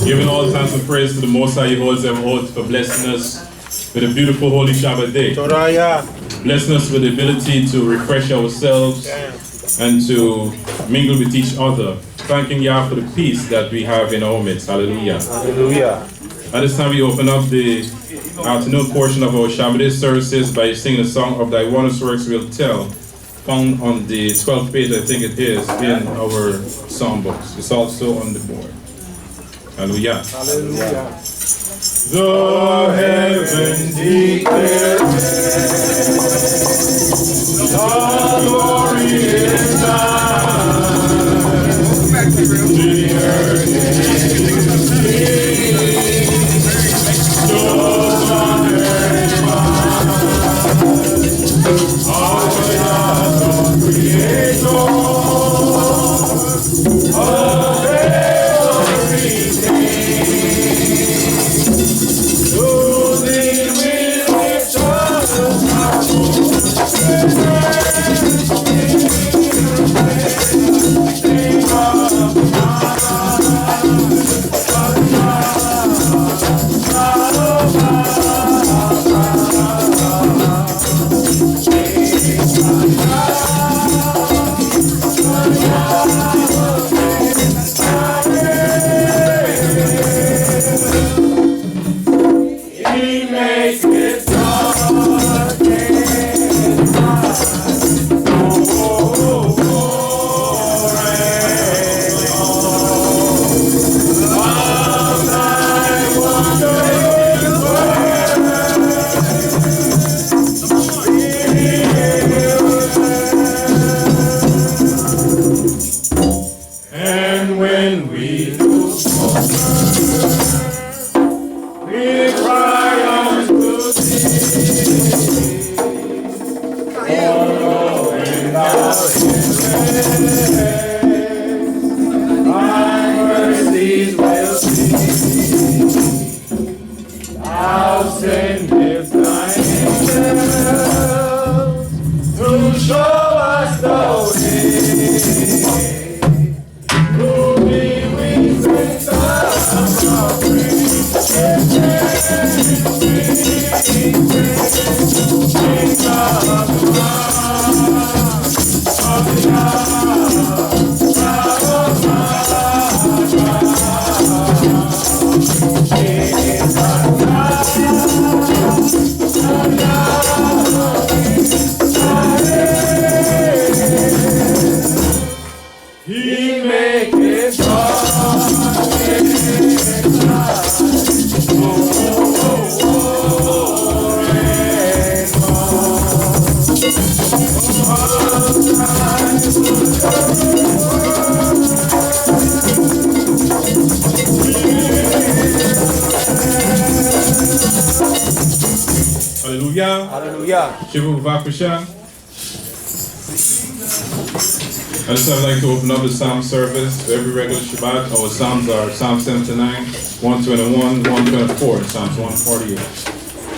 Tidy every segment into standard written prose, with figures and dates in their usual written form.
Giving all thanks and praise to the Most High, He holds them oath for blessing us with a beautiful holy Shabbat day. Blessing us with the ability to refresh ourselves and to mingle with each other. Thanking Yah for the peace that we have in our midst. Hallelujah. Hallelujah. At this time we open up the afternoon portion of our Shabbat services by singing a song of Thy Wondrous Works We'll Tell, found on the 12th page, I think it is, in our songbooks. It's also on the board. Hallelujah. Hallelujah. The heaven declares the glory is thine. The earth is those on earth our God, the Creator of everything. I just like to open up the Psalm service for every regular Shabbat. Our Psalms are Psalm 79, 121, 124, and Psalms 148.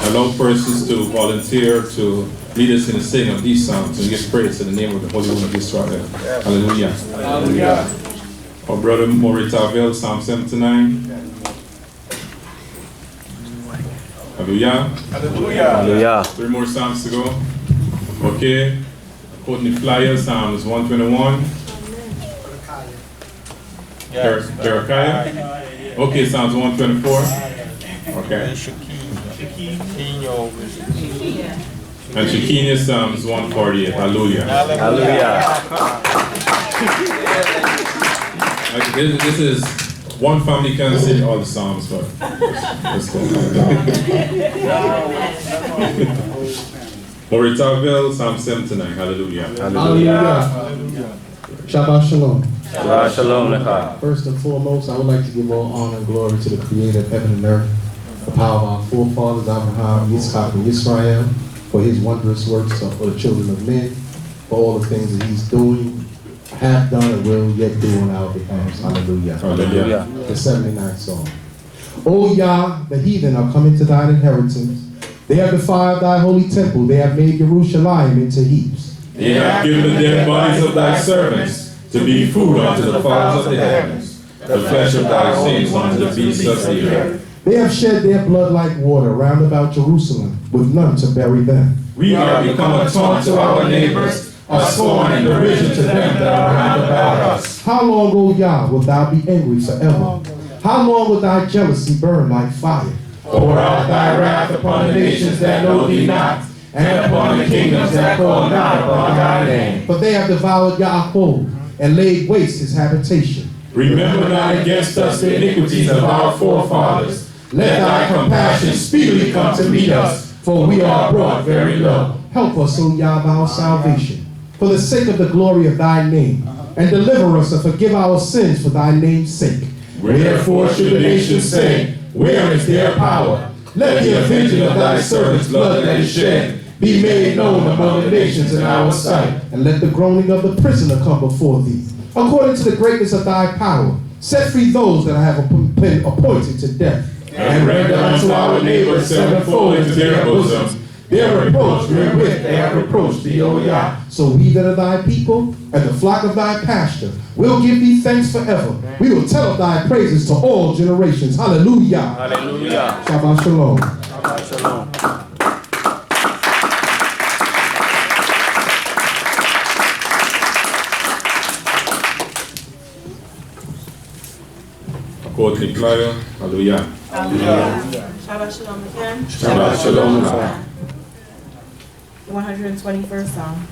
I allow persons to volunteer to lead us in the singing of these Psalms and give praise in the name of the Holy One of Israel. Hallelujah. Hallelujah. Our brother WaEtHannan, Psalm 79. Hallelujah. Hallelujah. Hallelujah. 3 more Psalms to go. Okay. Quoting the flyer, Psalms 121. Berechiah. Okay, Psalms 124. Okay. And Shekinah, Psalms 148. Hallelujah. Hallelujah. This is one family can sing all the Psalms, but let's go. WaEtHannan, Psalm 79. Hallelujah. Hallelujah. Shabbat Shalom. Shabbat Shalom Lecha. First and foremost, I would like to give all honor and glory to the Creator of heaven and earth, the power of our forefathers, Aharon, Yitzchak, and Israel, for His wondrous works for the children of men, for all the things that He's doing, have done, and will yet do on our behalf. Hallelujah. Hallelujah. The 79th Psalm. O Yah, the heathen are coming to thine inheritance. They have defiled thy holy temple. They have made Jerusalem into heaps. They have given the dead bodies of thy servants to be food unto the fowls of the heavens, the flesh of thy saints unto the beasts of the earth. They have shed their blood like water round about Jerusalem, with none to bury them. We are become a taunt to our neighbors, a scorn and derision to them that are round about us. How long, O Yah, wilt thou be angry forever? How long will thy jealousy burn like fire? Pour out thy wrath upon the nations that know thee not, and upon the kingdoms that call not upon thy name. For they have devoured Yaakov, and laid waste his habitation. Remember not against us the iniquities of our forefathers. Let thy compassion speedily come to meet us, for we are brought very low. Help us, O Yah, of our salvation, for the sake of the glory of thy name, and deliver us and forgive our sins for thy name's sake. Wherefore should the nations say, where is their power? Let the avenging of thy servants' blood that is shed be made known among the nations in our sight. And let the groaning of the prisoner come before thee. According to the greatness of thy power, set free those that have been appointed to death. And render unto our neighbors sevenfold into their bosoms their reproach wherewith they have reproached thee, O Yah. So we that are thy people, and the flock of thy pasture, will give thee thanks forever. We will tell of thy praises to all generations. Hallelujah. Hallelujah. Shabbat shalom. Shabbat shalom. Quote declare, hallelujah. Shabbat shalom again. Shabbat shalom. 121st Psalm.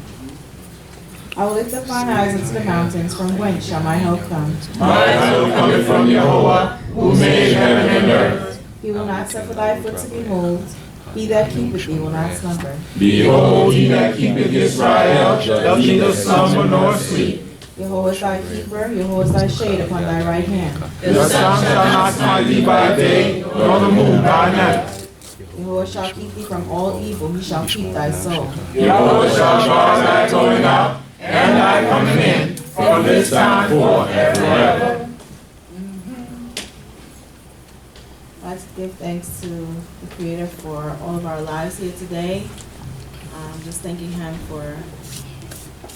I will lift up mine eyes unto the mountains, from whence shall my help come? My help cometh from Jehovah, who made heaven and earth. He will not suffer thy foot to be moved. He that keepeth thee will not slumber. Behold, he that keepeth Israel shall neither slumber nor sleep. Jehovah is thy keeper, Jehovah is thy shade upon thy right hand. The sun shall not smite thee by day, nor the moon by night. Jehovah shall keep thee from all evil, he shall keep thy soul. Jehovah shall guard thy going out and thy coming in from this time forth and forever. Let's give thanks to the Creator for all of our lives here today. Just thanking Him for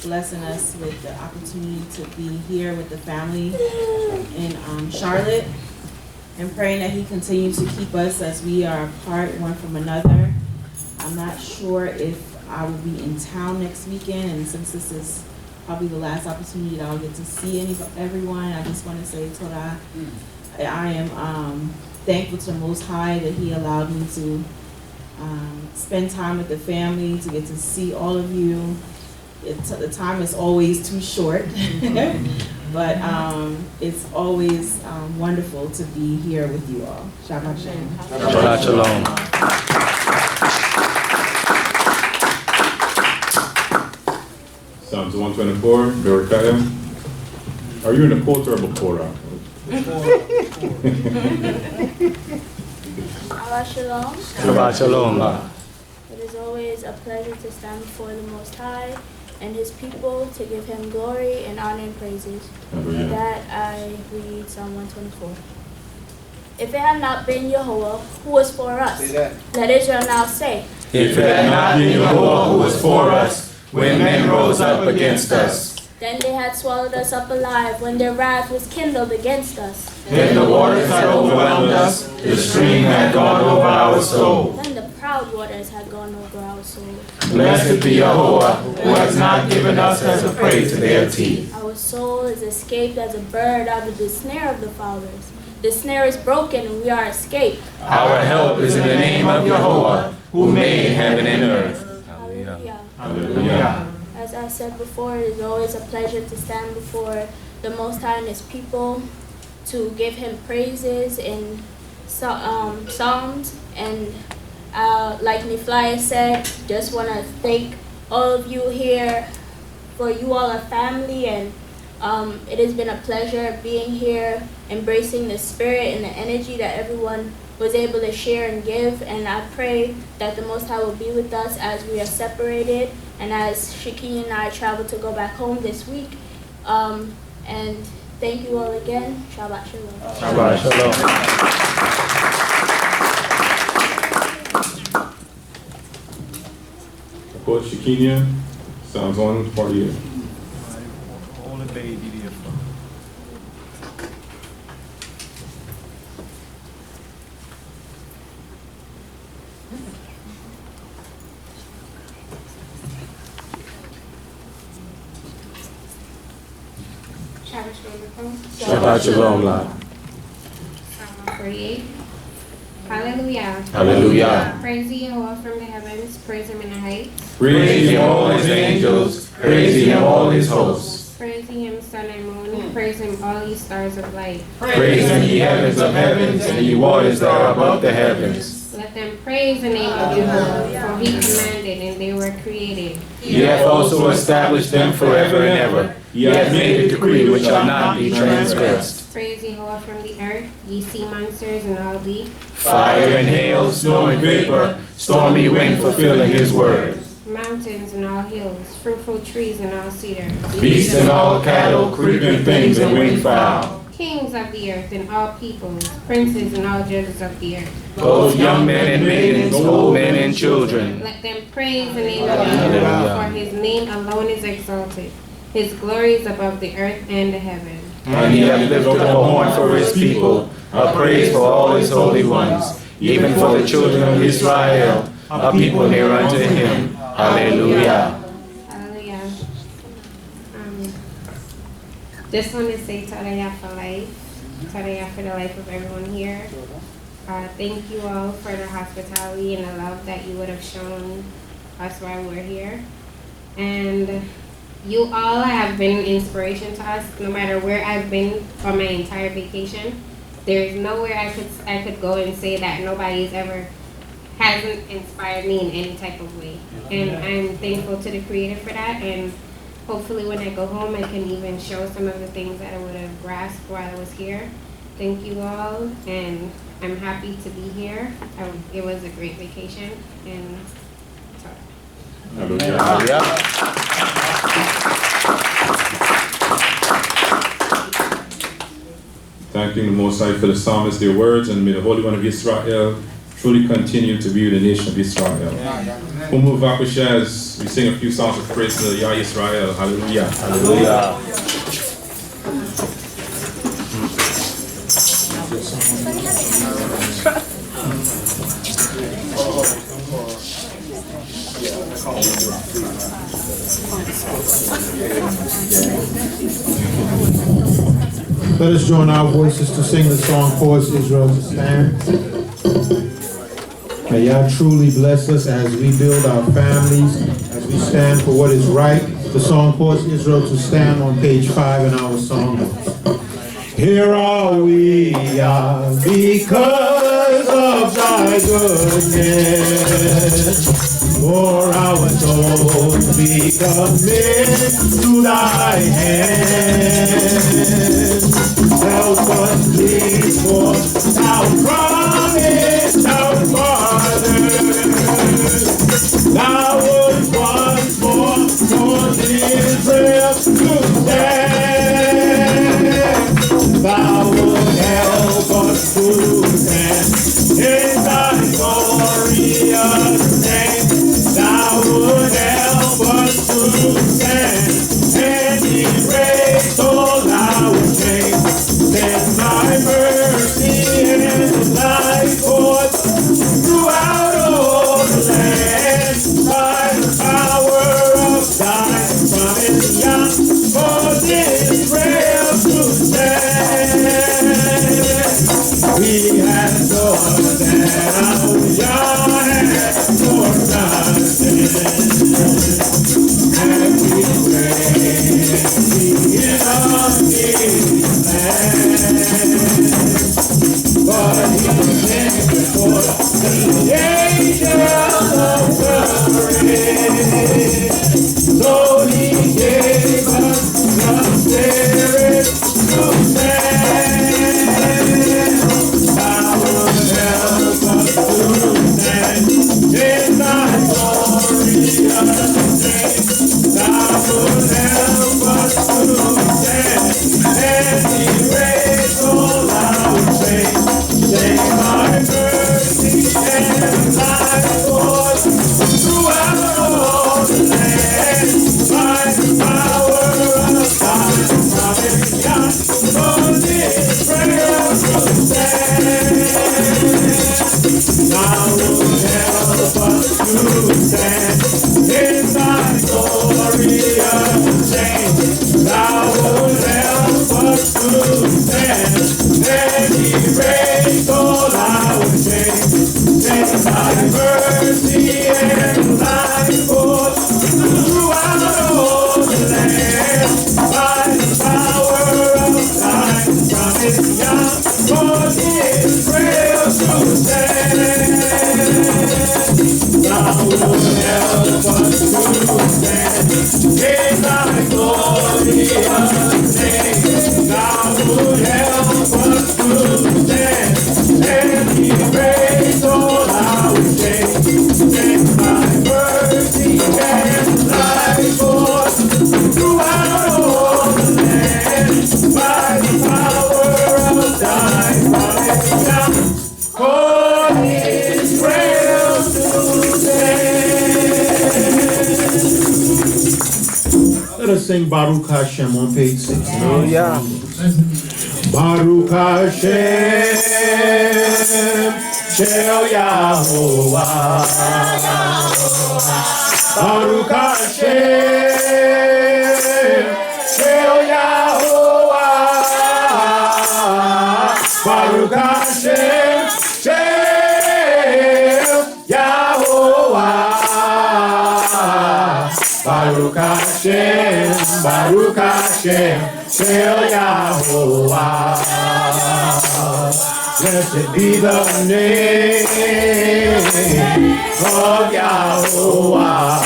blessing us with the opportunity to be here with the family in Charlotte, and praying that He continues to keep us as we are apart one from another. I'm not sure if I will be in town next weekend, and since this is probably the last opportunity that I'll get to see everyone, I just want to say Torah. I am thankful to the Most High that He allowed me to spend time with the family, to get to see all of you. The time is always too short, but it's always wonderful to be here with you all. Shabbat shalom. Shabbat shalom. Psalms 124, Berekah. Are you in a quote or a B'Korah? Shabbat shalom. Shabbat shalom. It is always a pleasure to stand before the Most High and His people to give Him glory and honor and praises. With that, I read Psalm 124. If it had not been Yehovah who was for us, let Israel now say. If it had not been Jehovah who was for us, when men rose up against us, Then they had swallowed us up alive when their wrath was kindled against us. then the waters had overwhelmed us, the stream had gone over our soul. Then the proud waters had gone over our soul. Blessed be Jehovah, who has not given us as a prey to their teeth. Our soul is escaped as a bird out of the snare of the fowlers. The snare is broken and we are escaped. Our help is in the name of Jehovah, who made heaven and earth. Hallelujah. Hallelujah. As I said before, it is always a pleasure to stand before the Most High and His people to give Him praises in psalms. And like Niflaya said, just want to thank all of you here, for you all are family, and it has been a pleasure being here, embracing the spirit and the energy that everyone was able to share and give. And I pray that the Most High will be with us as we are separated and as Shaki and I travel to go back home this week. And thank you all again. Shabbat shalom. Shabbat shalom. Quote Shekinah, Psalms 148. Only baby. Shabbat Shalom. Psalm 48. Hallelujah. Hallelujah. Praise ye Yahweh from the heavens, praise him in the heights. Praise him, all his angels. Praise him, all his hosts. Praise ye him, sun and moon, praise him, all ye stars of light. Praise him, ye heavens of heavens, and ye waters that are above the heavens. Let them praise the name of Yahweh, for he commanded, and they were created. Ye have also established them forever and ever. Ye have made a decree which shall not be transgressed. Praise Yahweh from the earth, ye sea monsters and all deep. Fire and hail, snow and vapor, stormy wind fulfilling his word. Mountains and all hills, fruitful trees and all cedars. Beasts and all cattle, creeping things and winged fowl. Kings of the earth and all peoples, princes and all judges of the earth. Both young men and maidens, old men and children. Let them praise the name of Yahweh, for his name alone is exalted. His glory is above the earth and the heaven. And he hath lifted up a horn for his people, a praise for all his holy ones, even for the children of Israel, a people near unto him. Hallelujah. Hallelujah. This one is say Tadayah for life. Tadayah for the life of everyone here. Thank you all for the hospitality and the love that you would have shown us while we're here. And you all have been an inspiration to us, no matter where I've been on my entire vacation. There's nowhere I could go and say that nobody's ever hasn't inspired me in any type of way. And I'm thankful to the Creator for that. And hopefully when I go home, I can even show some of the things that I would have grasped while I was here. Thank you all, and I'm happy to be here. It was a great vacation, and Thanking the Most High for the psalmist, their words, and may the Holy One of Israel truly continue to be the nation of Israel. We'll move back as we sing a few songs of praise to Yah Israel. Hallelujah. Hallelujah. Let us join our voices to sing the song, Cause Israel to Stand. May Yah truly bless us as we build our families, as we stand for what is right. The song, Cause Israel to Stand, on page 5 in our song notes. Here are we, Yah, because of thy goodness. For our souls we commit to thy hand. Help us please, for thou promised our fathers, thou wouldst once more cause Israel to stand. Thou would help us to stand in thy glorious name. Thou would help us to stand and erase all our shame. Send thy mercy and thy force throughout all the land. By the power of thy promise, Yah, cause Israel to stand. We have thought that our Yah had forgotten, and we pray in our King's land. But he sent forth the angels of courage, so he gave us the Spirit to stand. Thou would help us to stand in thy glorious name. Thou would help us to stand and erase all our shame. Save thy mercy and thy force throughout all the land. By the power of thy promise, Yah, cause Israel to stand. Thou would help us to stand in thy glorious name. Thou would help would help us to stand and be praised all our days. And by mercy and life force throughout all the land, by the power of thy promise now, for Israel to stand. Let us sing Baruch Hashem on page 6. Hallelujah. Baruch Hashem, Shel Yahovah. Baruch Hashem, Shel Yahovah. Baruch Hashem, Shel Yahovah. Baruch Hashem, Baruch Hashem, Shel Yahovah. Blessed be the name of Yahovah.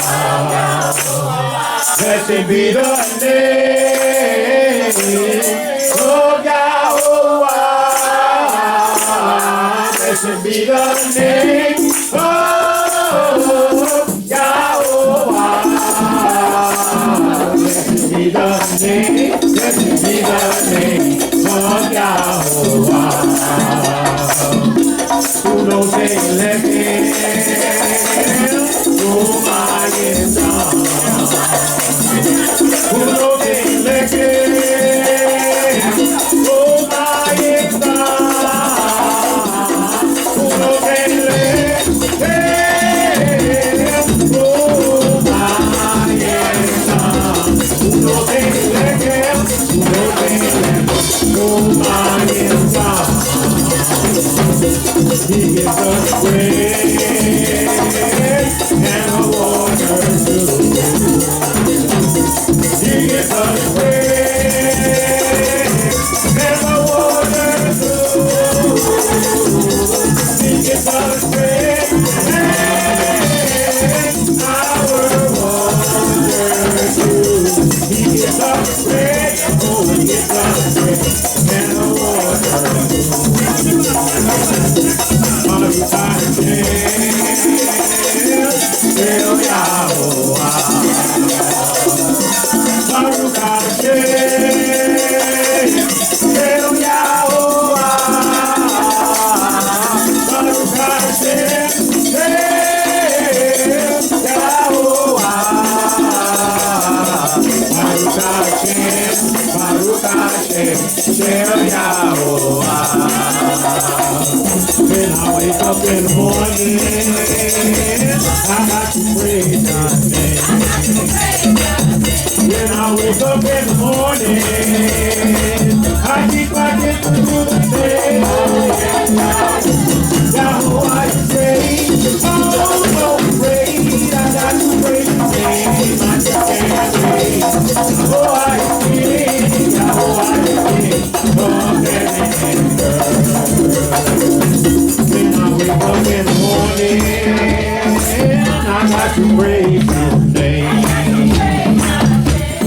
Blessed be the name of Yahovah. Blessed be the name of Yahovah. Blessed be the name, blessed be the name of Yahovah. Who knows they let him, whom I am done. Who knows they let him, whom I am done. Who knows they let him, whom I am done. Who knows they let him, who knows they let him, whom I am done. He gives us grace and a water too. He gives us grace and a water too. He gives us grace and our water too. He gives us grace, oh, he gives us grace and a water too. Baruch Hashem, Shel Yahovah. Baruch Hashem, Shel Yahovah. Baruch Hashem, Shel Yahovah. Baruch Hashem, Baruch Hashem, Shel Yahovah. When I wake up in the morning, I got to praise Thy name. When I wake up in the morning, I keep my gift to the day. Yahweh, you praise, oh, so praise. I got to praise His name. I just can't wait. Oh, I sing, Yahweh, I sing, oh, heaven and earth. When I wake up in the morning, I got to praise His name.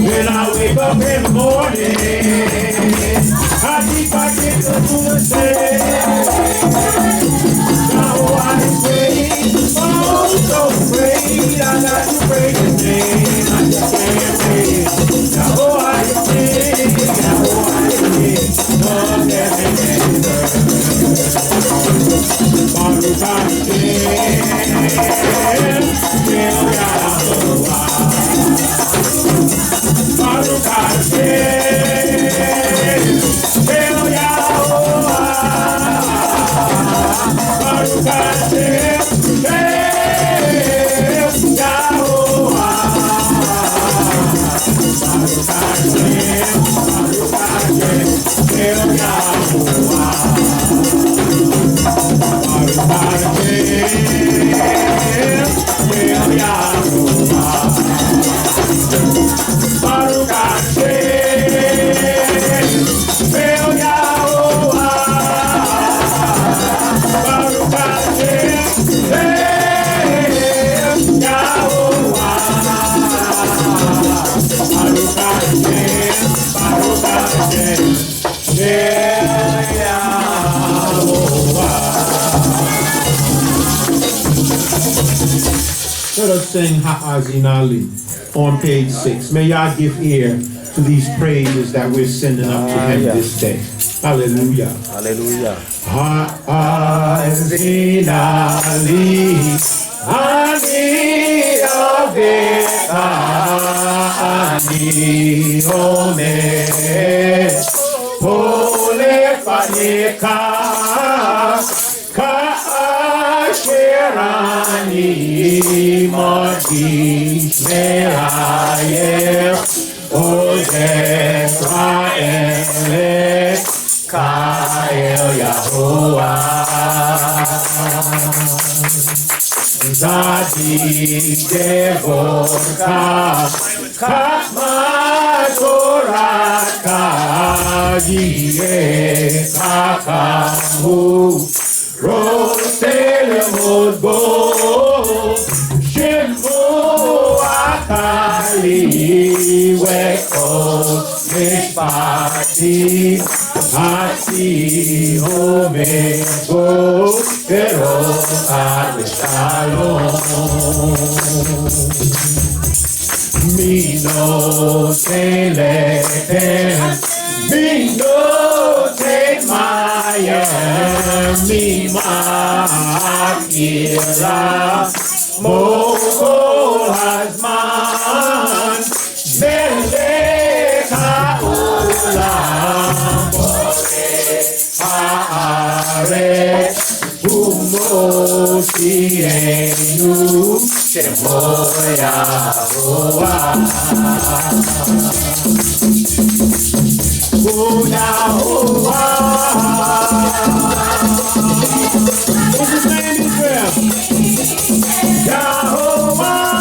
When I wake up in the morning, I keep my kids to the same. Now I praise, oh, so praise. I got to praise His name. I just can't wait. Now I sing, now I sing, oh, heaven and earth. Baruch Hashem, Shel Let us sing Ha'azinali on page 6. May y'all give ear to these praises that we're sending up to him this day. Hallelujah. Hallelujah. Ha'azinali, ani aveka, ani ome, pole faneka, Ka'asherani margish me'ayer Ozefrael Ka'el Yahuwah Zadi Devorka Ka'matoraka Yeh Kakamu Rosele Modbo Shembo Akali Weko Mishpati Ati Omego Pero Shalom Mino Teletem Mino Miami Makira Mogol Hazman Meleka Ulam Bore Haaret Umoshienu Shemo Yahovah What's his name, Israel? Yahovah.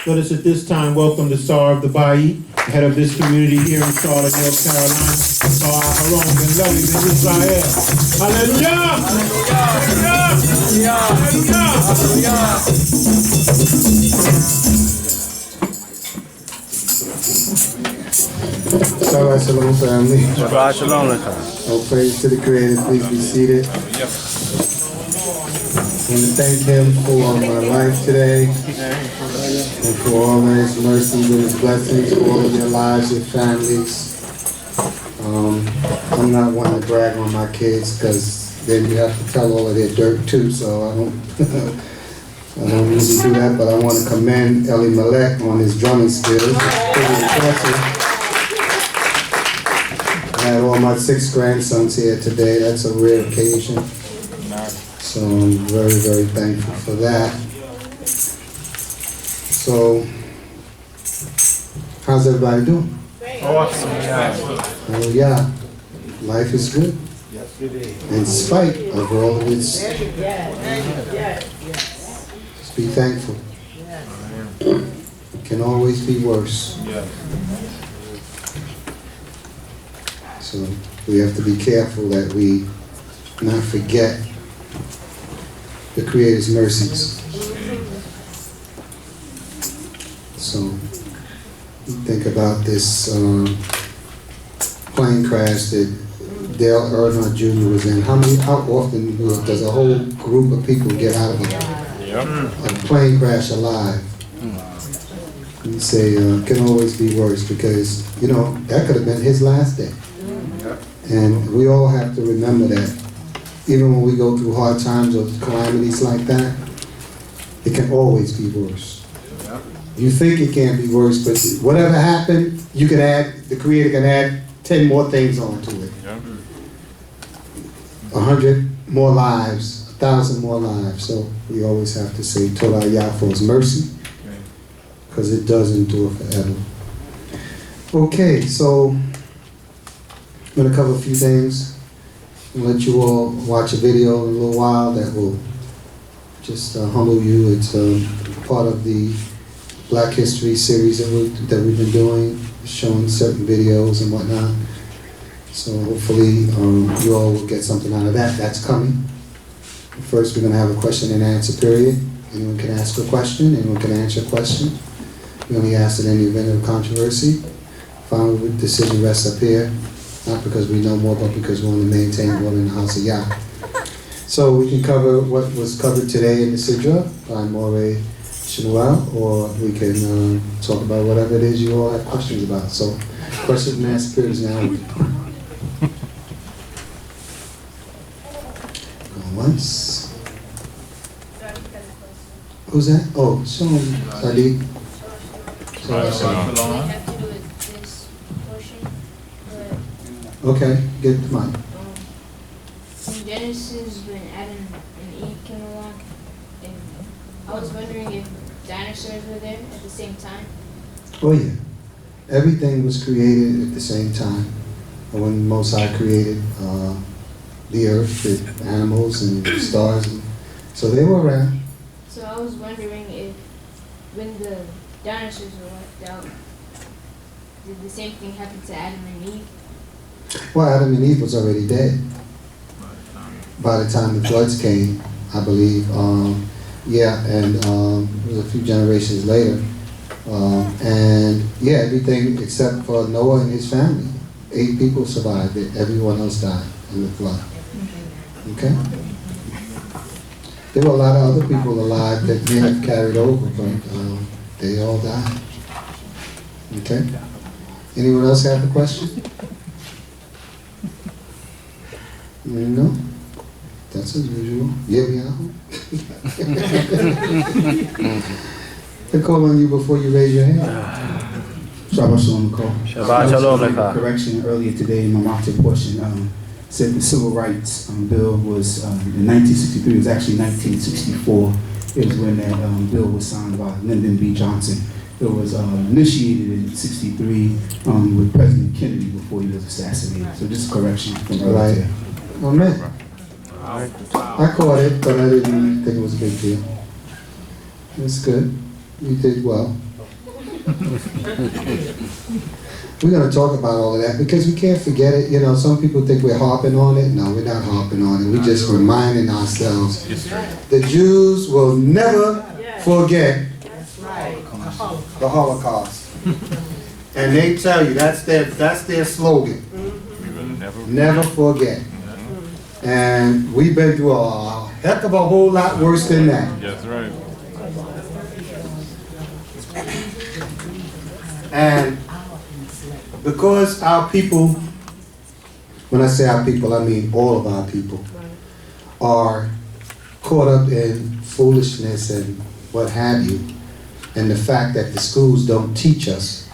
Let us at this time welcome the star of the Ba'i, head of this community here in Charlotte, North Carolina, Aharon ben Levi ben Israel. Hallelujah! Shabbat Shalom, family. Shabbat Shalom Lecha. All praise to the Creator. Please be seated. I want to thank Him for my life today and for all of His mercies and His blessings for all of your lives, your families. I'm not one to brag on my kids because then you have to tell all of their dirt too, so I don't I don't usually do that, but I want to commend Eli Malek on his drumming skills. It's pretty impressive. I had all my 6 grandsons here today. That's a rare occasion. So I'm very, very thankful for that. So, how's everybody doing? Awesome. Oh yeah, life is good. In spite of all of this, just be thankful. It can always be worse. So we have to be careful that we not forget the Creator's mercies. So think about this plane crash that Dale Earnhardt Jr. was in. How often does a whole group of people get out of a plane crash alive? You say can always be worse because that could have been his last day. And we all have to remember that even when we go through hard times or calamities like that, it can always be worse. You think it can be worse, but whatever happened, you can add, the Creator can add 10 more things onto it. 100 more lives, 1,000 more lives. So we always have to say Torah Yah for His mercy, because it does endure forever. Okay, so I'm going to cover a few things. I'll let you all watch a video in a little while that will just humble you. It's part of the Black History series that we've been doing, showing certain videos and whatnot. So hopefully you all will get something out of that. That's coming. First, we're going to have a question and answer period. Anyone can ask a question, anyone can answer a question. We only ask in any event of controversy. Final decision rests up here, not because we know more, but because we want to maintain order in the house of Yah. So we can cover what was covered today in the Sidra by Moreh Shmuel, or we can talk about whatever it is you all have questions about. So question and answer period is now. Going once. Who's that? Oh, Shalom, Sadiq. Okay, get the mic. In Genesis, when Adam and Eve came along, and I was wondering if dinosaurs were there at the same time. Oh yeah, everything was created at the same time. When Most High created the earth, the animals and the stars, so they were around. So I was wondering if, when the dinosaurs were wiped out, did the same thing happen to Adam and Eve? Well, Adam and Eve was already dead by the time the floods came, I believe. And it was a few generations later. And yeah, everything except for Noah and his family. 8 people survived it. Everyone else died in the flood. Okay? There were a lot of other people alive that may have carried over, but they all died. Okay? Anyone else have a question? No? That's unusual. Yirmiyahu? I call on you before you raise your hand. Shabbat Shalom, Nicole. Shabbat Shalom, Lecha. Correction earlier today in my market portion said the Civil Rights Bill was in 1963. It was actually 1964. It was when that bill was signed by Lyndon B. Johnson. It was initiated in 63 with President Kennedy before he was assassinated. So just a correction from earlier today. Amen. I caught it, but I didn't think it was a big deal. That's good. You did well. We're going to talk about all of that because we can't forget it. You know, some people think we're harping on it. No, we're not harping on it. We're just reminding ourselves. The Jews will never forget the Holocaust. And they tell you that's their slogan. Never forget. And we've been through a heck of a whole lot worse than that. That's right. And because our people, when I say our people, I mean all of our people, are caught up in foolishness and what have you, and the fact that the schools don't teach us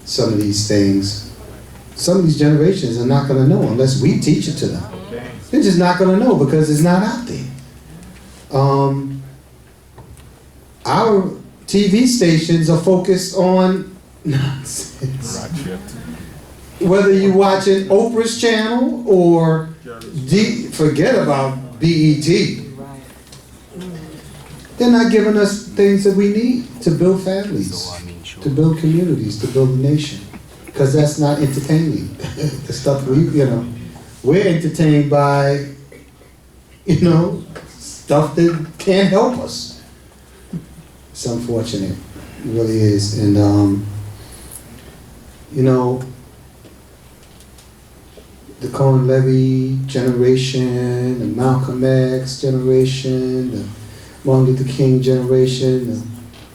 some of these things, some of these generations are not going to know unless we teach it to them. They're just not going to know because it's not out there. Our TV stations are focused on nonsense. Whether you're watching Oprah's channel or forget about BET. They're not giving us things that we need to build families, to build communities, to build a nation. Because that's not entertaining. The stuff we're entertained by, stuff that can't help us. It's unfortunate. It really is. And, the Cohen Levy generation, the Malcolm X generation, the Martin Luther King generation,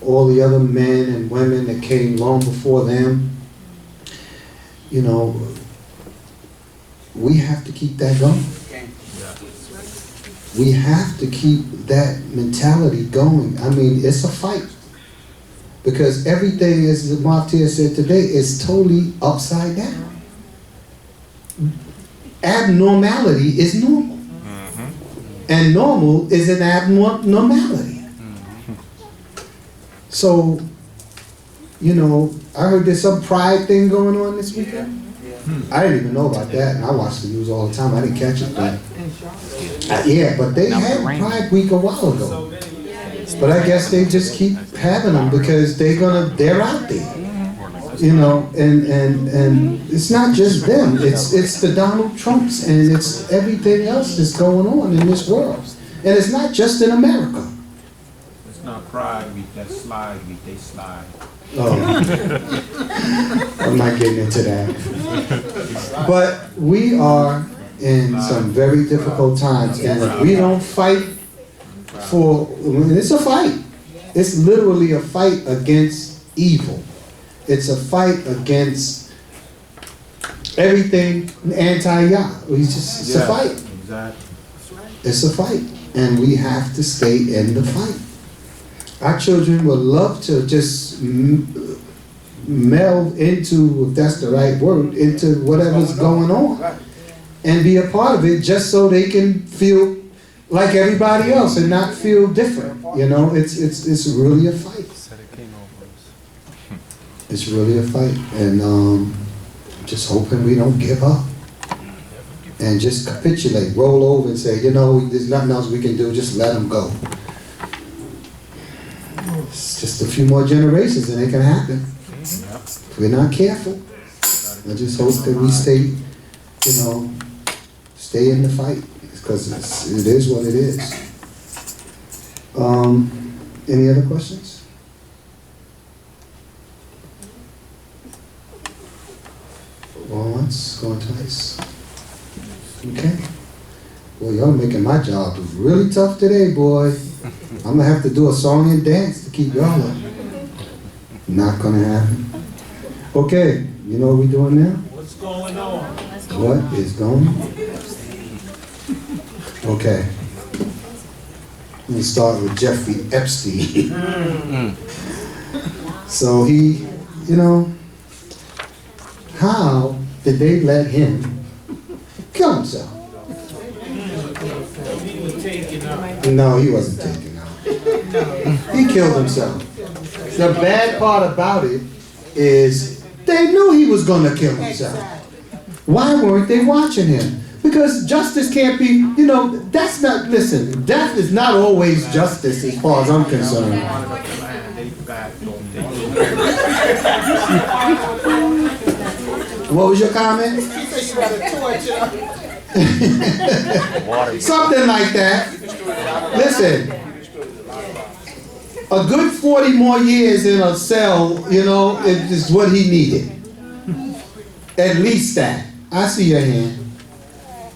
all the other men and women that came long before them, we have to keep that going. We have to keep that mentality going. I mean, it's a fight. Because everything, as the Martyr said today, is totally upside down. Abnormality is normal. And normal is an abnormality. So, I heard there's some pride thing going on this weekend. I didn't even know about that, and I watch the news all the time. I didn't catch it, but but they had Pride Week a while ago. But I guess they just keep having them because they're out there. And it's not just them. It's the Donald Trumps and it's everything else that's going on in this world. And it's not just in America. It's not Pride Week, that's Slide Week, they slide. Oh, I'm not getting into that. But we are in some very difficult times, and if we don't fight it's a fight. It's literally a fight against evil. It's a fight against everything anti-Yah. It's a fight. Exactly. It's a fight, and we have to stay in the fight. Our children would love to just meld into, if that's the right word, into whatever's going on and be a part of it just so they can feel like everybody else and not feel different. It's really a fight. It's really a fight. And I'm just hoping we don't give up and just capitulate, roll over and say, there's nothing else we can do, just let them go. It's just a few more generations and it can happen. If we're not careful. I just hope that we stay in the fight because it is what it is. Any other questions? Going once, going twice. Okay. Well, y'all making my job really tough today, boy. I'm gonna have to do a song and dance to keep y'all up. Not gonna happen. Okay, you know what we're doing now? What's going on? What is going on? Okay. Let me start with Jeffrey Epstein. So he, how did they let him kill himself? No, he wasn't taken out. He killed himself. The bad part about it is they knew he was going to kill himself. Why weren't they watching him? Because justice can't be, you know, that's not, listen, death is not always justice as far as I'm concerned. What was your comment? Something like that. Listen, a good 40 more years in a cell, you know, is what he needed. At least that. I see your hand.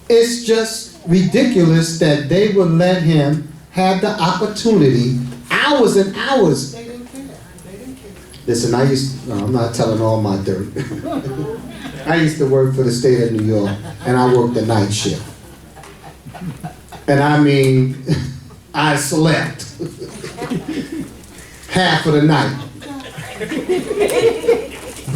It's just ridiculous that they would let him have the opportunity, hours and hours. Listen, I'm not telling all my dirt. I used to work for the state of New York, and I worked the night shift. And I mean, I slept half of the night.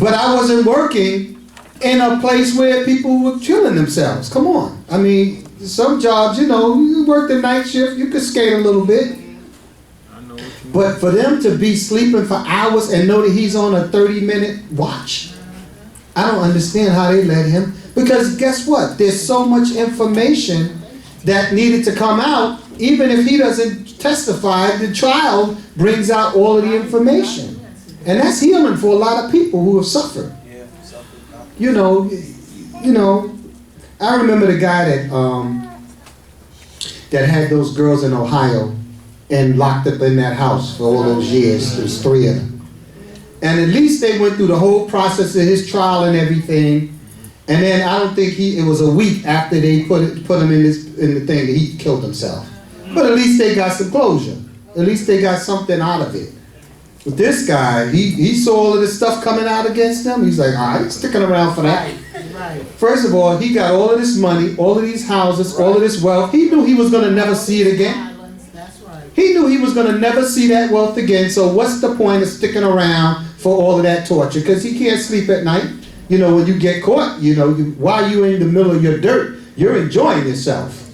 But I wasn't working in a place where people were killing themselves. Come on. I mean, some jobs, you know, you work the night shift, you could skate a little bit. But for them to be sleeping for hours and know that he's on a 30-minute watch, I don't understand how they let him. Because guess what? There's so much information that needed to come out. Even if he doesn't testify, the trial brings out all of the information. And that's healing for a lot of people who have suffered. You know, I remember the guy that had those girls in Ohio and locked up in that house for all those years. There was 3 of them. And at least they went through the whole process of his trial and everything. And then I don't think it was a week after they put him in the thing that he killed himself. But at least they got some closure. At least they got something out of it. But this guy, he saw all of this stuff coming out against him. He's like, I ain't sticking around for that. First of all, he got all of this money, all of these houses, all of this wealth. He knew he was going to never see it again. He knew he was going to never see that wealth again. So what's the point of sticking around for all of that torture? Because he can't sleep at night. You know, when you get caught, you know, while you're in the middle of your dirt, you're enjoying yourself.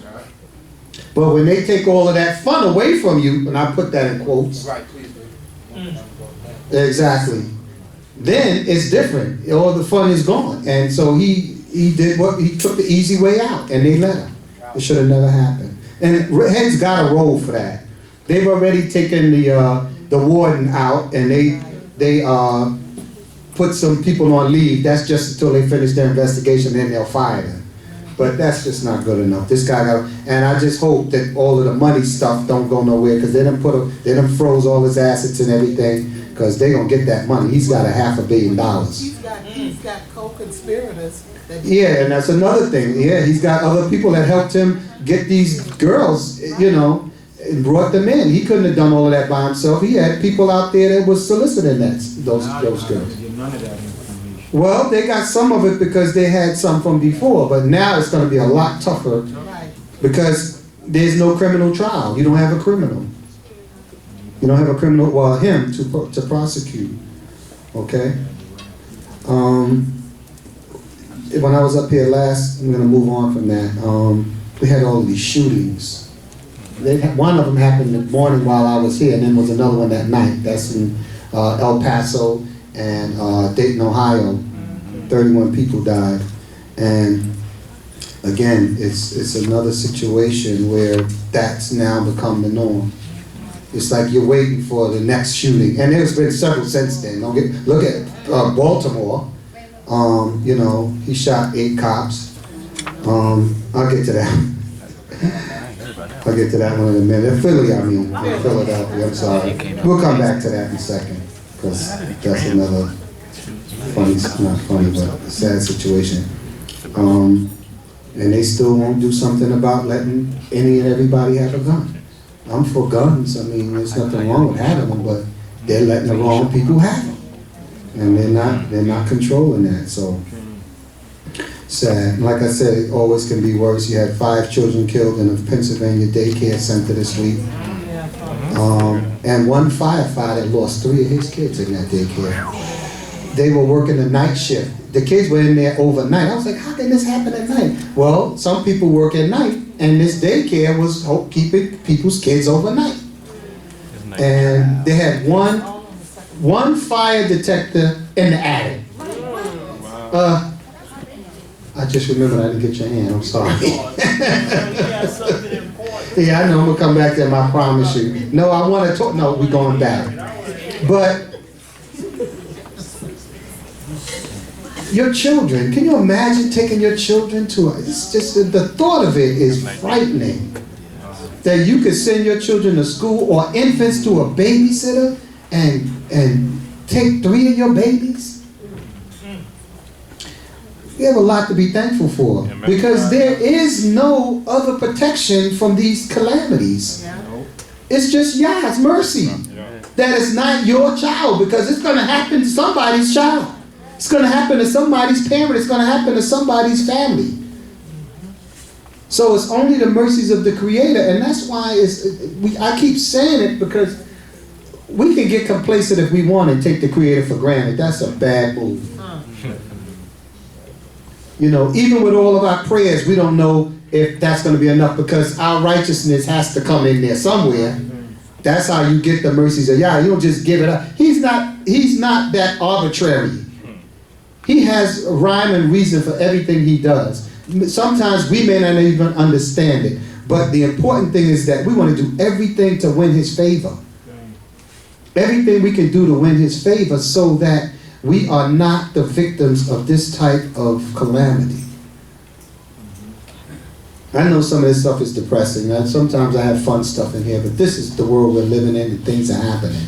But when they take all of that fun away from you, and I put that in quotes. Right, please do. Exactly. Then it's different. All the fun is gone. And so he took the easy way out, and they let him. It should have never happened. And heads got a role for that. They've already taken the warden out, and they put some people on leave. That's just until they finish their investigation, then they'll fire them. But that's just not good enough. This guy got, and I just hope that all of the money stuff don't go nowhere, because they done froze all his assets and everything, because they gonna get that money. He's got $500 million. He's got co-conspirators. Yeah, and that's another thing. Yeah, he's got other people that helped him get these girls, you know, and brought them in. He couldn't have done all of that by himself. He had people out there that was soliciting those girls. None of that information. Well, they got some of it because they had some from before, but now it's going to be a lot tougher because there's no criminal trial. You don't have a criminal. You don't have a criminal, well, him to prosecute. Okay? When I was up here last, I'm going to move on from that. We had all these shootings. One of them happened in the morning while I was here, and then was another one that night. That's in El Paso and Dayton, Ohio. 31 people died. And again, it's another situation where that's now become the norm. It's like you're waiting for the next shooting. And there's been several since then. Look at Baltimore. You know, he shot 8 cops. I'll get to that. I'll get to that one in a minute. Philadelphia, I'm sorry. We'll come back to that in a second, because that's another funny, not funny, but sad situation. And they still won't do something about letting any and everybody have a gun. I'm for guns. I mean, there's nothing wrong with having them, but they're letting the wrong people have them. And they're not controlling that, so sad. Like I said, it always can be worse. You had 5 children killed in a Pennsylvania daycare center this week. And one firefighter lost 3 of his kids in that daycare. They were working the night shift. The kids were in there overnight. I was like, how can this happen at night? Well, some people work at night, and this daycare was keeping people's kids overnight. And they had one fire detector in the attic. I I just remembered I didn't get your hand. I'm sorry. Yeah, I know. I'm going to come back to him, I promise you. No, I want to talk. No, we're going back. But your children, can you imagine taking your children to it's just the thought of it is frightening. That you could send your children to school or infants to a babysitter and take 3 of your babies. We have a lot to be thankful for because there is no other protection from these calamities. It's just Yah's mercy. That it's not your child because it's going to happen to somebody's child. It's going to happen to somebody's parent. It's going to happen to somebody's family. So it's only the mercies of the Creator, and that's why I keep saying it because we can get complacent if we want and take the Creator for granted. That's a bad move. You know, even with all of our prayers, we don't know if that's going to be enough because our righteousness has to come in there somewhere. That's how you get the mercies of Yah. You don't just give it up. He's not that arbitrary. He has rhyme and reason for everything he does. Sometimes we may not even understand it. But the important thing is that we want to do everything to win his favor. Everything we can do to win his favor so that we are not the victims of this type of calamity. I know some of this stuff is depressing. Sometimes I have fun stuff in here, but this is the world we're living in and things are happening.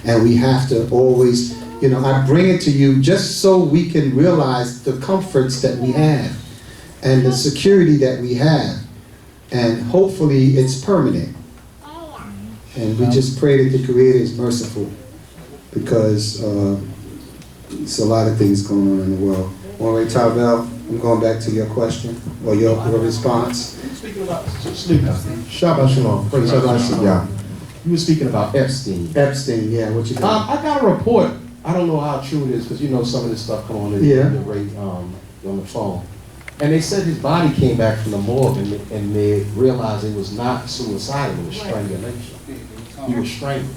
And we have to always, you know, I bring it to you just so we can realize the comforts that we have and the security that we have. And hopefully it's permanent. And we just pray that the Creator is merciful because there's a lot of things going on in the world. All right, Tarbell, I'm going back to your question or your response. Speaking about Shabbat Shalom. Praise Yah. You were speaking about Epstein. Epstein, yeah. What you got? I got a report. I don't know how true it is because you know some of this stuff come on on the phone. And they said his body came back from the morgue and they realized it was not suicidal, it was strangulation. He was strangled.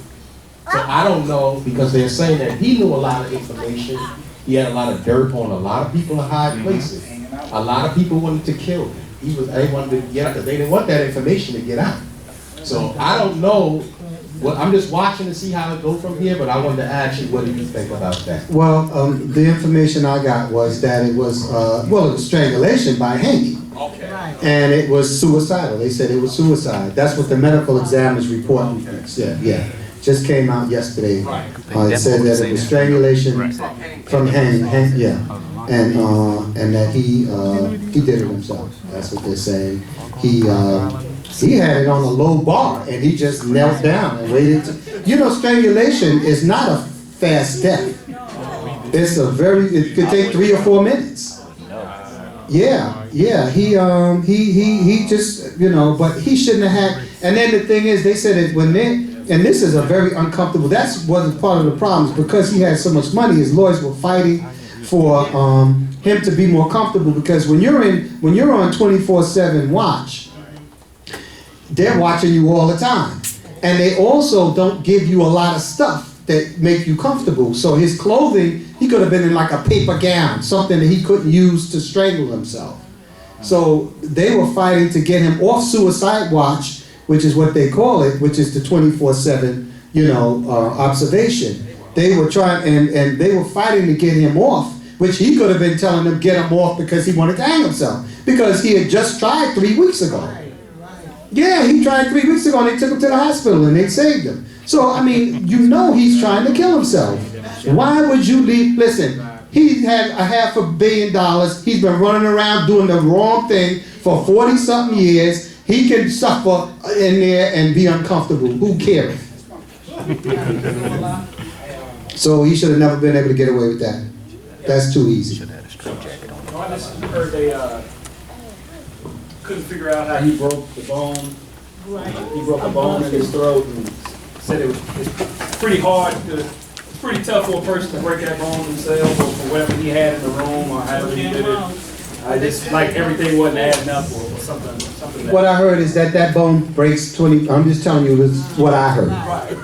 So I don't know because they're saying that he knew a lot of information. He had a lot of dirt on a lot of people in high places. A lot of people wanted to kill him. They wanted to get out because they didn't want that information to get out. So I don't know. Well, I'm just watching to see how it goes from here, but I wanted to ask you, what do you think about that? Well, the information I got was that it was, it was strangulation by hanging. Okay. And it was suicidal. They said it was suicide. That's what the medical examiner's report said. Yeah. Just came out yesterday. It said that it was strangulation from hanging. And that he did it himself. That's what they're saying. He had it on a low bar and he just knelt down and waited. You know, strangulation is not a fast death. It's it could take 3 or 4 minutes. Yeah. He just, you know, but he shouldn't have had. And then the thing is, they said that and this is a very uncomfortable, that's wasn't part of the problem, because he had so much money, his lawyers were fighting for him to be more comfortable, because when you're on 24/7 watch, they're watching you all the time. And they also don't give you a lot of stuff that make you comfortable. So his clothing, he could have been in like a paper gown, something that he couldn't use to strangle himself. So they were fighting to get him off suicide watch, which is what they call it, which is the 24/7, observation. They were trying, and they were fighting to get him off, which he could have been telling them get him off because he wanted to hang himself, because he had just tried 3 weeks ago. Yeah, he tried 3 weeks ago and they took him to the hospital and they saved him. So, I mean, you know he's trying to kill himself. Why would you leave? Listen, he had $500 million. He's been running around doing the wrong thing for 40-something years. He can suffer in there and be uncomfortable. Who cares? So he should have never been able to get away with that. That's too easy. I just heard they couldn't figure out how he broke the bone. He broke a bone in his throat and said it's pretty hard it's pretty tough for a person to break that bone themselves, or for whatever he had in the room or however he did it. I just like everything wasn't adding up or something. What I heard is that bone breaks 20. I'm just telling you this is what I heard.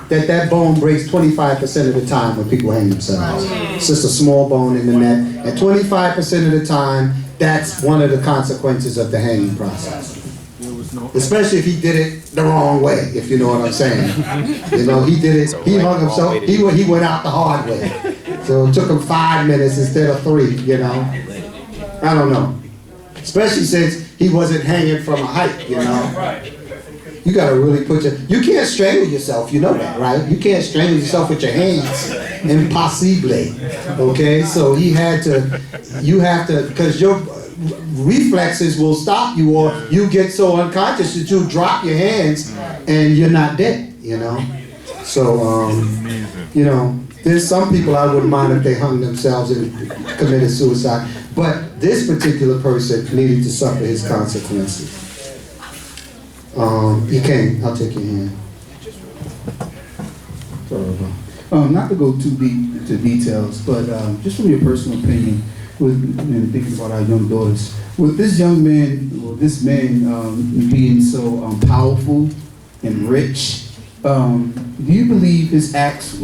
That bone breaks 25% of the time when people hang themselves. It's just a small bone in the neck. And 25% of the time, that's one of the consequences of the hanging process. Especially if he did it the wrong way, if you know what I'm saying. You know, he did it, he hung himself, he went out the hard way. So it took him 5 minutes instead of 3, you know. I don't know. Especially since he wasn't hanging from a height, you know. You gotta really you can't strangle yourself, you know that, right? You can't strangle yourself with your hands. Impossible. Okay, so you have to, because your reflexes will stop you, or you get so unconscious that you drop your hands and you're not dead, you know? So, you know, there's some people I wouldn't mind if they hung themselves and committed suicide, but this particular person needed to suffer his consequences. You can, I'll take your hand. Not to go too deep into details, but just from your personal opinion, and thinking about our young daughters, with this young man, or this man being so powerful and rich, do you believe his acts,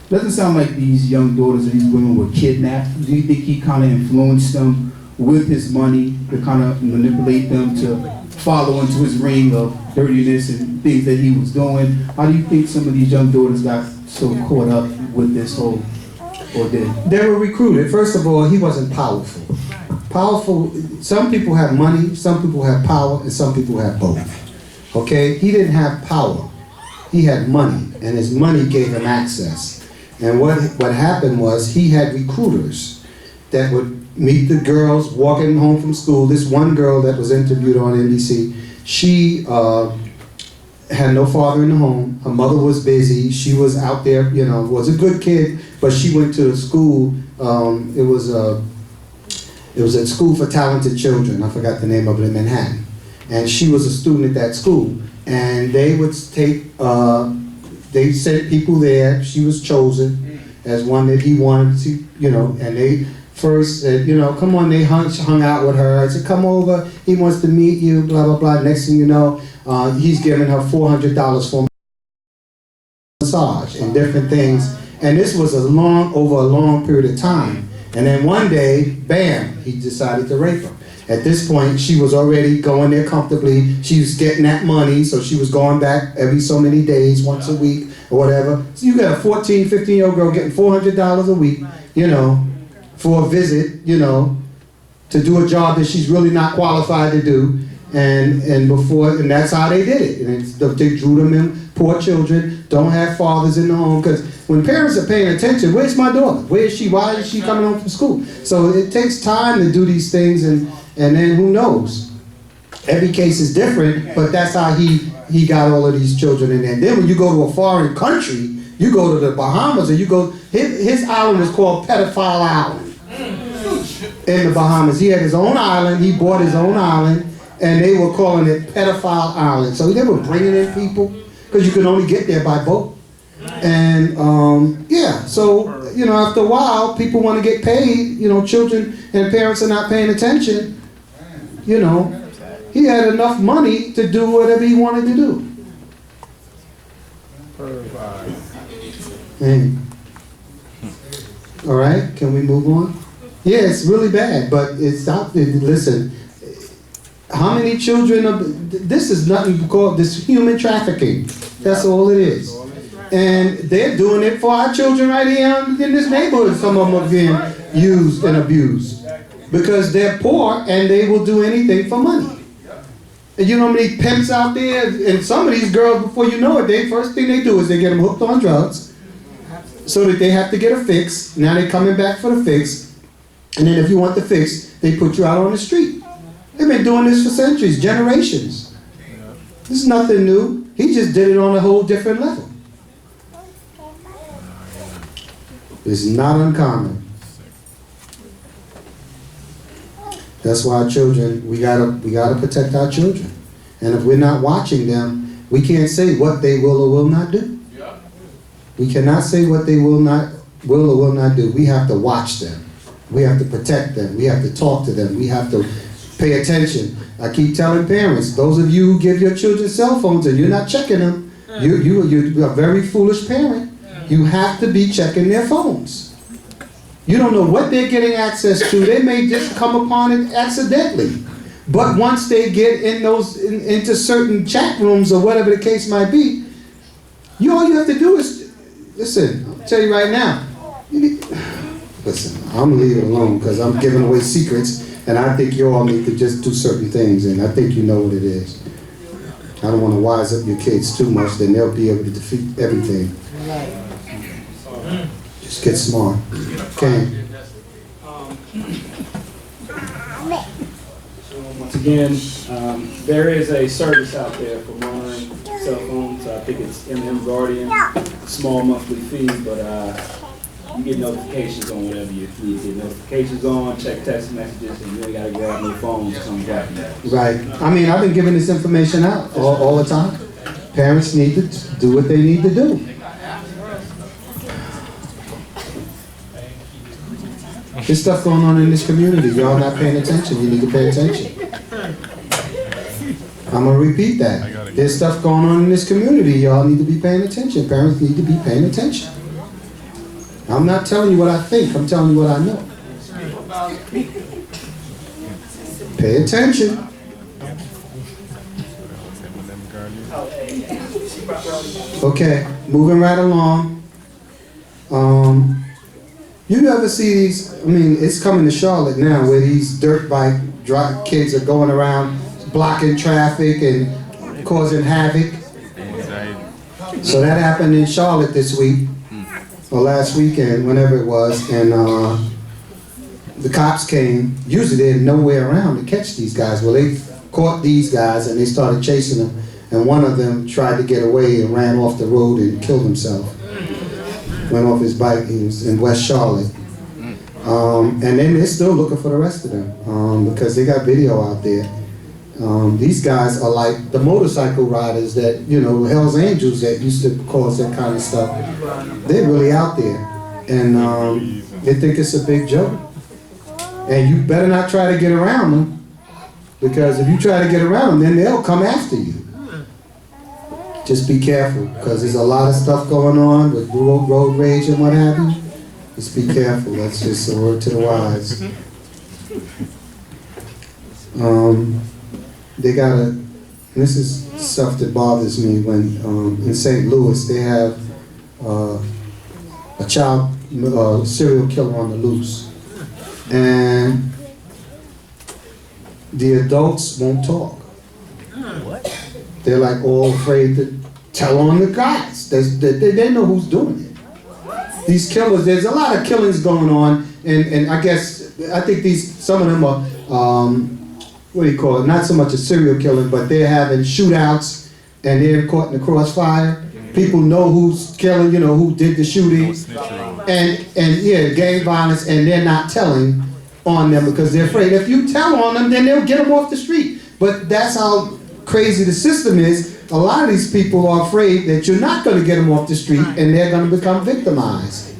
doesn't sound like these young daughters and these women were kidnapped. Do you think he kind of influenced them with his money to kind of manipulate them to follow into his ring of dirtiness and things that he was doing? How do you think some of these young daughters got so caught up with this whole ordeal? They were recruited. First of all, he wasn't powerful. Powerful, some people have money, some people have power, and some people have both. Okay? He didn't have power. He had money, and his money gave him access. And what happened was he had recruiters that would meet the girls walking home from school. This one girl that was interviewed on NBC, she had no father in the home. Her mother was busy. She was out there, you know, was a good kid, but she went to the school. It was a school for talented children. I forgot the name of it, in Manhattan. And she was a student at that school. And they would take, they sent people there. She was chosen as one that he wanted to, you know, and they first said, you know, come on, they hung out with her. I said, come over, he wants to meet you, blah, blah, blah. Next thing you know, he's giving her $400 for massage and different things. And this was over a long period of time. And then one day, bam, he decided to rape her. At this point, she was already going there comfortably. She was getting that money, so she was going back every so many days, once a week or whatever. So you got a 14, 15-year-old girl getting $400 a week, you know, for a visit, you know, to do a job that she's really not qualified to do. And that's how they did it. And they drew them in, poor children, don't have fathers in the home. Because when parents are paying attention, where's my daughter? Where is she? Why is she coming home from school? So it takes time to do these things, and then who knows? Every case is different, but that's how he got all of these children in there. And then when you go to a foreign country, you go to the Bahamas, or you go, his island was called Pedophile Island in the Bahamas. He had his own island, he bought his own island, and they were calling it Pedophile Island. So they were bringing in people, because you could only get there by boat. And yeah, so, you know, after a while, people want to get paid, you know, children and parents are not paying attention. You know, he had enough money to do whatever he wanted to do. And, all right, can we move on? Yeah, it's really bad, but it's not, listen, how many children, this is nothing called, this human trafficking. That's all it is. And they're doing it for our children right here in this neighborhood. Some of them are being used and abused because they're poor and they will do anything for money. And you know how many pimps out there? And some of these girls, before you know it, first thing they do is they get them hooked on drugs so that they have to get a fix. Now they're coming back for the fix. And then if you want the fix, they put you out on the street. They've been doing this for centuries, generations. This is nothing new. He just did it on a whole different level. It's not uncommon. That's why our children, we gotta protect our children. And if we're not watching them, we can't say what they will or will not do. We cannot say what they will or will not do. We have to watch them. We have to protect them. We have to talk to them. We have to pay attention. I keep telling parents, those of you who give your children cell phones and you're not checking them, you're a very foolish parent. You have to be checking their phones. You don't know what they're getting access to. They may just come upon it accidentally. But once they get in into certain chat rooms or whatever the case might be, all you have to do is, listen, I'll tell you right now, listen, I'm gonna leave it alone because I'm giving away secrets, and I think you all need to just do certain things, and I think you know what it is. I don't want to wise up your kids too much, then they'll be able to defeat everything. Just get smart. Okay. Once again, there is a service out there for monitoring cell phones. I think it's M&M Guardian, small monthly fee, but you get notifications on whatever you need to get notifications on, check text messages, and you ain't got to grab no phones to come grab you. Right. I mean, I've been giving this information out all the time. Parents need to do what they need to do. There's stuff going on in this community. Y'all not paying attention. You need to pay attention. I'm going to repeat that. There's stuff going on in this community. Y'all need to be paying attention. Parents need to be paying attention. I'm not telling you what I think. I'm telling you what I know. Pay attention. Okay, moving right along. You ever see these, I mean, it's coming to Charlotte now where these dirt bike kids are going around blocking traffic and causing havoc. So that happened in Charlotte this week, or last weekend, whenever it was, and the cops came. Usually they're nowhere around to catch these guys. Well, they caught these guys and they started chasing them, and one of them tried to get away and ran off the road and killed himself. Went off his bike. He was in West Charlotte. And then they're still looking for the rest of them because they got video out there. These guys are like the motorcycle riders that, you know, Hell's Angels that used to cause that kind of stuff. They're really out there. And they think it's a big joke. And you better not try to get around them, because if you try to get around them, then they'll come after you. Just be careful, because there's a lot of stuff going on with road rage and what have you. Just be careful. That's just a word to the wise. They got this is stuff that bothers me when in St. Louis they have a child serial killer on the loose. And the adults won't talk. They're like all afraid to tell on the guys. They know who's doing it. These killers, there's a lot of killings going on, and I think some of them are, what do you call it? Not so much a serial killing, but they're having shootouts and they're caught in the crossfire. People know who's killing, you know, who did the shooting. And yeah, gang violence, and they're not telling on them because they're afraid. If you tell on them, then they'll get them off the street. But that's how crazy the system is. A lot of these people are afraid that you're not going to get them off the street and they're going to become victimized.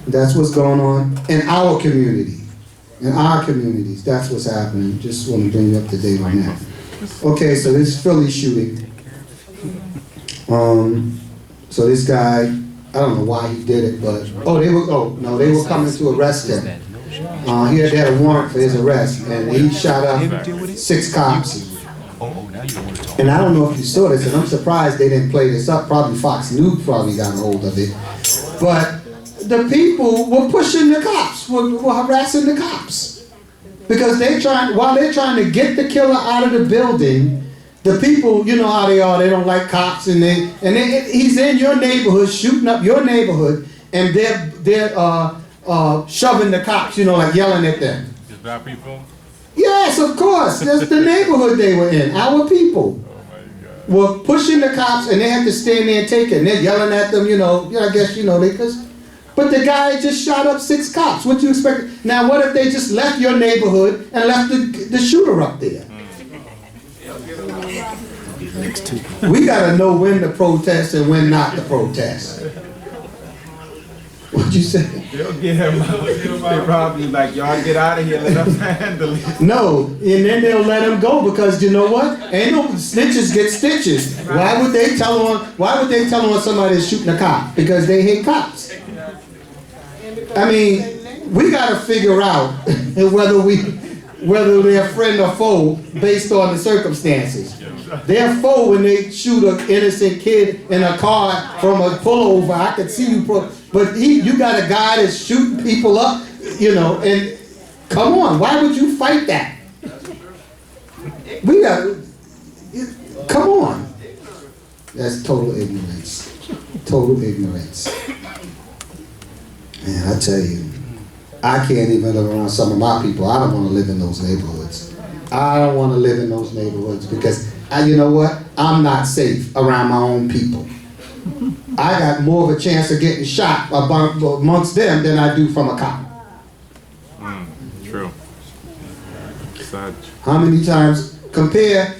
That's what's going on in our community. In our communities, that's what's happening. Just want to bring you up to date on that. Okay, so this Philly shooting. So this guy, I don't know why he did it, but they were coming to arrest him. He had a warrant for his arrest, and he shot up 6 cops. And I don't know if you saw this, and I'm surprised they didn't play this up. Probably Fox News probably got a hold of it. But the people were pushing the cops, were harassing the cops. Because while they're trying to get the killer out of the building, the people, you know how they are, they don't like cops, and he's in your neighborhood, shooting up your neighborhood, and they're shoving the cops, you know, like yelling at them. Is that people? Yes, of course. That's the neighborhood they were in. Our people were pushing the cops, and they had to stand there and take it. And they're yelling at them, you know. I guess, you know, but the guy just shot up 6 cops. What do you expect? Now, what if they just left your neighborhood and left the shooter up there? We got to know when to protest and when not to protest. What'd you say? They'll get him out. They'll probably like, y'all get out of here, let us handle it. No, and then they'll let him go because you know what? Ain't no snitches get stitches. Why would they tell on somebody that's shooting a cop? Because they hate cops. I mean, we got to figure out whether they're friend or foe based on the circumstances. They're foe when they shoot an innocent kid in a car from a pullover. I could see you, but you got a guy that's shooting people up, you know, and come on, why would you fight that? Come on. That's total ignorance. Total ignorance. Man, I tell you, I can't even live around some of my people. I don't want to live in those neighborhoods. I don't want to live in those neighborhoods because, you know what? I'm not safe around my own people. I got more of a chance of getting shot amongst them than I do from a cop. True. Sad. How many times compare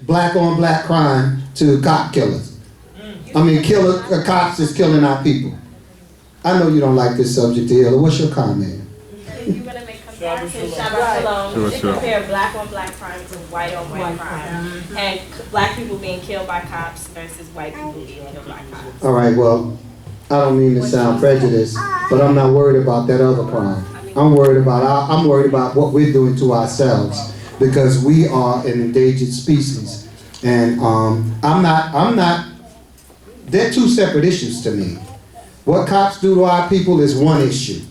black on black crime to cop killers? I mean, cops that's killing our people. I know you don't like this subject here. What's your comment? You want to make comparison, Shabbat Shalom, and compare black on black crime to white on white crime, and black people being killed by cops versus white people being killed by cops. All right, well, I don't mean to sound prejudiced, but I'm not worried about that other crime. I'm worried about what we're doing to ourselves because we are an endangered species, and they're two separate issues to me. What cops do to our people is one issue.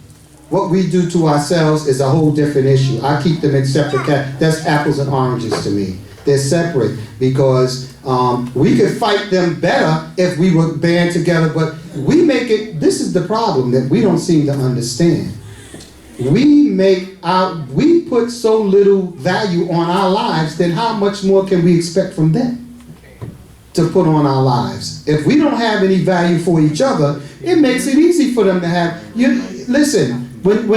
What we do to ourselves is a whole different issue. I keep them in separate categories. That's apples and oranges to me. They're separate because we could fight them better if we were band together, but this is the problem that we don't seem to understand. We put so little value on our lives, then how much more can we expect from them to put on our lives? If we don't have any value for each other, it makes it easy for them to have. Listen, when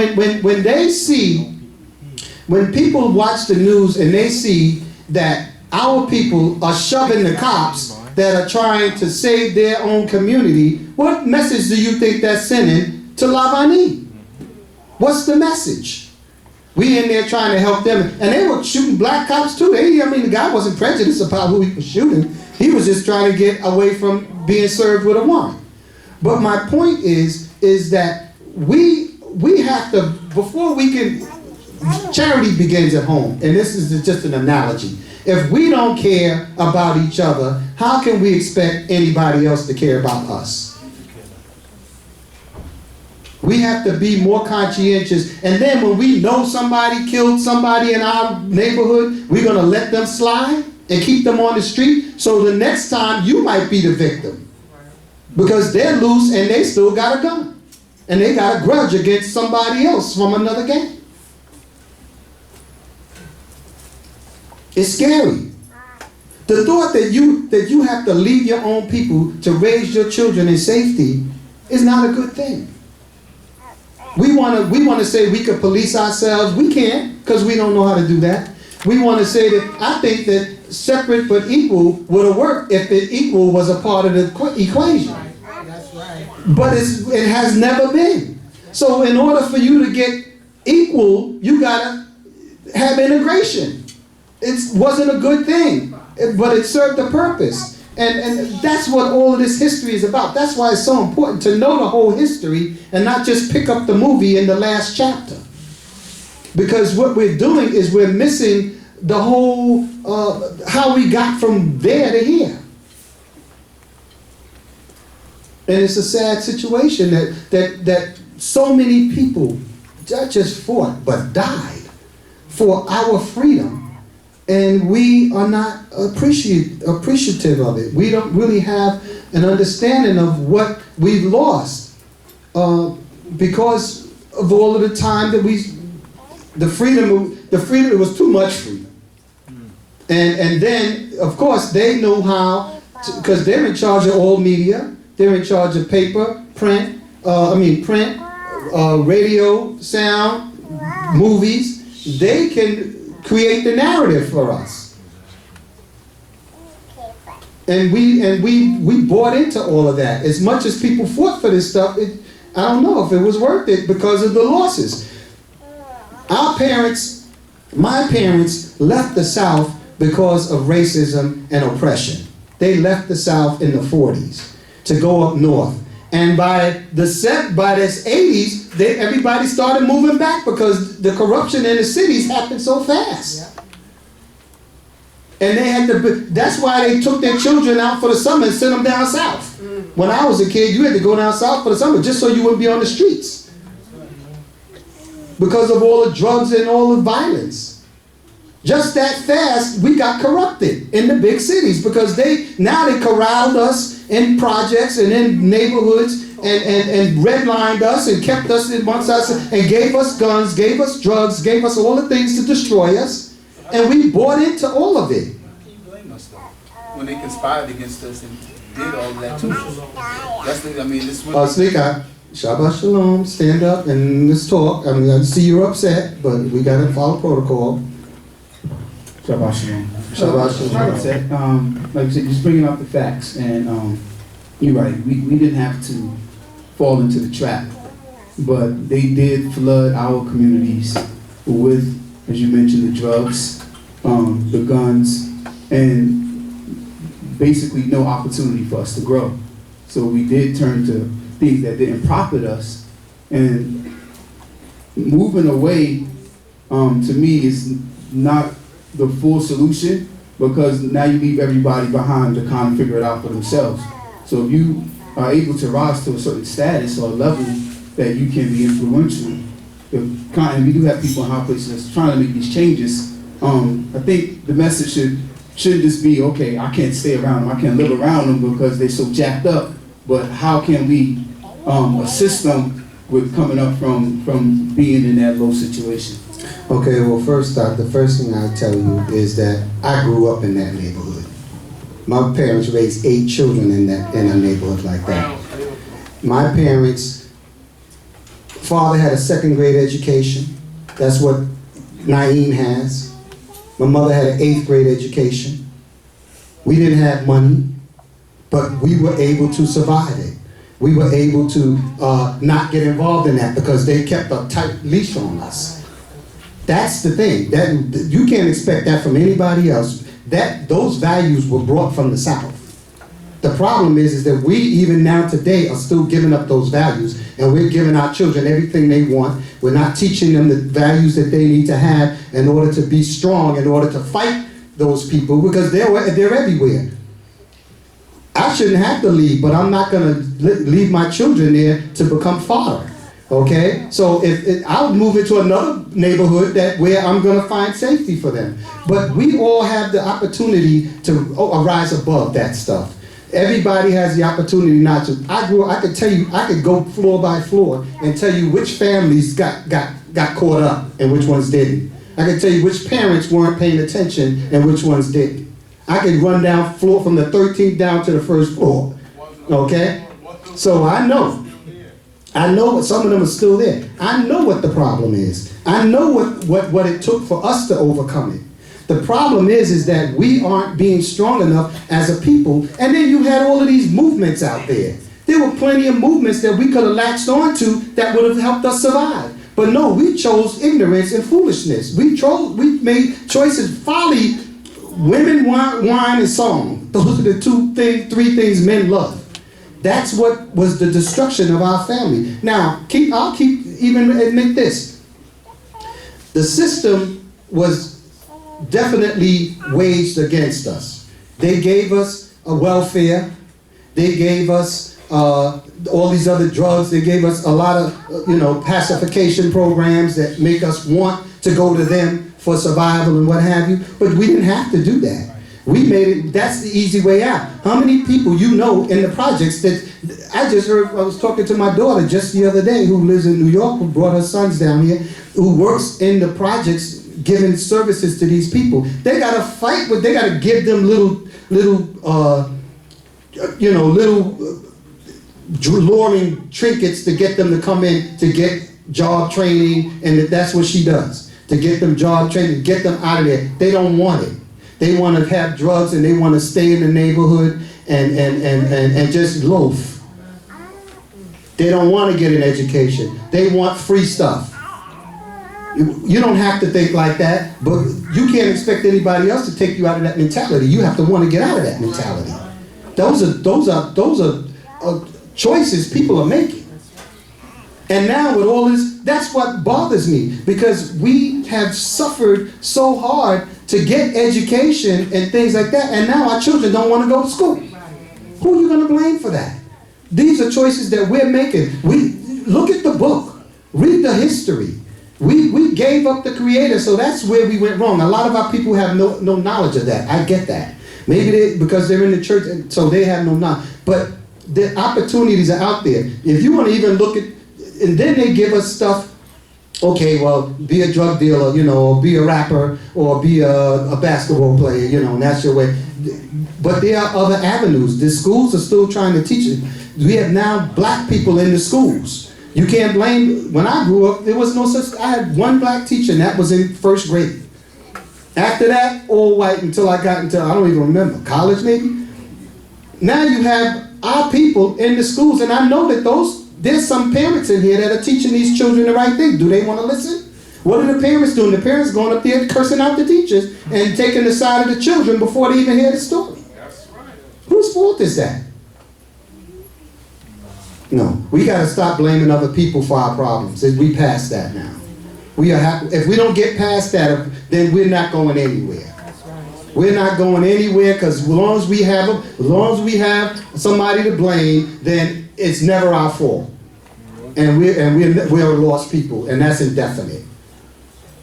people watch the news and they see that our people are shoving the cops that are trying to save their own community, what message do you think that's sending to Lavani? What's the message? We in there trying to help them, and they were shooting black cops too. The guy wasn't prejudiced about who he was shooting. He was just trying to get away from being served with a warrant. But my point is that we have to, before we can, charity begins at home, and this is just an analogy. If we don't care about each other, how can we expect anybody else to care about us? We have to be more conscientious, and then when we know somebody killed somebody in our neighborhood, we're going to let them slide and keep them on the street, so the next time you might be the victim. Because they're loose and they still got a gun. And they got a grudge against somebody else from another gang. It's scary. The thought that you have to leave your own people to raise your children in safety is not a good thing. We want to say we could police ourselves. We can't, because we don't know how to do that. We want to say that I think that separate but equal would have worked if the equal was a part of the equation. That's right. But it has never been. So in order for you to get equal, you gotta have integration. It wasn't a good thing, but it served a purpose. And that's what all of this history is about. That's why it's so important to know the whole history and not just pick up the movie in the last chapter. Because what we're doing is we're missing the whole, how we got from there to here. And it's a sad situation that so many people not just fought, but died for our freedom. And we are not appreciative of it. We don't really have an understanding of what we've lost because of all of the time that the freedom, it was too much freedom. And then, of course, they know how, because they're in charge of all media. They're in charge of paper, print, radio, sound, movies. They can create the narrative for us. And we bought into all of that. As much as people fought for this stuff, I don't know if it was worth it because of the losses. My parents left the South because of racism and oppression. They left the South in the 40s to go up north. And by the 80s, everybody started moving back because the corruption in the cities happened so fast. And they had to, that's why they took their children out for the summer and sent them down south. When I was a kid, you had to go down south for the summer just so you wouldn't be on the streets. Because of all the drugs and all the violence. Just that fast, we got corrupted in the big cities because now they corralled us in projects and in neighborhoods and redlined us and kept us amongst us and gave us guns, gave us drugs, gave us all the things to destroy us. And we bought into all of it. Can you blame us though? When they conspired against us and did all of that to us. That's the, I mean, this was... Sneaker, Shabbat Shalom, stand up and let's talk. I mean, I see you're upset, but we got to follow protocol. Shabbat Shalom. Shabbat Shalom. Like I said, just bringing up the facts, and you're right, we didn't have to fall into the trap, but they did flood our communities with, as you mentioned, the drugs, the guns, and basically no opportunity for us to grow. So we did turn to things that didn't profit us, and moving away, to me, is not the full solution, because now you leave everybody behind to kind of figure it out for themselves. So if you are able to rise to a certain status or level that you can be influential, and we do have people in high places that's trying to make these changes, I think the message shouldn't just be, okay, I can't stay around them, I can't live around them because they're so jacked up, but how can we assist them with coming up from being in that low situation? Okay, well, first off, the first thing I'll tell you is that I grew up in that neighborhood. My parents raised 8 children in a neighborhood like that. My parents' father had a 2nd grade education. That's what Naeem has. My mother had an 8th grade education. We didn't have money, but we were able to survive it. We were able to not get involved in that because they kept a tight leash on us. That's the thing. That you can't expect that from anybody else. Those values were brought from the South. The problem is that we, even now today, are still giving up those values, and we're giving our children everything they want. We're not teaching them the values that they need to have in order to be strong, in order to fight those people, because they're everywhere. I shouldn't have to leave, but I'm not going to leave my children there to become fodder. Okay, so if I would move into another neighborhood where I'm going to find safety for them. But we all have the opportunity to rise above that stuff. Everybody has the opportunity not to. I could tell you, I could go floor by floor and tell you which families got caught up and which ones didn't. I could tell you which parents weren't paying attention and which ones didn't. I could run down floor from the 13th down to the 1st floor. Okay, so I know some of them are still there. I know what the problem is. I know what it took for us to overcome it. The problem is that we aren't being strong enough as a people. And then you had all of these movements out there. There were plenty of movements that we could have latched onto that would have helped us survive. But no, we chose ignorance and foolishness. We made choices, folly, women, wine, and song. Those are the 3 things men love. That's what was the destruction of our family. Now, I'll even admit this. The system was definitely waged against us. They gave us a welfare. They gave us all these other drugs. They gave us a lot of, pacification programs that make us want to go to them for survival and what have you. But we didn't have to do that. We made it, that's the easy way out. How many people in the projects that, I just heard, I was talking to my daughter just the other day who lives in New York, who brought her sons down here, who works in the projects giving services to these people. They got to fight with, they got to give them little luring trinkets to get them to come in to get job training, and that's what she does. To get them job training, get them out of there. They don't want it. They want to have drugs and they want to stay in the neighborhood and just loaf. They don't want to get an education. They want free stuff. You don't have to think like that, but you can't expect anybody else to take you out of that mentality. You have to want to get out of that mentality. Those are choices people are making. And now with all this, that's what bothers me, because we have suffered so hard to get education and things like that, and now our children don't want to go to school. Who are you going to blame for that? These are choices that we're making. We look at the book, read the history. We gave up the Creator, so that's where we went wrong. A lot of our people have no knowledge of that. I get that. Maybe because they're in the church, and so they have no knowledge. But the opportunities are out there. If you want to even look at, and then they give us stuff, okay, well, be a drug dealer, you know, or be a rapper, or be a basketball player, you know, and that's your way. But there are other avenues. The schools are still trying to teach it. We have now black people in the schools. You can't blame, when I grew up, there was no such, I had one black teacher, and that was in first grade. After that, all white until I got into, I don't even remember, college maybe? Now you have our people in the schools, and I know that there's some parents in here that are teaching these children the right thing. Do they want to listen? What are the parents doing? The parents going up there cursing out the teachers and taking the side of the children before they even hear the story. Whose fault is that? No, we got to stop blaming other people for our problems. We past that now. We are happy. If we don't get past that, then we're not going anywhere. We're not going anywhere, because as long as we have somebody to blame, then it's never our fault. And we're lost people, and that's indefinite.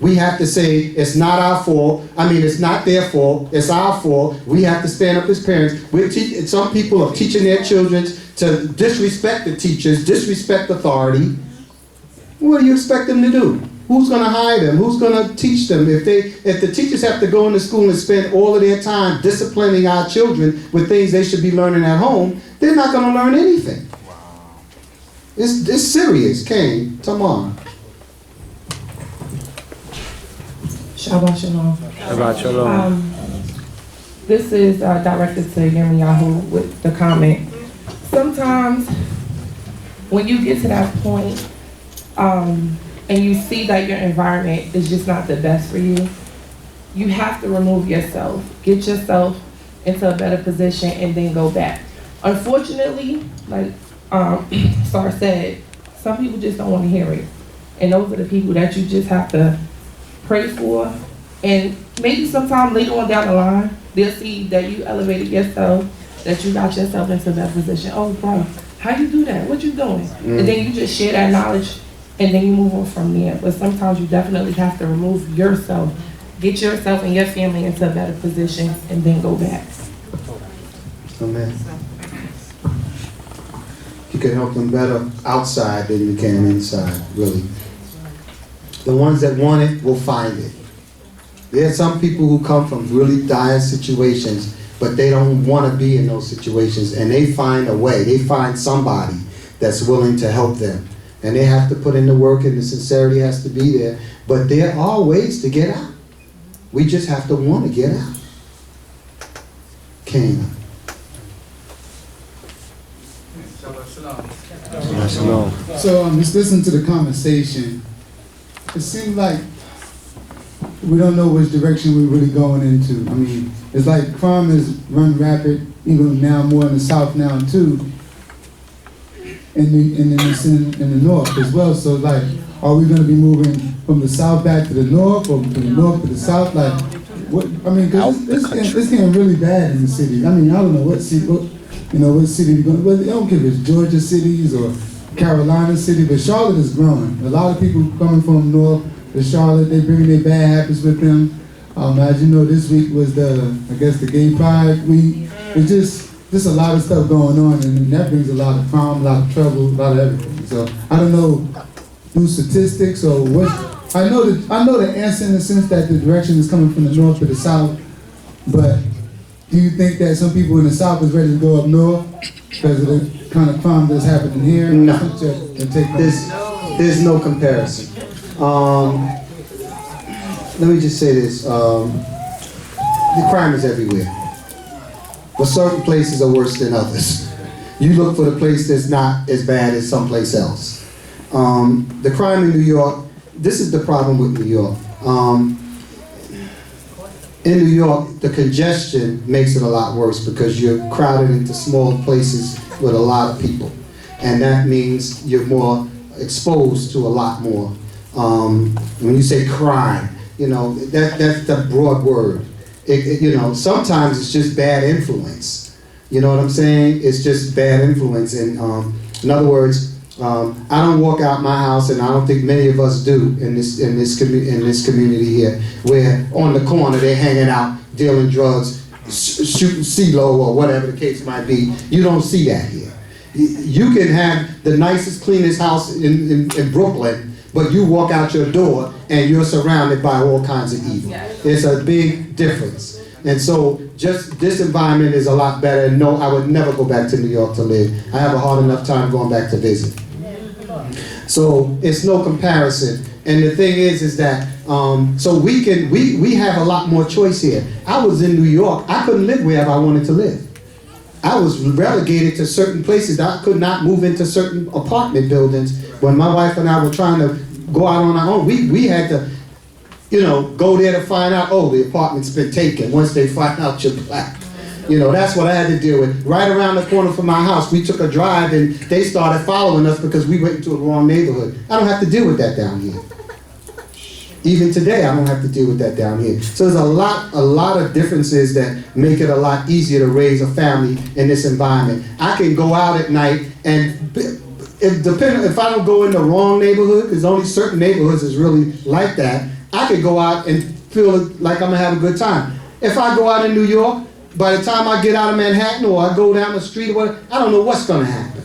We have to say it's not our fault. I mean, it's not their fault. It's our fault. We have to stand up as parents. Some people are teaching their children to disrespect the teachers, disrespect authority. What do you expect them to do? Who's going to hire them? Who's going to teach them? If the teachers have to go into school and spend all of their time disciplining our children with things they should be learning at home, they're not going to learn anything. It's serious. Cain, come on. Shabbat Shalom. Shabbat Shalom. This is directed to Yirmiyahu with the comment. Sometimes when you get to that point and you see that your environment is just not the best for you, you have to remove yourself. Get yourself into a better position and then go back. Unfortunately, like Star said, some people just don't want to hear it. And those are the people that you just have to pray for. And maybe sometime later on down the line, they'll see that you elevated yourself, that you got yourself into that position. Oh, bro, how you do that? What you doing? And then you just share that knowledge, and then you move on from there. But sometimes you definitely have to remove yourself, get yourself and your family into a better position, and then go back. Amen. You can help them better outside than you can inside, really. The ones that want it will find it. There are some people who come from really dire situations, but they don't want to be in those situations, and they find a way. They find somebody that's willing to help them. And they have to put in the work, and the sincerity has to be there. But there are ways to get out. We just have to want to get out. Cain. So just listen to the conversation. It seems like we don't know which direction we're really going into. I mean, it's like crime is run rapid, even now more in the South now too, and in the North as well. So like, are we going to be moving from the South back to the North, or from the North to the South? Like, what? I mean, because it's getting really bad in the city. I mean, I don't know what city, what city you're going. Well, I don't care if it's Georgia cities or Carolina city, but Charlotte is growing. A lot of people coming from North to Charlotte, they bringing their bad habits with them. As you know, this week was the Gay Pride week. It's just a lot of stuff going on, and that brings a lot of crime, a lot of trouble, a lot of everything. So I don't know through statistics or what. I know the answer in the sense that the direction is coming from the North to the South, but do you think that some people in the South is ready to go up north because of the kind of crime that's happening here? No. There's no comparison. Let me just say this. The crime is everywhere. But certain places are worse than others. You look for the place that's not as bad as someplace else. The crime in New York, this is the problem with New York. In New York, the congestion makes it a lot worse because you're crowded into small places with a lot of people. and that means you're more exposed to a lot more. When you say crime, that's the broad word. Sometimes it's just bad influence. You know what I'm saying? It's just bad influence. And in other words, I don't walk out my house, and I don't think many of us do in this community here, where on the corner they're hanging out, dealing drugs, shooting CeeLo or whatever the case might be. You don't see that here. You can have the nicest, cleanest house in Brooklyn, but you walk out your door and you're surrounded by all kinds of evil. It's a big difference. And so just this environment is a lot better. And no, I would never go back to New York to live. I have a hard enough time going back to visit. So it's no comparison. And the thing is that, so we have a lot more choice here. I was in New York. I couldn't live wherever I wanted to live. I was relegated to certain places. I could not move into certain apartment buildings. When my wife and I were trying to go out on our own, we had to, go there to find out, oh, the apartment's been taken. Once they find out you're black. That's what I had to deal with. Right around the corner from my house, we took a drive and they started following us because we went into the wrong neighborhood. I don't have to deal with that down here. Even today, I don't have to deal with that down here. So there's a lot of differences that make it a lot easier to raise a family in this environment. I can go out at night, and if I don't go in the wrong neighborhood, because only certain neighborhoods is really like that, I could go out and feel like I'm gonna have a good time. If I go out in New York, by the time I get out of Manhattan or I go down the street or whatever, I don't know what's gonna happen.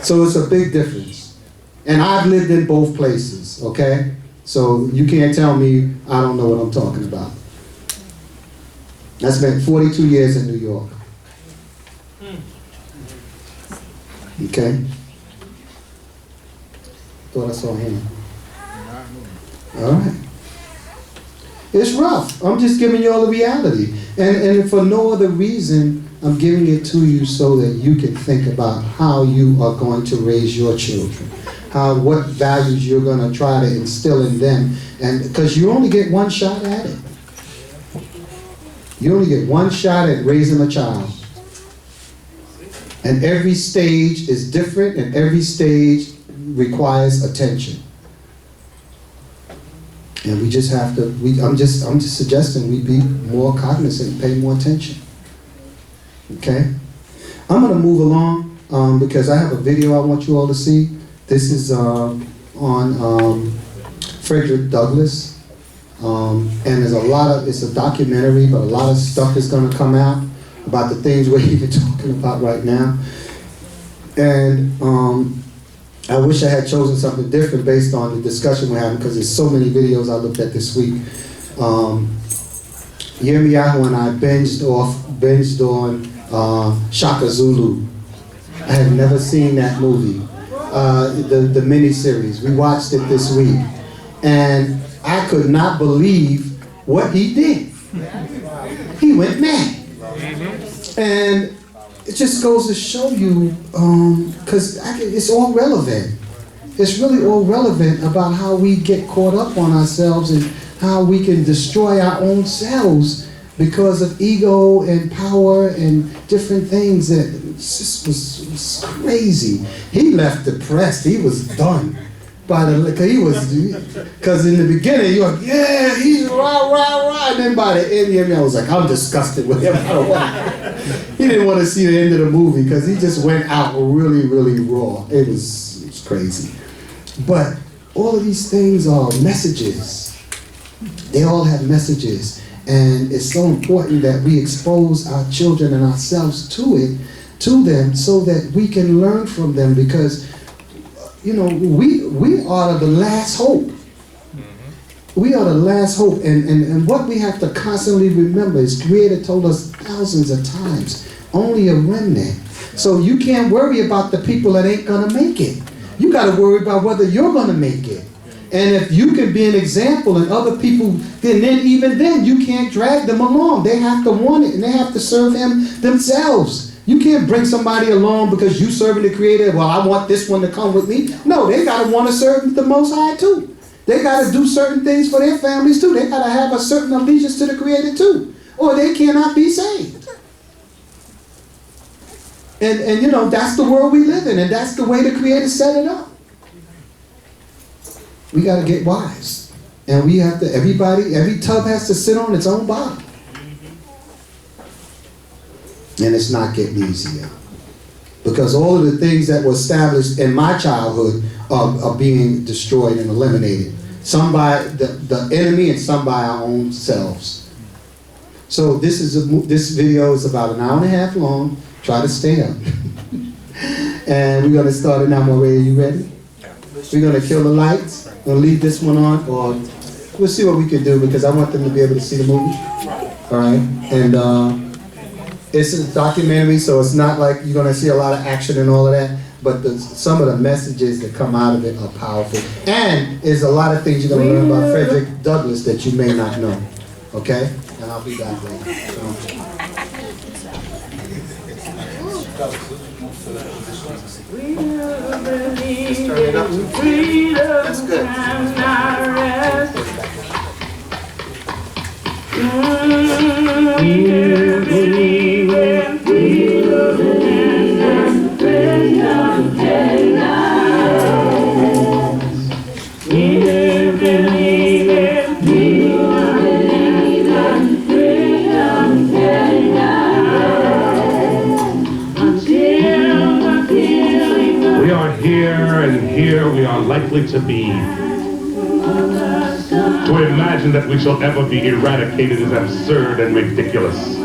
So it's a big difference. And I've lived in both places, okay? So you can't tell me I don't know what I'm talking about. I spent 42 years in New York. Okay? Thought I saw him. All right. It's rough. I'm just giving you all the reality. And for no other reason, I'm giving it to you so that you can think about how you are going to raise your children. What values you're going to try to instill in them. And because you only get one shot at it. You only get one shot at raising a child. And every stage is different, and every stage requires attention. And we just have to, I'm just suggesting we be more cognizant, pay more attention. Okay? I'm going to move along because I have a video I want you all to see. This is on Frederick Douglass. And there's it's a documentary, but a lot of stuff is going to come out about the things we're even talking about right now. And I wish I had chosen something different based on the discussion we're having, because there's so many videos I looked at this week. Yirmiyahu and I binged on Shaka Zulu. I had never seen that movie, the miniseries. We watched it this week, and I could not believe what he did. He went mad. And it just goes to show you, because it's all relevant. It's really all relevant about how we get caught up on ourselves and how we can destroy our own selves because of ego and power and different things. That just was crazy. He left depressed. He was done. Because in the beginning, you're like, yeah, he's rah, rah, rah. And then by the end, I was like, I'm disgusted with him. He didn't want to see the end of the movie because he just went out really, really raw. It was crazy. But all of these things are messages. They all have messages. And it's so important that we expose our children and ourselves to them, so that we can learn from them, because we are the last hope. We are the last hope. And what we have to constantly remember is Creator told us thousands of times, only a remnant. So you can't worry about the people that ain't going to make it. You got to worry about whether you're going to make it. And if you can be an example and other people, then even then you can't drag them along. They have to want it, and they have to serve Him themselves. You can't bring somebody along because you serving the Creator. Well, I want this one to come with me. No, they got to want to serve the Most High too. They got to do certain things for their families too. They got to have a certain allegiance to the Creator too, or they cannot be saved. And you know, that's the world we live in, and that's the way the Creator set it up. We got to get wise. And we have to, every tub has to sit on its own bottom. And it's not getting easier. Because all of the things that were established in my childhood are being destroyed and eliminated. Some by the enemy and some by our own selves. So this video is about an hour and a half long. Try to stay up. And we're going to start it now. Maria, are you ready? We're going to kill the lights. We're going to leave this one on, or we'll see what we can do, because I want them to be able to see the movie. All right? And it's a documentary, so it's not like you're going to see a lot of action and all of that, but some of the messages that come out of it are powerful. And there's a lot of things you're going to learn about Frederick Douglass that you may not know. Okay? And I'll be back later. That's good. We are here, and here we are likely to be. To imagine that we shall ever be eradicated is absurd and ridiculous.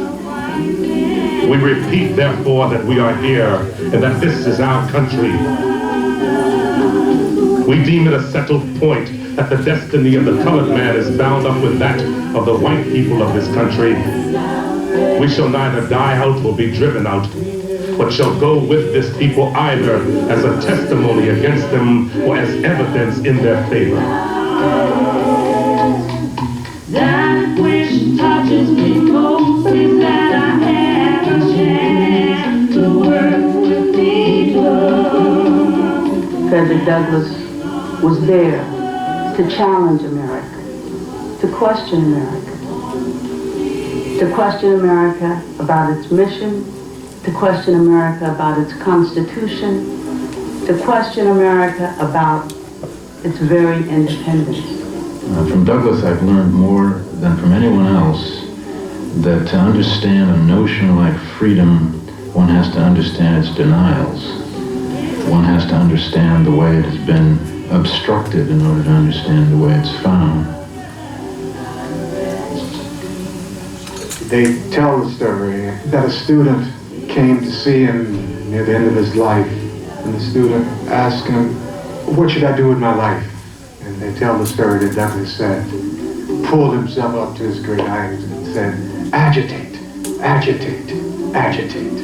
We repeat, therefore, that we are here and that this is our country. We deem it a settled point that the destiny of the colored man is bound up with that of the white people of this country. We shall neither die out or be driven out, but shall go with this people either as a testimony against them or as evidence in their favor. That which touches me most is that I have a chance to work with people. Frederick Douglass was there to challenge America, to question America about its mission, to question America about its Constitution, to question America about its very independence. From Douglass, I've learned more than from anyone else that to understand a notion like freedom, one has to understand its denials. One has to understand the way it has been obstructed in order to understand the way it's found. They tell the story that a student came to see him near the end of his life, and the student asked him, "What should I do with my life?" And they tell the story that Douglass said, pulled himself up to his great height and said, "Agitate, agitate, agitate."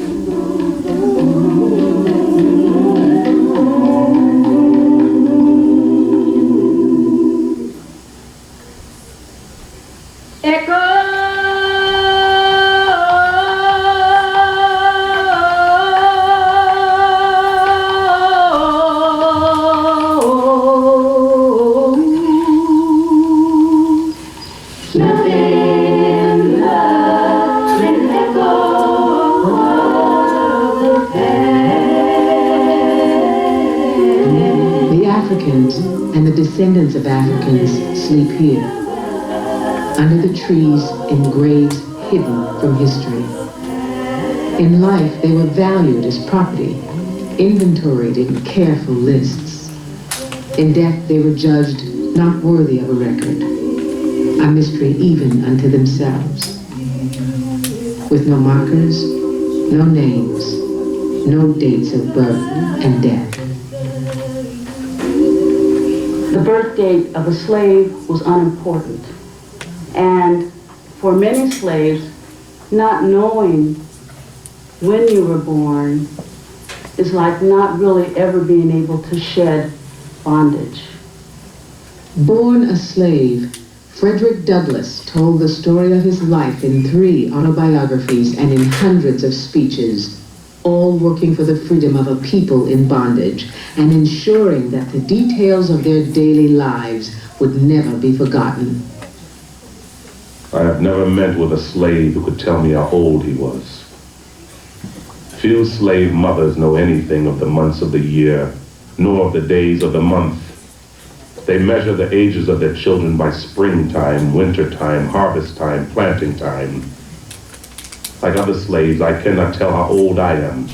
And the descendants of Africans sleep here, under the trees in graves hidden from history. In life, they were valued as property, inventoried in careful lists. In death, they were judged not worthy of a record, a mystery even unto themselves. With no markers, no names, no dates of birth and death. The birth date of a slave was unimportant. And for many slaves, not knowing when you were born is like not really ever being able to shed bondage. Born a slave, Frederick Douglass told the story of his life in 3 autobiographies and in hundreds of speeches, all working for the freedom of a people in bondage and ensuring that the details of their daily lives would never be forgotten. I have never met with a slave who could tell me how old he was. Few slave mothers know anything of the months of the year, nor of the days of the month. They measure the ages of their children by springtime, wintertime, harvest time, planting time. Like other slaves, I cannot tell how old I am.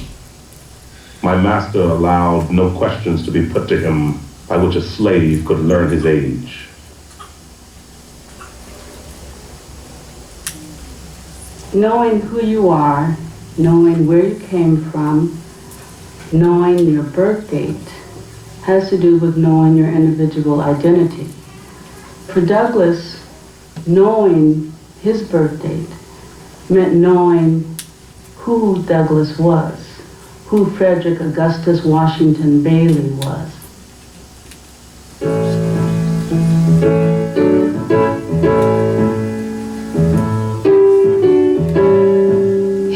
My master allowed no questions to be put to him by which a slave could learn his age. Knowing who you are, knowing where you came from, knowing your birth date, has to do with knowing your individual identity. For Douglas, knowing his birth date meant knowing who Douglas was, who Frederick Augustus Washington Bailey was.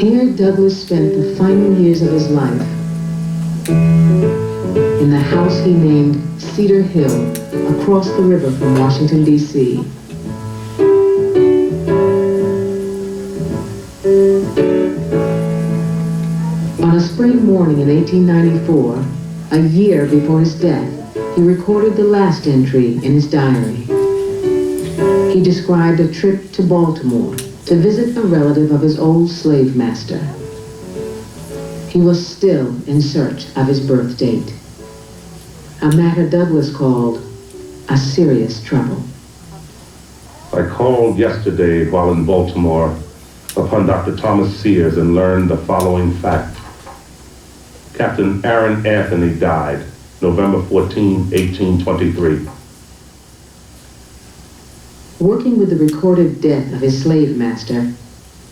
Here Douglas spent the final years of his life in the house he named Cedar Hill, across the river from Washington, D.C. On a spring morning in 1894, a year before his death, he recorded the last entry in his diary. He described a trip to Baltimore to visit a relative of his old slave master. He was still in search of his birth date, a matter Douglas called a serious trouble. I called yesterday while in Baltimore upon Dr. Thomas Sears and learned the following fact. Captain Aharon Anthony died November 14, 1823. Working with the recorded death of his slave master,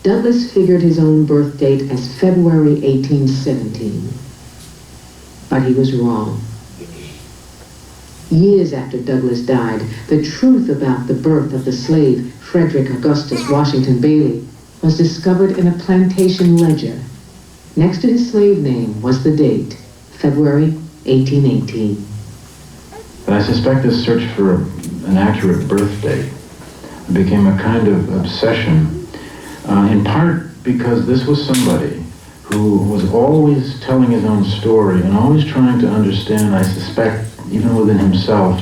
Douglas figured his own birth date as February 1817. But he was wrong. Years after Douglas died, the truth about the birth of the slave Frederick Augustus Washington Bailey was discovered in a plantation ledger. Next to his slave name was the date, February 1818. I suspect this search for an accurate birth date became a kind of obsession, in part because this was somebody who was always telling his own story and always trying to understand, I suspect, even within himself,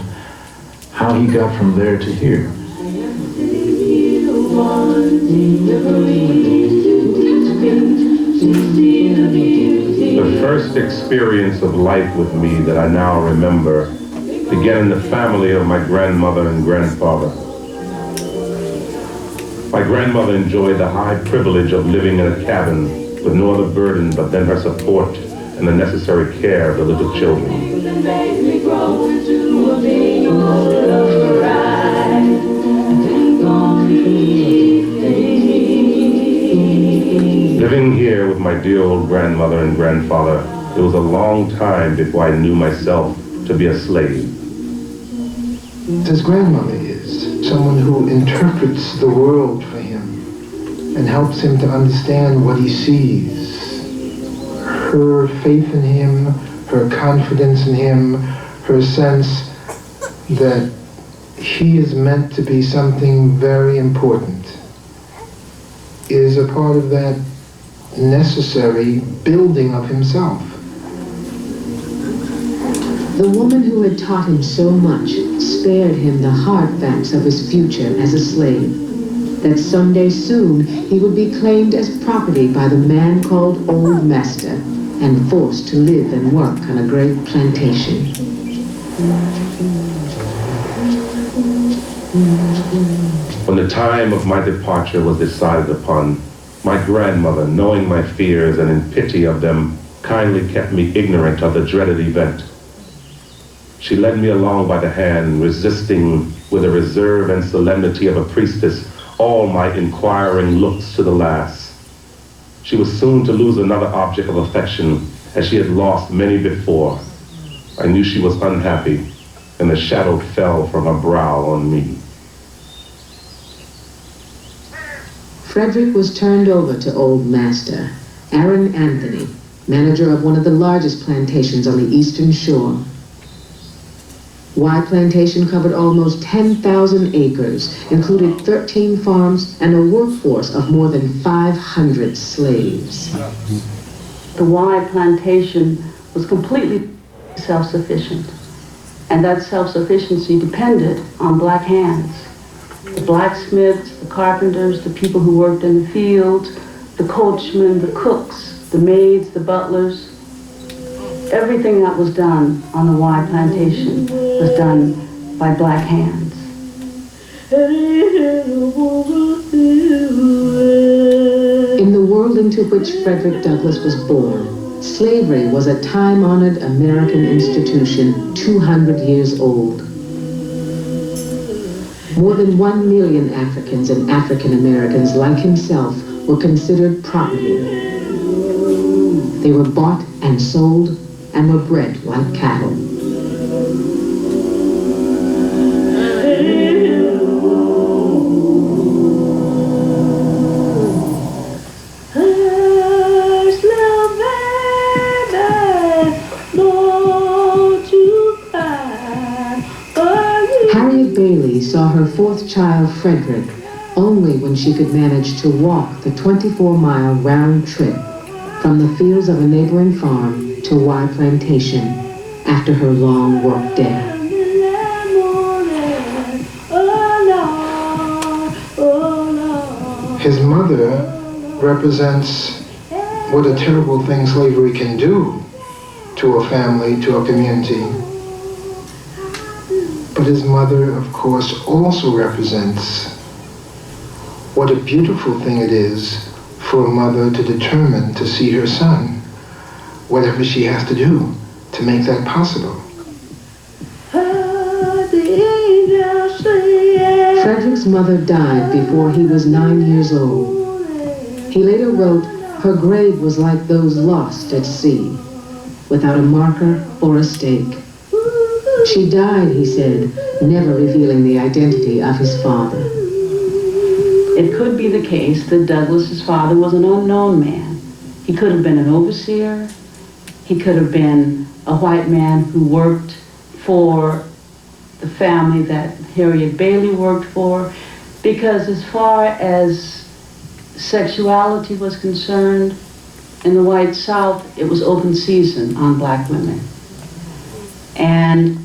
how he got from there to here. The first experience of life with me that I now remember began in the family of my grandmother and grandfather. My grandmother enjoyed the high privilege of living in a cabin with no other burden but then her support and the necessary care of the little children. Living here with my dear old grandmother and grandfather, it was a long time before I knew myself to be a slave. His grandmother is someone who interprets the world for him and helps him to understand what he sees. Her faith in him, her confidence in him, her sense that he is meant to be something very important is a part of that necessary building of himself. The woman who had taught him so much spared him the hard facts of his future as a slave, that someday soon he would be claimed as property by the man called Old Master and forced to live and work on a great plantation. When the time of my departure was decided upon, my grandmother, knowing my fears and in pity of them, kindly kept me ignorant of the dreaded event. She led me along by the hand, resisting with the reserve and solemnity of a priestess all my inquiring looks to the last. She was soon to lose another object of affection, as she had lost many before. I knew she was unhappy, and the shadow fell from her brow on me. Frederick was turned over to Old Master, Aharon Anthony, manager of one of the largest plantations on the Eastern Shore. Y Plantation covered almost 10,000 acres, included 13 farms, and a workforce of more than 500 slaves. the Y plantation was completely self-sufficient. And that self-sufficiency depended on black hands. The blacksmiths, the carpenters, the people who worked in the fields, the coachmen, the cooks, the maids, the butlers. Everything that was done on the Y plantation was done by black hands. In the world into which Frederick Douglass was born, slavery was a time-honored American institution 200 years old. More than 1 million Africans and African Americans like himself were considered property. They were bought and sold and were bred like cattle. Bailey saw her fourth child, Frederick, only when she could manage to walk the 24-mile round trip from the fields of a neighboring farm to Y Plantation after her long work day. His mother represents what a terrible thing slavery can do to a family, to a community. But his mother, of course, also represents what a beautiful thing it is for a mother to determine to see her son, whatever she has to do to make that possible. Frederick's mother died before he was 9 years old. He later wrote, her grave was like those lost at sea, without a marker or a stake. She died, he said, never revealing the identity of his father. It could be the case that Douglass's father was an unknown man. He could have been an overseer. He could have been a white man who worked for the family that Harriet Bailey worked for, because as far as sexuality was concerned, in the white South, it was open season on black women. And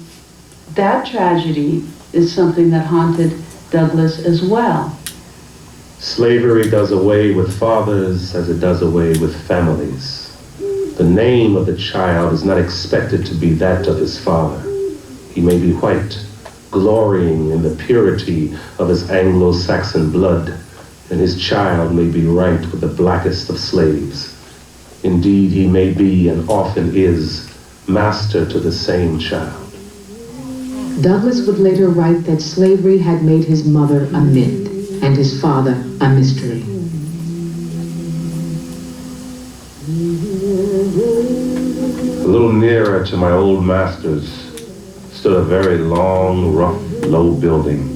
that tragedy is something that haunted Douglass as well. Slavery does away with fathers as it does away with families. The name of the child is not expected to be that of his father. He may be white, glorying in the purity of his Anglo-Saxon blood, and his child may be right with the blackest of slaves. Indeed, he may be, and often is, master to the same child. Douglass would later write that slavery had made his mother a myth and his father a mystery. A little nearer to my old masters stood a very long, rough, low building,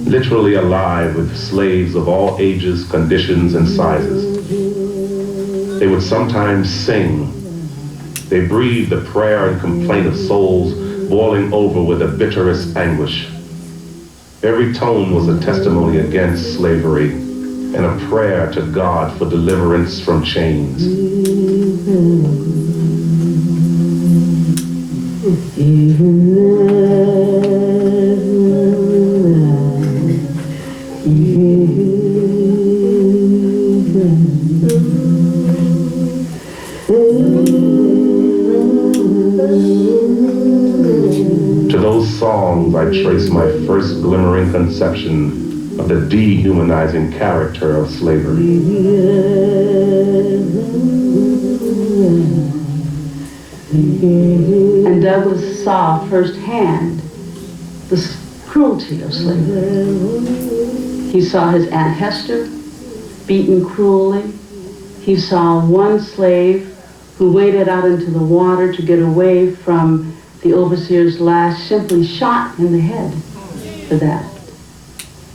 literally alive with slaves of all ages, conditions, and sizes. They would sometimes sing. They breathed the prayer and complaint of souls boiling over with the bitterest anguish. Every tone was a testimony against slavery and a prayer to God for deliverance from chains. To those songs I trace my first glimmering conception of the dehumanizing character of slavery. And Douglass saw firsthand the cruelty of slavery. He saw his Aunt Hester beaten cruelly. He saw one slave who waded out into the water to get away from the overseer's lash, simply shot in the head for that.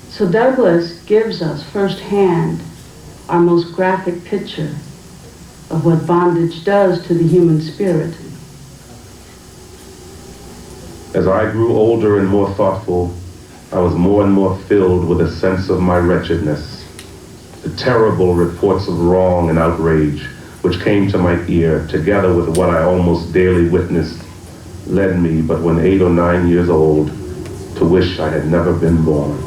So Douglass gives us firsthand our most graphic picture of what bondage does to the human spirit. As I grew older and more thoughtful, I was more and more filled with a sense of my wretchedness. The terrible reports of wrong and outrage which came to my ear, together with what I almost daily witnessed, led me, but when 8 or 9 years old, to wish I had never been born.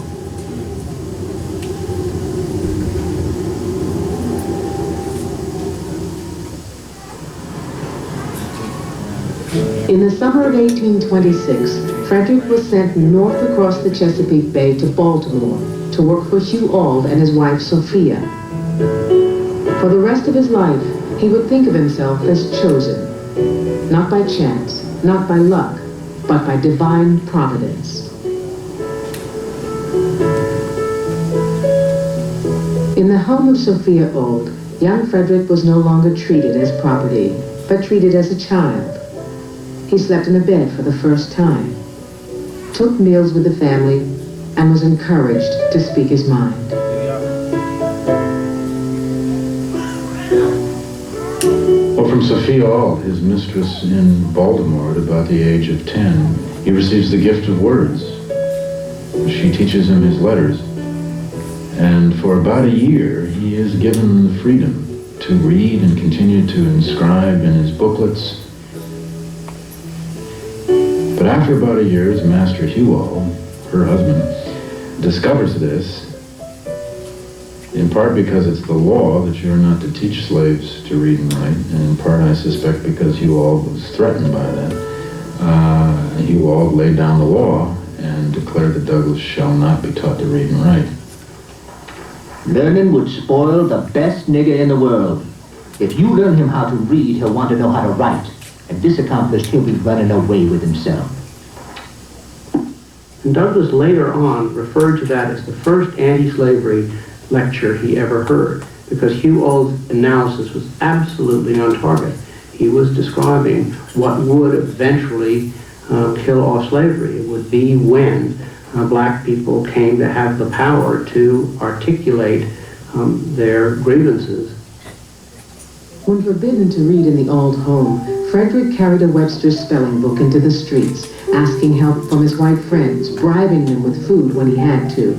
In the summer of 1826, Frederick was sent north across the Chesapeake Bay to Baltimore to work for Hugh Auld and his wife Sophia. For the rest of his life, he would think of himself as chosen, not by chance, not by luck, but by divine providence. In the home of Sophia Auld, young Frederick was no longer treated as property, but treated as a child. He slept in a bed for the first time, took meals with the family, and was encouraged to speak his mind. Well, from Sophia Auld, his mistress in Baltimore, at about the age of 10, he receives the gift of words. She teaches him his letters. And for about a year, he is given the freedom to read and continue to inscribe in his booklets. But after about a year, his master Hugh Auld, her husband, discovers this, in part because it's the law that you're not to teach slaves to read and write, and in part, I suspect, because Hugh Auld was threatened by that. Hugh Auld laid down the law and declared that Douglas shall not be taught to read and write. Learning would spoil the best nigger in the world. If you learn him how to read, he'll want to know how to write. And this accomplished, he'll be running away with himself. And Douglas later on referred to that as the first anti-slavery lecture he ever heard, because Hugh Auld's analysis was absolutely on target. He was describing what would eventually kill off slavery. It would be when black people came to have the power to articulate their grievances. When forbidden to read in the Auld home, Frederick carried a Webster's spelling book into the streets, asking help from his white friends, bribing them with food when he had to.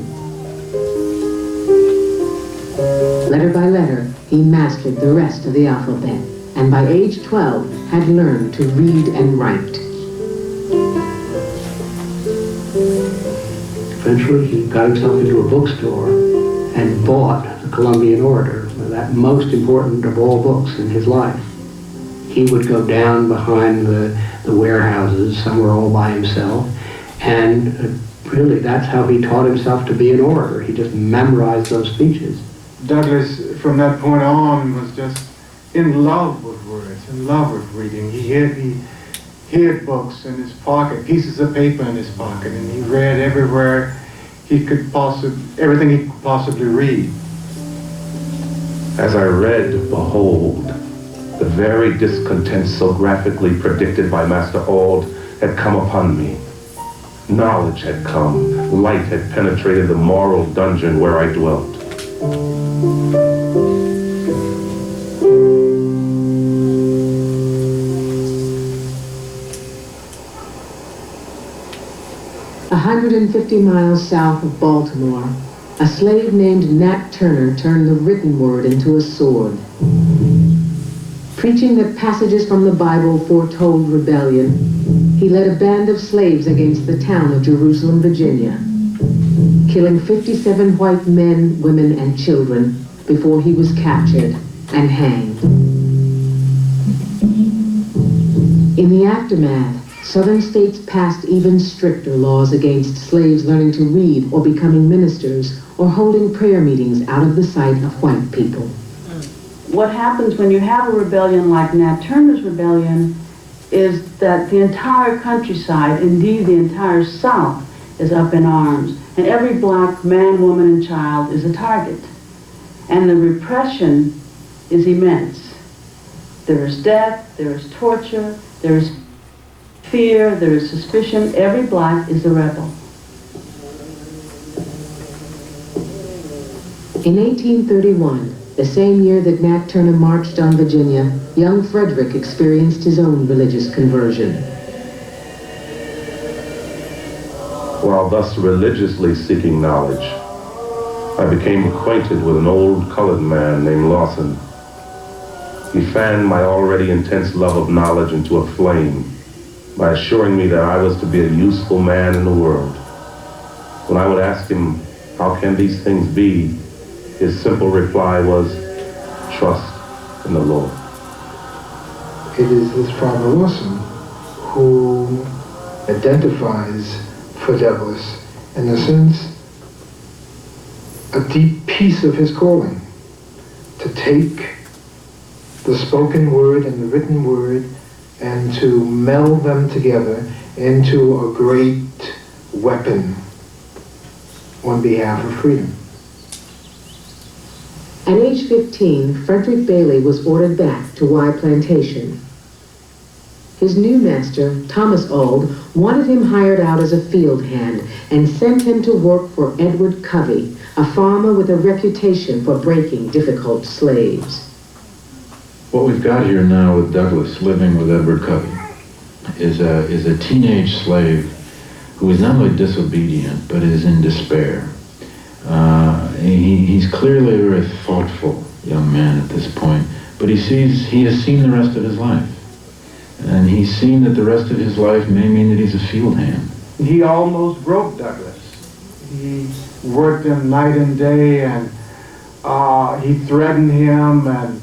Letter by letter, he mastered the rest of the alphabet, and by age 12 had learned to read and write. Eventually, he got himself into a bookstore and bought the Columbian Orator, that most important of all books in his life. He would go down behind the warehouses, somewhere all by himself, and really that's how he taught himself to be an orator. He just memorized those speeches. Douglas, from that point on, was just in love with words, in love with reading. He hid books in his pocket, pieces of paper in his pocket, and he read everywhere he could everything he could possibly read. As I read, behold, the very discontent so graphically predicted by Master Auld had come upon me. Knowledge had come, light had penetrated the moral dungeon where I dwelt. 150 miles south of Baltimore, a slave named Nat Turner turned the written word into a sword. Preaching that passages from the Bible foretold rebellion, he led a band of slaves against the town of Jerusalem, Virginia, killing 57 white men, women, and children before he was captured and hanged. In the aftermath, Southern states passed even stricter laws against slaves learning to read or becoming ministers or holding prayer meetings out of the sight of white people. What happens when you have a rebellion like Nat Turner's rebellion is that the entire countryside, indeed the entire South, is up in arms. And every black man, woman, and child is a target. And the repression is immense. There is death, there is torture, there is fear, there is suspicion. Every black is a rebel. In 1831, the same year that Nat Turner marched on Virginia, young Frederick experienced his own religious conversion. While thus religiously seeking knowledge, I became acquainted with an old colored man named Lawson. He fanned my already intense love of knowledge into a flame by assuring me that I was to be a useful man in the world. When I would ask him, how can these things be? His simple reply was, trust in the Lord. It is his father Lawson who identifies for Douglas, in a sense, a deep piece of his calling, to take the spoken word and the written word and to meld them together into a great weapon on behalf of freedom. At age 15, Frederick Bailey was ordered back to Y Plantation. His new master, Thomas Auld, wanted him hired out as a field hand and sent him to work for Edward Covey, a farmer with a reputation for breaking difficult slaves. What we've got here now with Douglas living with Edward Covey is a teenage slave who is not only disobedient, but is in despair. He's clearly a very thoughtful young man at this point, but he has seen the rest of his life. And he's seen that the rest of his life may mean that he's a field hand. He almost broke Douglas. He worked him night and day, and he threatened him and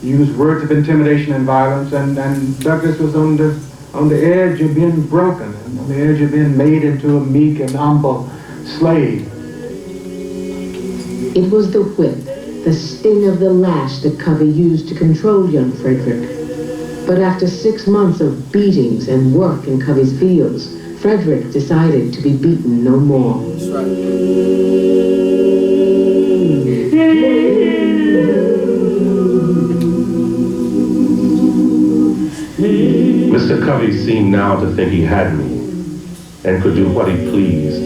used words of intimidation and violence, and Douglas was on the edge of being broken, and on the edge of being made into a meek and humble slave. It was the whip, the sting of the lash that Covey used to control young Frederick. But after 6 months of beatings and work in Covey's fields, Frederick decided to be beaten no more. Mr. Covey seemed now to think he had me and could do what he pleased.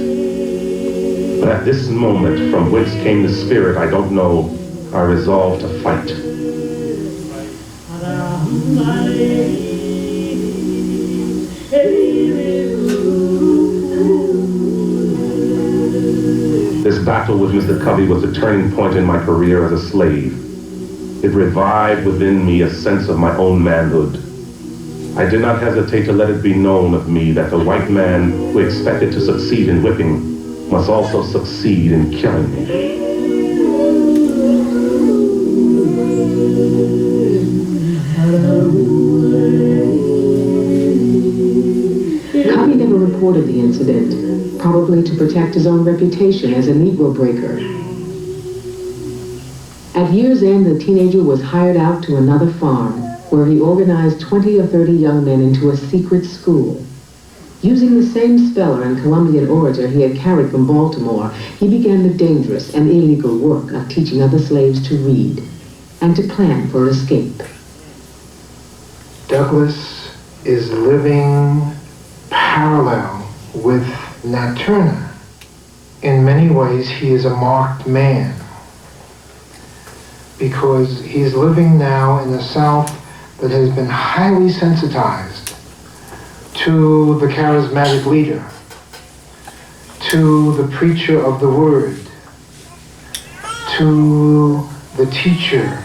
But at this moment, from whence came the spirit, I don't know, I resolved to fight. This battle with Mr. Covey was the turning point in my career as a slave. It revived within me a sense of my own manhood. I did not hesitate to let it be known of me that the white man who expected to succeed in whipping must also succeed in killing me. Covey never reported the incident, probably to protect his own reputation as a Negro breaker. At year's end, the teenager was hired out to another farm, where he organized 20 or 30 young men into a secret school. Using the same speller and Columbian orator he had carried from Baltimore, he began the dangerous and illegal work of teaching other slaves to read and to plan for escape. Douglas is living parallel with Nat Turner. In many ways, he is a marked man because he's living now in a South that has been highly sensitized to the charismatic leader, to the preacher of the word, to the teacher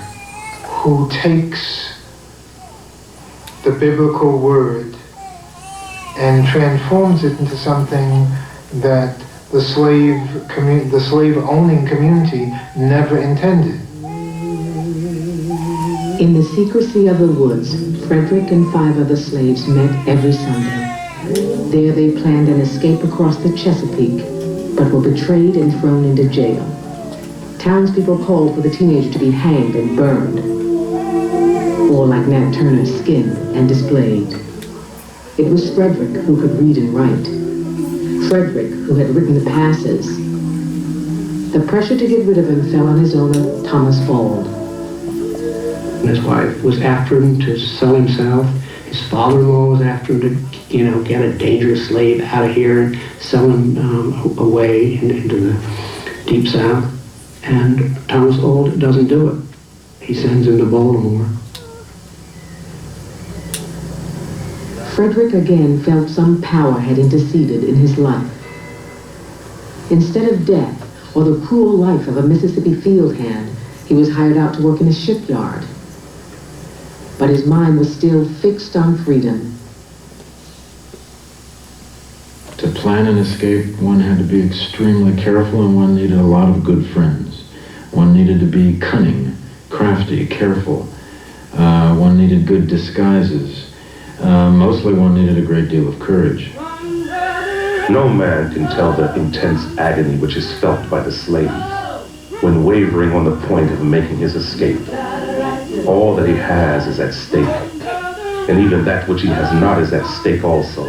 who takes the biblical word and transforms it into something that the slave-owning community never intended. In the secrecy of the woods, Frederick and 5 other slaves met every Sunday. There they planned an escape across the Chesapeake, but were betrayed and thrown into jail. Townspeople called for the teenager to be hanged and burned, or like Nat Turner, skinned and displayed. It was Frederick who could read and write. Frederick who had written the passes. The pressure to get rid of him fell on his owner, Thomas Auld. His wife was after him to sell him south. His father-in-law was after him to, get a dangerous slave out of here and sell him away into the deep south. And Thomas Auld doesn't do it. He sends him to Baltimore. Frederick again felt some power had interceded in his life. Instead of death or the cruel life of a Mississippi field hand, he was hired out to work in a shipyard. but his mind was still fixed on freedom. To plan an escape, one had to be extremely careful, and one needed a lot of good friends. One needed to be cunning, crafty, careful. One needed good disguises. Mostly one needed a great deal of courage. No man can tell the intense agony which is felt by the slave when wavering on the point of making his escape. All that he has is at stake, and even that which he has not is at stake also.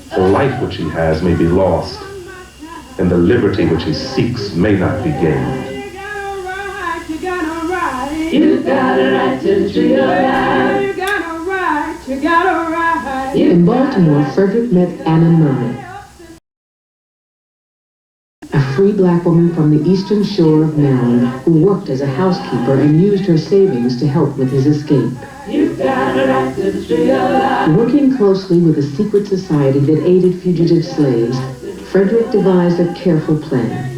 The life which he has may be lost, and the liberty which he seeks may not be gained. You got a right to the tree of life. You got a right, you got a right. In Baltimore, Frederick met Anna Murray, a free black woman from the eastern shore of Maryland who worked as a housekeeper and used her savings to help with his escape. You got a right to the tree of life. Working closely with a secret society that aided fugitive slaves, Frederick devised a careful plan.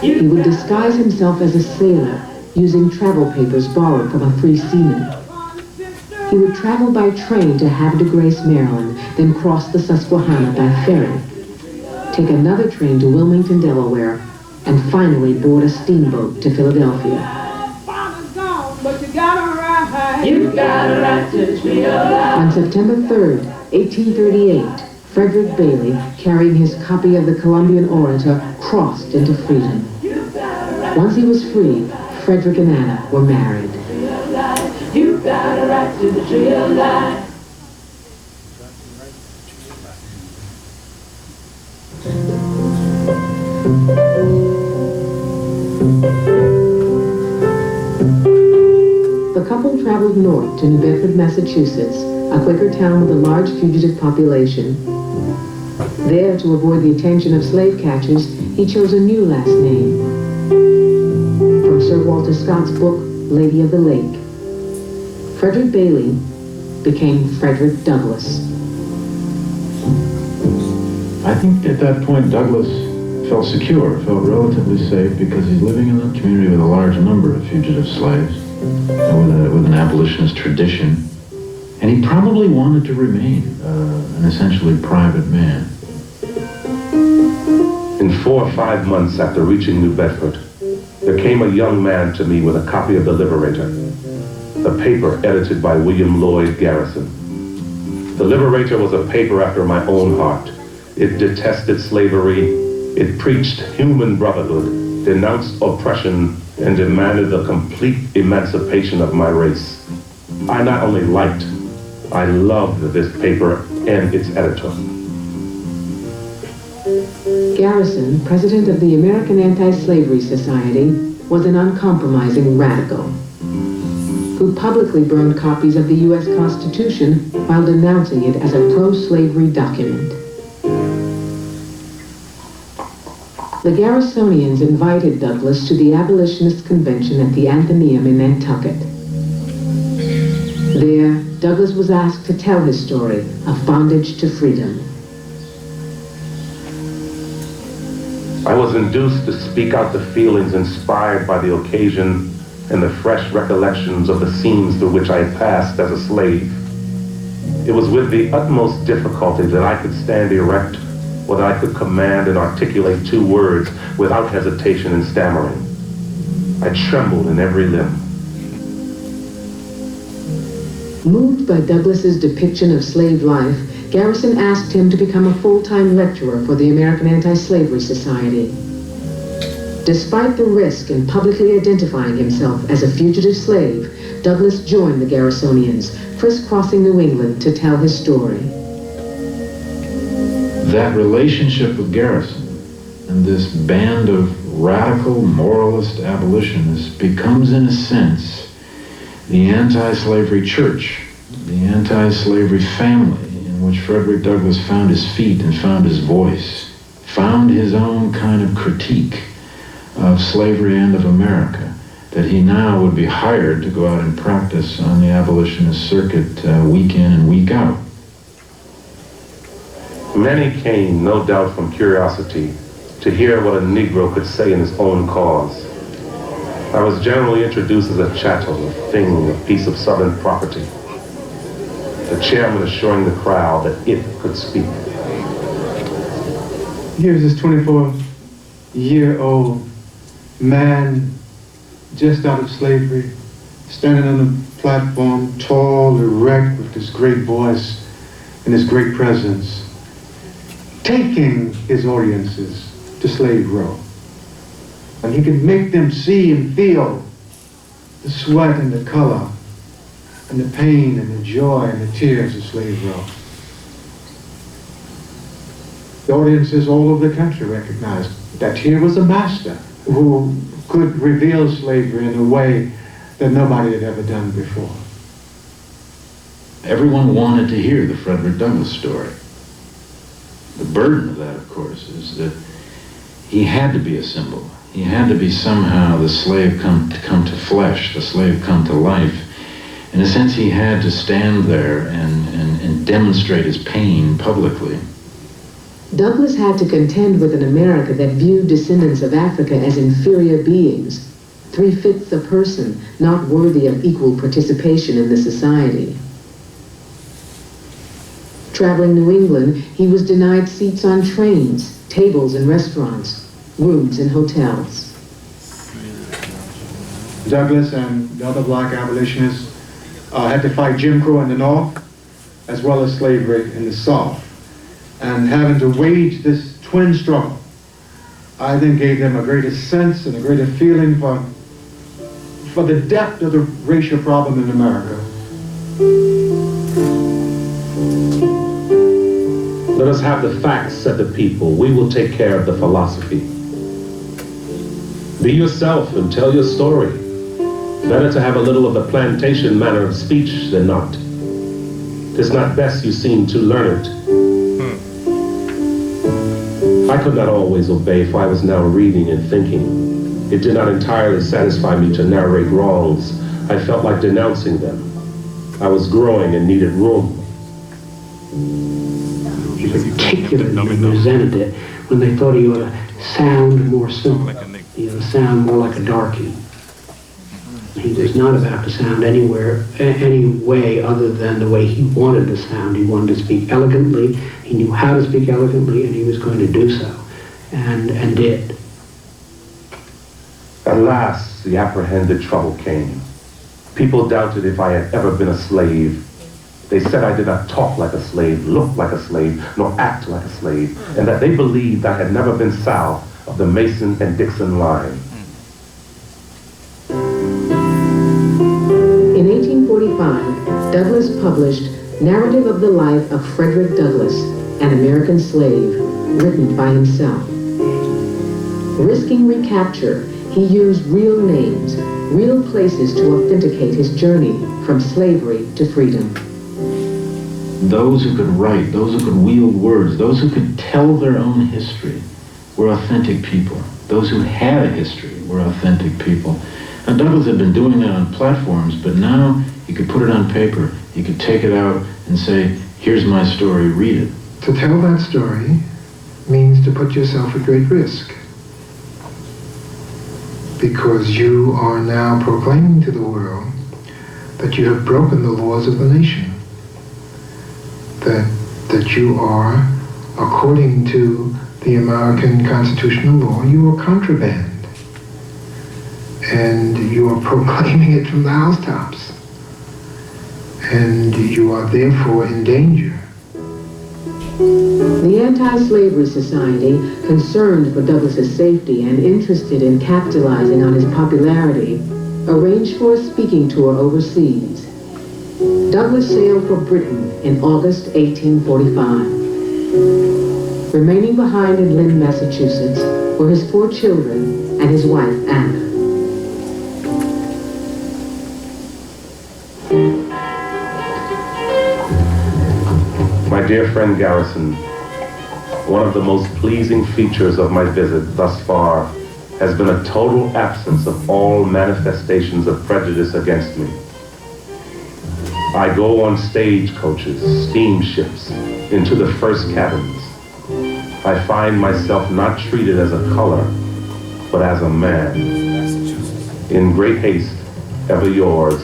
He would disguise himself as a sailor, using travel papers borrowed from a free seaman. He would travel by train to Havre de Grace, Maryland, then cross the Susquehanna by ferry, take another train to Wilmington, Delaware, and finally board a steamboat to Philadelphia. But you got a right. You got a right to the tree of life. On September 3rd, 1838, Frederick Bailey, carrying his copy of the Columbian Orator, crossed into freedom. Once he was free, Frederick and Anna were married. You got a right to the tree of life. The couple traveled north to New Bedford, Massachusetts, a Quaker town with a large fugitive population. There, to avoid the attention of slave catchers, he chose a new last name. From Sir Walter Scott's book, Lady of the Lake, Frederick Bailey became Frederick Douglass. I think at that point Douglass felt secure, felt relatively safe, because he's living in a community with a large number of fugitive slaves, with an abolitionist tradition, and he probably wanted to remain an essentially private man. In 4 or 5 months after reaching New Bedford, there came a young man to me with a copy of The Liberator, the paper edited by William Lloyd Garrison. The Liberator was a paper after my own heart. It detested slavery, it preached human brotherhood, denounced oppression, and demanded the complete emancipation of my race. I not only liked, I loved this paper and its editor. Garrison, president of the American Anti-Slavery Society, was an uncompromising radical who publicly burned copies of the U.S. Constitution while denouncing it as a pro-slavery document. The Garrisonians invited Douglass to the Abolitionist Convention at the Athenaeum in Nantucket. There, Douglass was asked to tell his story of bondage to freedom. I was induced to speak out the feelings inspired by the occasion and the fresh recollections of the scenes through which I had passed as a slave. It was with the utmost difficulty that I could stand erect, or that I could command and articulate 2 words without hesitation and stammering. I trembled in every limb. Moved by Douglass's depiction of slave life, Garrison asked him to become a full-time lecturer for the American Anti-Slavery Society. Despite the risk in publicly identifying himself as a fugitive slave, Douglass joined the Garrisonians, crisscrossing New England to tell his story. That relationship with Garrison and this band of radical moralist abolitionists becomes, in a sense, the anti-slavery church, the anti-slavery family, in which Frederick Douglass found his feet and found his voice, found his own kind of critique of slavery and of America, that he now would be hired to go out and practice on the abolitionist circuit week in and week out. Many came, no doubt from curiosity, to hear what a Negro could say in his own cause. I was generally introduced as a chattel, a thing, a piece of southern property. The chairman assuring the crowd that it could speak. Here's this 24-year-old man just out of slavery, standing on the platform, tall, erect, with this great voice and this great presence, taking his audiences to Slave Row. And he could make them see and feel the sweat and the color and the pain and the joy and the tears of Slave Row. The audiences all over the country recognized that here was a master who could reveal slavery in a way that nobody had ever done before. Everyone wanted to hear the Frederick Douglass story. The burden of that, of course, is that he had to be a symbol. He had to be somehow the slave come to flesh, the slave come to life. In a sense, he had to stand there and demonstrate his pain publicly. Douglass had to contend with an America that viewed descendants of Africa as inferior beings, 3/5 a person, not worthy of equal participation in the society. Traveling New England, he was denied seats on trains, tables in restaurants, rooms in hotels. Douglass and the other black abolitionists had to fight Jim Crow in the North, as well as slavery in the South. And having to wage this twin struggle, I think gave them a greater sense and a greater feeling for the depth of the racial problem in America. Let us have the facts, said the people. We will take care of the philosophy. Be yourself and tell your story. Better to have a little of the plantation manner of speech than not. 'Tis not best you seem to learn it. I could not always obey, for I was now reading and thinking. It did not entirely satisfy me to narrate wrongs. I felt like denouncing them. I was growing and needed room. He particularly resented it when they thought he ought to sound more simple, sound more like a darky. He was not about to sound any way other than the way he wanted to sound. He wanted to speak elegantly. He knew how to speak elegantly, and he was going to do so, and did. At last, the apprehended trouble came. People doubted if I had ever been a slave. They said I did not talk like a slave, look like a slave, nor act like a slave, and that they believed I had never been south of the Mason and Dixon line. In 1845, Douglass published Narrative of the Life of Frederick Douglass, an American Slave, written by himself. Risking recapture, he used real names, real places to authenticate his journey from slavery to freedom. Those who could write, those who could wield words, those who could tell their own history were authentic people. Those who had a history were authentic people. Now, Douglass had been doing that on platforms, but now he could put it on paper. He could take it out and say, here's my story, read it. To tell that story means to put yourself at great risk, because you are now proclaiming to the world that you have broken the laws of the nation, that you are, according to the American constitutional law, you are contraband. And you are proclaiming it from the housetops. And you are therefore in danger. The Anti-Slavery Society, concerned for Douglass's safety and interested in capitalizing on his popularity, arranged for a speaking tour overseas. Douglass sailed for Britain in August 1845. Remaining behind in Lynn, Massachusetts, were his 4 children and his wife, Anna. My dear friend Garrison, one of the most pleasing features of my visit thus far has been a total absence of all manifestations of prejudice against me. I go on stagecoaches, steamships, into the first cabins. I find myself not treated as a color, but as a man. In great haste, ever yours,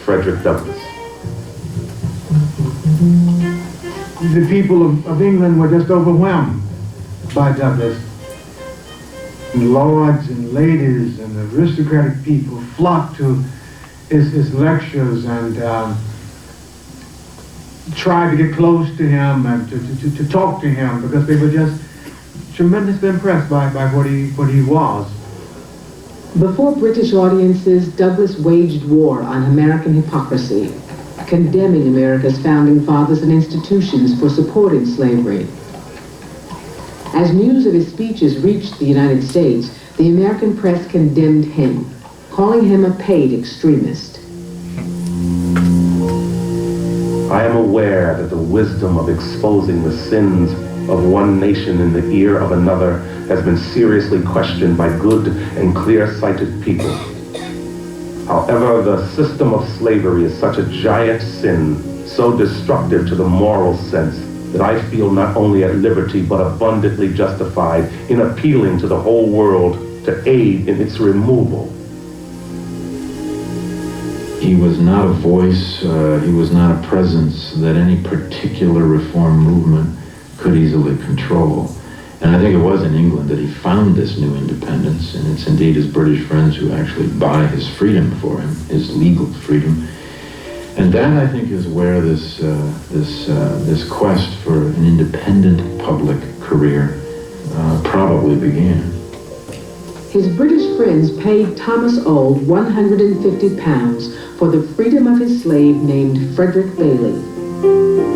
Frederick Douglass. The people of England were just overwhelmed by Douglass. And lords and ladies and aristocratic people flocked to his lectures and tried to get close to him and to talk to him because they were just tremendously impressed by what he was. Before British audiences, Douglass waged war on American hypocrisy, condemning America's founding fathers and institutions for supporting slavery. As news of his speeches reached the United States, the American press condemned him, calling him a paid extremist. I am aware that the wisdom of exposing the sins of one nation in the ear of another has been seriously questioned by good and clear-sighted people. However, the system of slavery is such a giant sin, so destructive to the moral sense, that I feel not only at liberty but abundantly justified in appealing to the whole world to aid in its removal. He was not a voice, he was not a presence that any particular reform movement could easily control. And I think it was in England that he found this new independence, and it's indeed his British friends who actually buy his freedom for him, his legal freedom. And that, I think, is where this quest for an independent public career probably began. His British friends paid Thomas Auld £150 for the freedom of his slave named Frederick Bailey.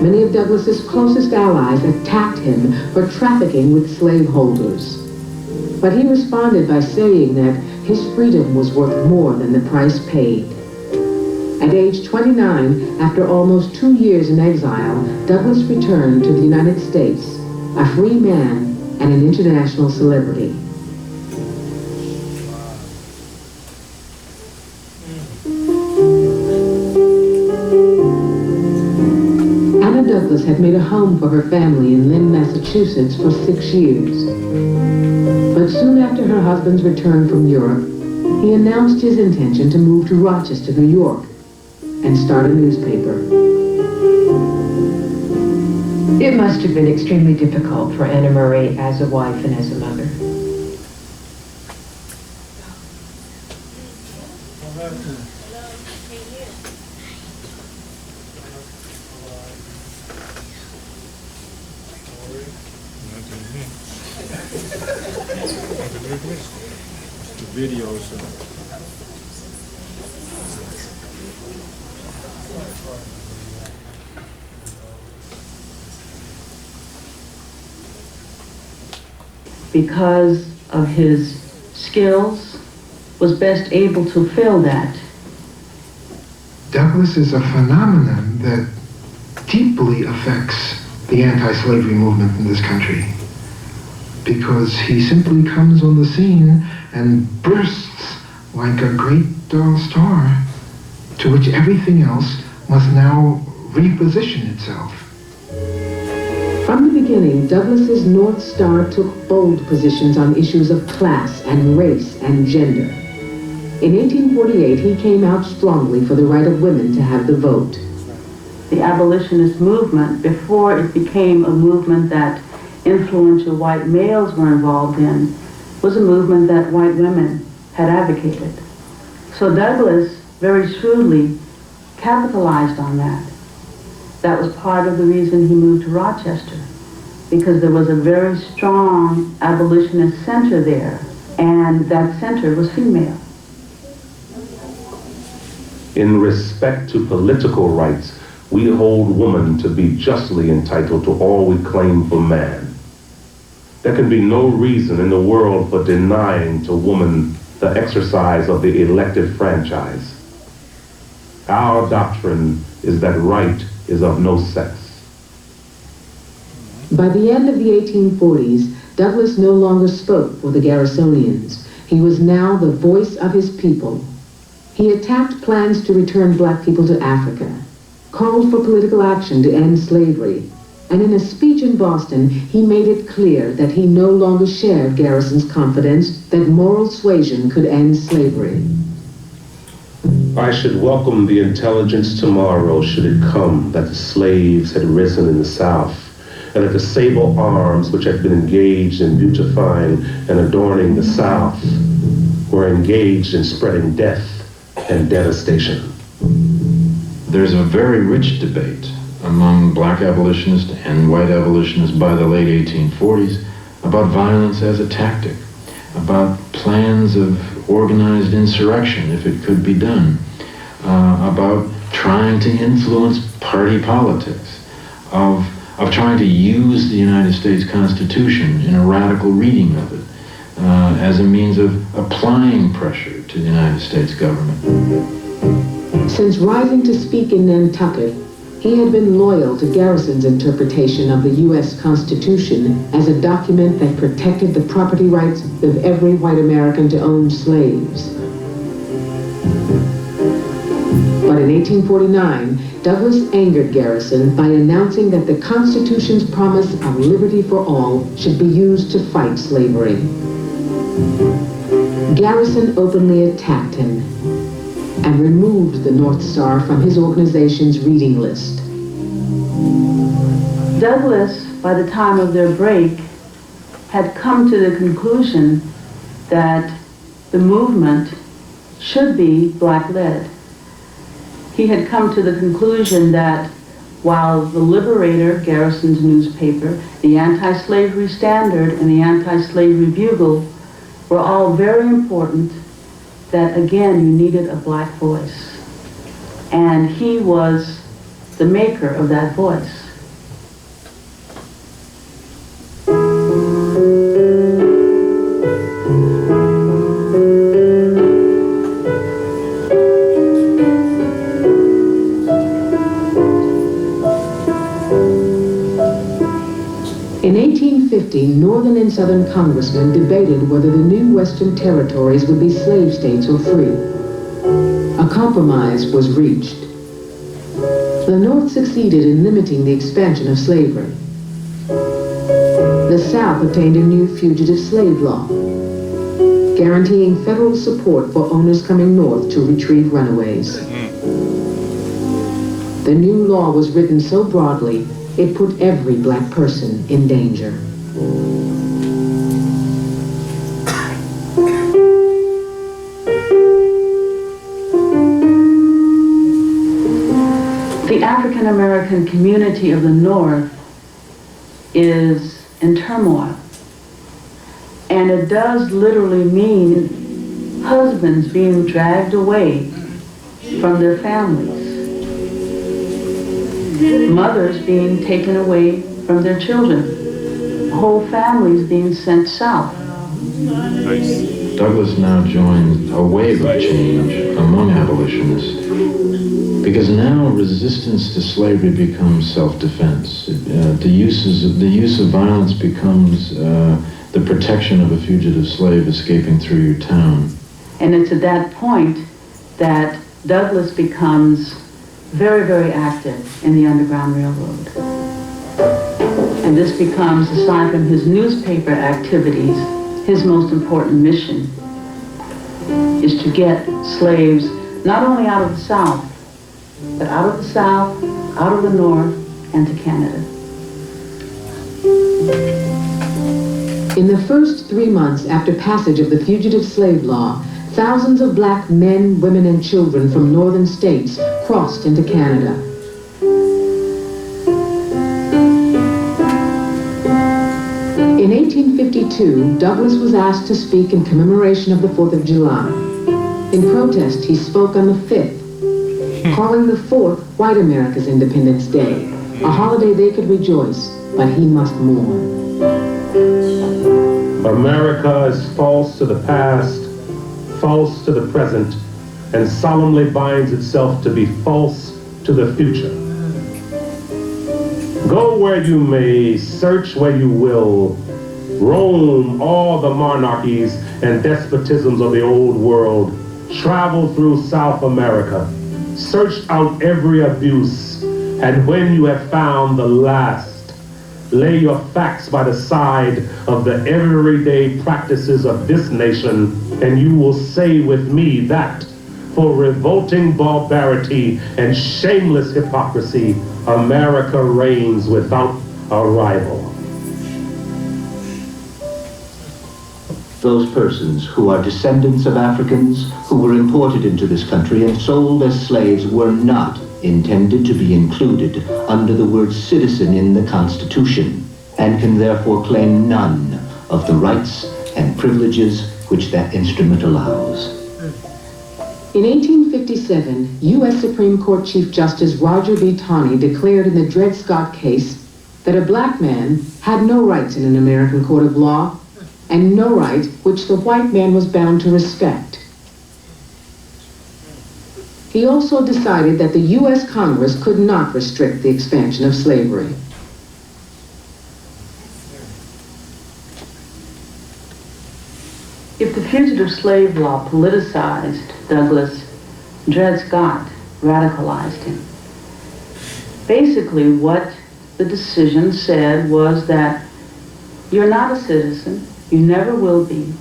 Many of Douglass's closest allies attacked him for trafficking with slaveholders. But he responded by saying that his freedom was worth more than the price paid. At age 29, after almost 2 years in exile, Douglass returned to the United States, a free man and an international celebrity. Douglass had made a home for her family in Lynn, Massachusetts for 6 years. But soon after her husband's return from Europe, he announced his intention to move to Rochester, New York, and start a newspaper. It must have been extremely difficult for Anna Marie as a wife and as a mother. Because of his skills, was best able to fill that. Douglass is a phenomenon that deeply affects the anti-slavery movement in this country, because he simply comes on the scene and bursts like a great star to which everything else must now reposition itself. From the beginning, Douglass's North Star took bold positions on issues of class and race and gender. In 1848, he came out strongly for the right of women to have the vote. The abolitionist movement, before it became a movement that influential white males were involved in, was a movement that white women had advocated. So Douglass very shrewdly capitalized on that. That was part of the reason he moved to Rochester, because there was a very strong abolitionist center there, and that center was female. In respect to political rights, we hold woman to be justly entitled to all we claim for man. There can be no reason in the world for denying to woman the exercise of the elective franchise. Our doctrine is that right is of no sex. By the end of the 1840s, Douglass no longer spoke for the Garrisonians. He was now the voice of his people. He attacked plans to return black people to Africa, called for political action to end slavery, and in a speech in Boston, he made it clear that he no longer shared Garrison's confidence that moral suasion could end slavery. I should welcome the intelligence tomorrow should it come that the slaves had risen in the South, and that the sable arms which had been engaged in beautifying and adorning the South were engaged in spreading death and devastation. There's a very rich debate among black abolitionists and white abolitionists by the late 1840s about violence as a tactic, about plans of organized insurrection, if it could be done, about trying to influence party politics, of trying to use the United States Constitution in a radical reading of it as a means of applying pressure to the United States government. Since rising to speak in Nantucket, he had been loyal to Garrison's interpretation of the U.S. Constitution as a document that protected the property rights of every white American to own slaves. But in 1849, Douglass angered Garrison by announcing that the Constitution's promise of liberty for all should be used to fight slavery. Garrison openly attacked him and removed the North Star from his organization's reading list. Douglass, by the time of their break, had come to the conclusion that the movement should be black-led. He had come to the conclusion that while the Liberator, Garrison's newspaper, the Anti-Slavery Standard, and the Anti-Slavery Bugle were all very important, that again you needed a black voice. And he was the maker of that voice. In 1850, Northern and Southern congressmen debated whether the new Western territories would be slave states or free. A compromise was reached. The North succeeded in limiting the expansion of slavery. The South obtained a new fugitive slave law, guaranteeing federal support for owners coming north to retrieve runaways. The new law was written so broadly, it put every black person in danger. The African American community of the North is in turmoil. And it does literally mean husbands being dragged away from their families. Mothers being taken away from their children. Whole families being sent south. Douglass now joins a wave of change among abolitionists because now resistance to slavery becomes self-defense. The use of violence becomes the protection of a fugitive slave escaping through your town. And it's at that point that Douglass becomes very, very active in the Underground Railroad. And this becomes, aside from his newspaper activities, his most important mission is to get slaves not only out of the South, but out of the South, out of the North, and to Canada. In the first 3 months after passage of the Fugitive Slave Law, thousands of black men, women, and children from northern states crossed into Canada. In 1852, Douglass was asked to speak in commemoration of the 4th of July. In protest, he spoke on the 5th, calling the 4th White America's Independence Day, a holiday they could rejoice, but he must mourn. America is false to the past, false to the present, and solemnly binds itself to be false to the future. Go where you may, search where you will, roam all the monarchies and despotisms of the old world, travel through South America, search out every abuse, and when you have found the last, lay your facts by the side of the everyday practices of this nation, and you will say with me that for revolting barbarity and shameless hypocrisy, America reigns without a rival. Those persons who are descendants of Africans who were imported into this country and sold as slaves were not intended to be included under the word citizen in the Constitution, and can therefore claim none of the rights and privileges which that instrument allows. In 1857, U.S. Supreme Court Chief Justice Roger B. Taney declared in the Dred Scott case that a black man had no rights in an American court of law, and no right which the white man was bound to respect. He also decided that the U.S. Congress could not restrict the expansion of slavery. If the fugitive slave law politicized Douglas, Dred Scott radicalized him. Basically, what the decision said was that you're not a citizen, you never will be.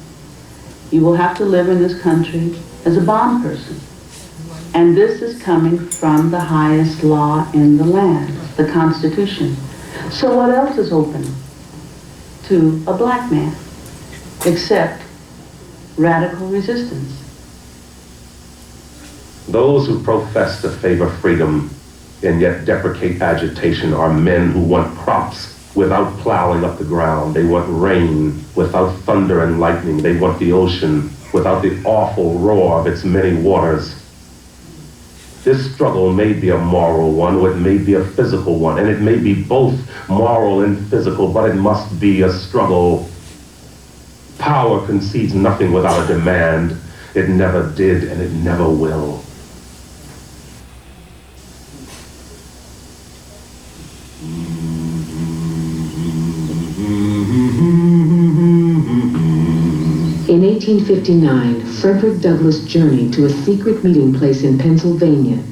You will have to live in this country as a bond person. And this is coming from the highest law in the land, the Constitution. So what else is open to a black man except radical resistance? Those who profess to favor freedom and yet deprecate agitation are men who want crops without plowing up the ground. They want rain without thunder and lightning. They want the ocean without the awful roar of its many waters. This struggle may be a moral one, or it may be a physical one, and it may be both moral and physical, but it must be a struggle. Power concedes nothing without a demand. It never did, and it never will. In 1859, Frederick Douglass journeyed to a secret meeting place in Pennsylvania,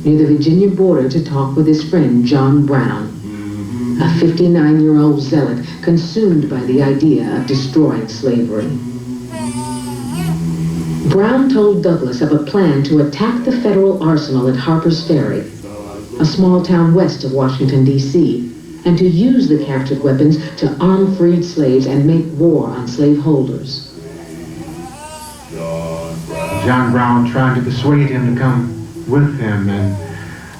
near the Virginia border, to talk with his friend John Brown, a 59-year-old zealot consumed by the idea of destroying slavery. Brown told Douglass of a plan to attack the federal arsenal at Harper's Ferry, a small town west of Washington, D.C., and to use the captured weapons to arm freed slaves and make war on slaveholders. John Brown tried to persuade him to come with him, and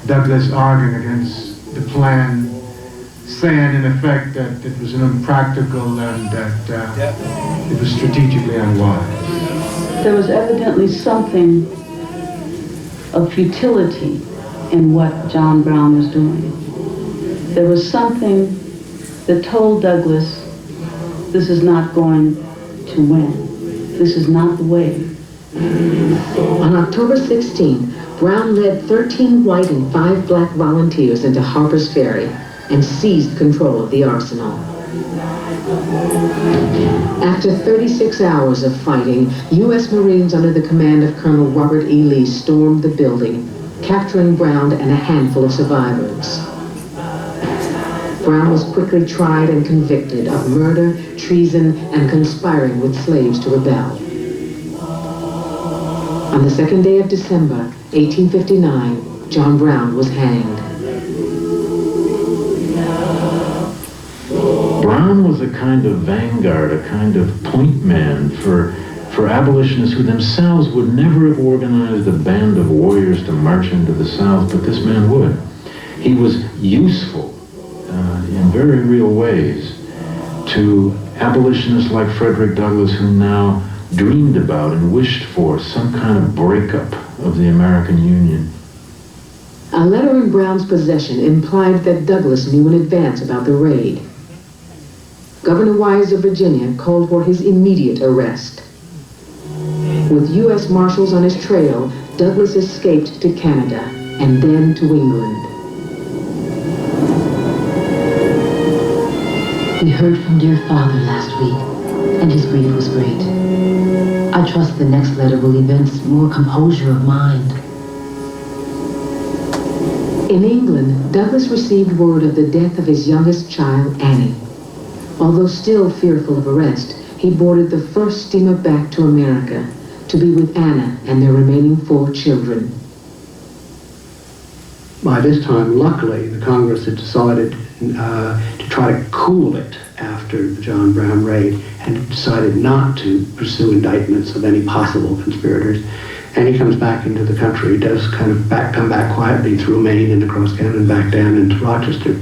Douglass arguing against the plan, saying in effect that it was impractical and that it was strategically unwise. There was evidently something of futility in what John Brown was doing. There was something that told Douglass, this is not going to win. This is not the way. On October 16, Brown led 13 white and 5 black volunteers into Harper's Ferry and seized control of the arsenal. After 36 hours of fighting, U.S. Marines under the command of Colonel Robert E. Lee stormed the building, capturing Brown and a handful of survivors. Brown was quickly tried and convicted of murder, treason, and conspiring with slaves to rebel. On the second day of December, 1859, John Brown was hanged. Brown was a kind of vanguard, a kind of point man for abolitionists who themselves would never have organized a band of warriors to march into the South, but this man would. He was useful in very real ways to abolitionists like Frederick Douglass, who now dreamed about and wished for some kind of breakup of the American Union. A letter in Brown's possession implied that Douglass knew in advance about the raid. Governor Wise of Virginia called for his immediate arrest. With U.S. Marshals on his trail, Douglass escaped to Canada and then to England. We heard from dear father last week, and his grief was great. I trust the next letter will evince more composure of mind. In England, Douglass received word of the death of his youngest child, Annie. Although still fearful of arrest, he boarded the first steamer back to America to be with Anna and their remaining 4 children. By this time, luckily, the Congress had decided to try to cool it after the John Brown raid and decided not to pursue indictments of any possible conspirators. And he comes back into the country. He does kind of come back quietly through Maine and across Canada and back down into Rochester.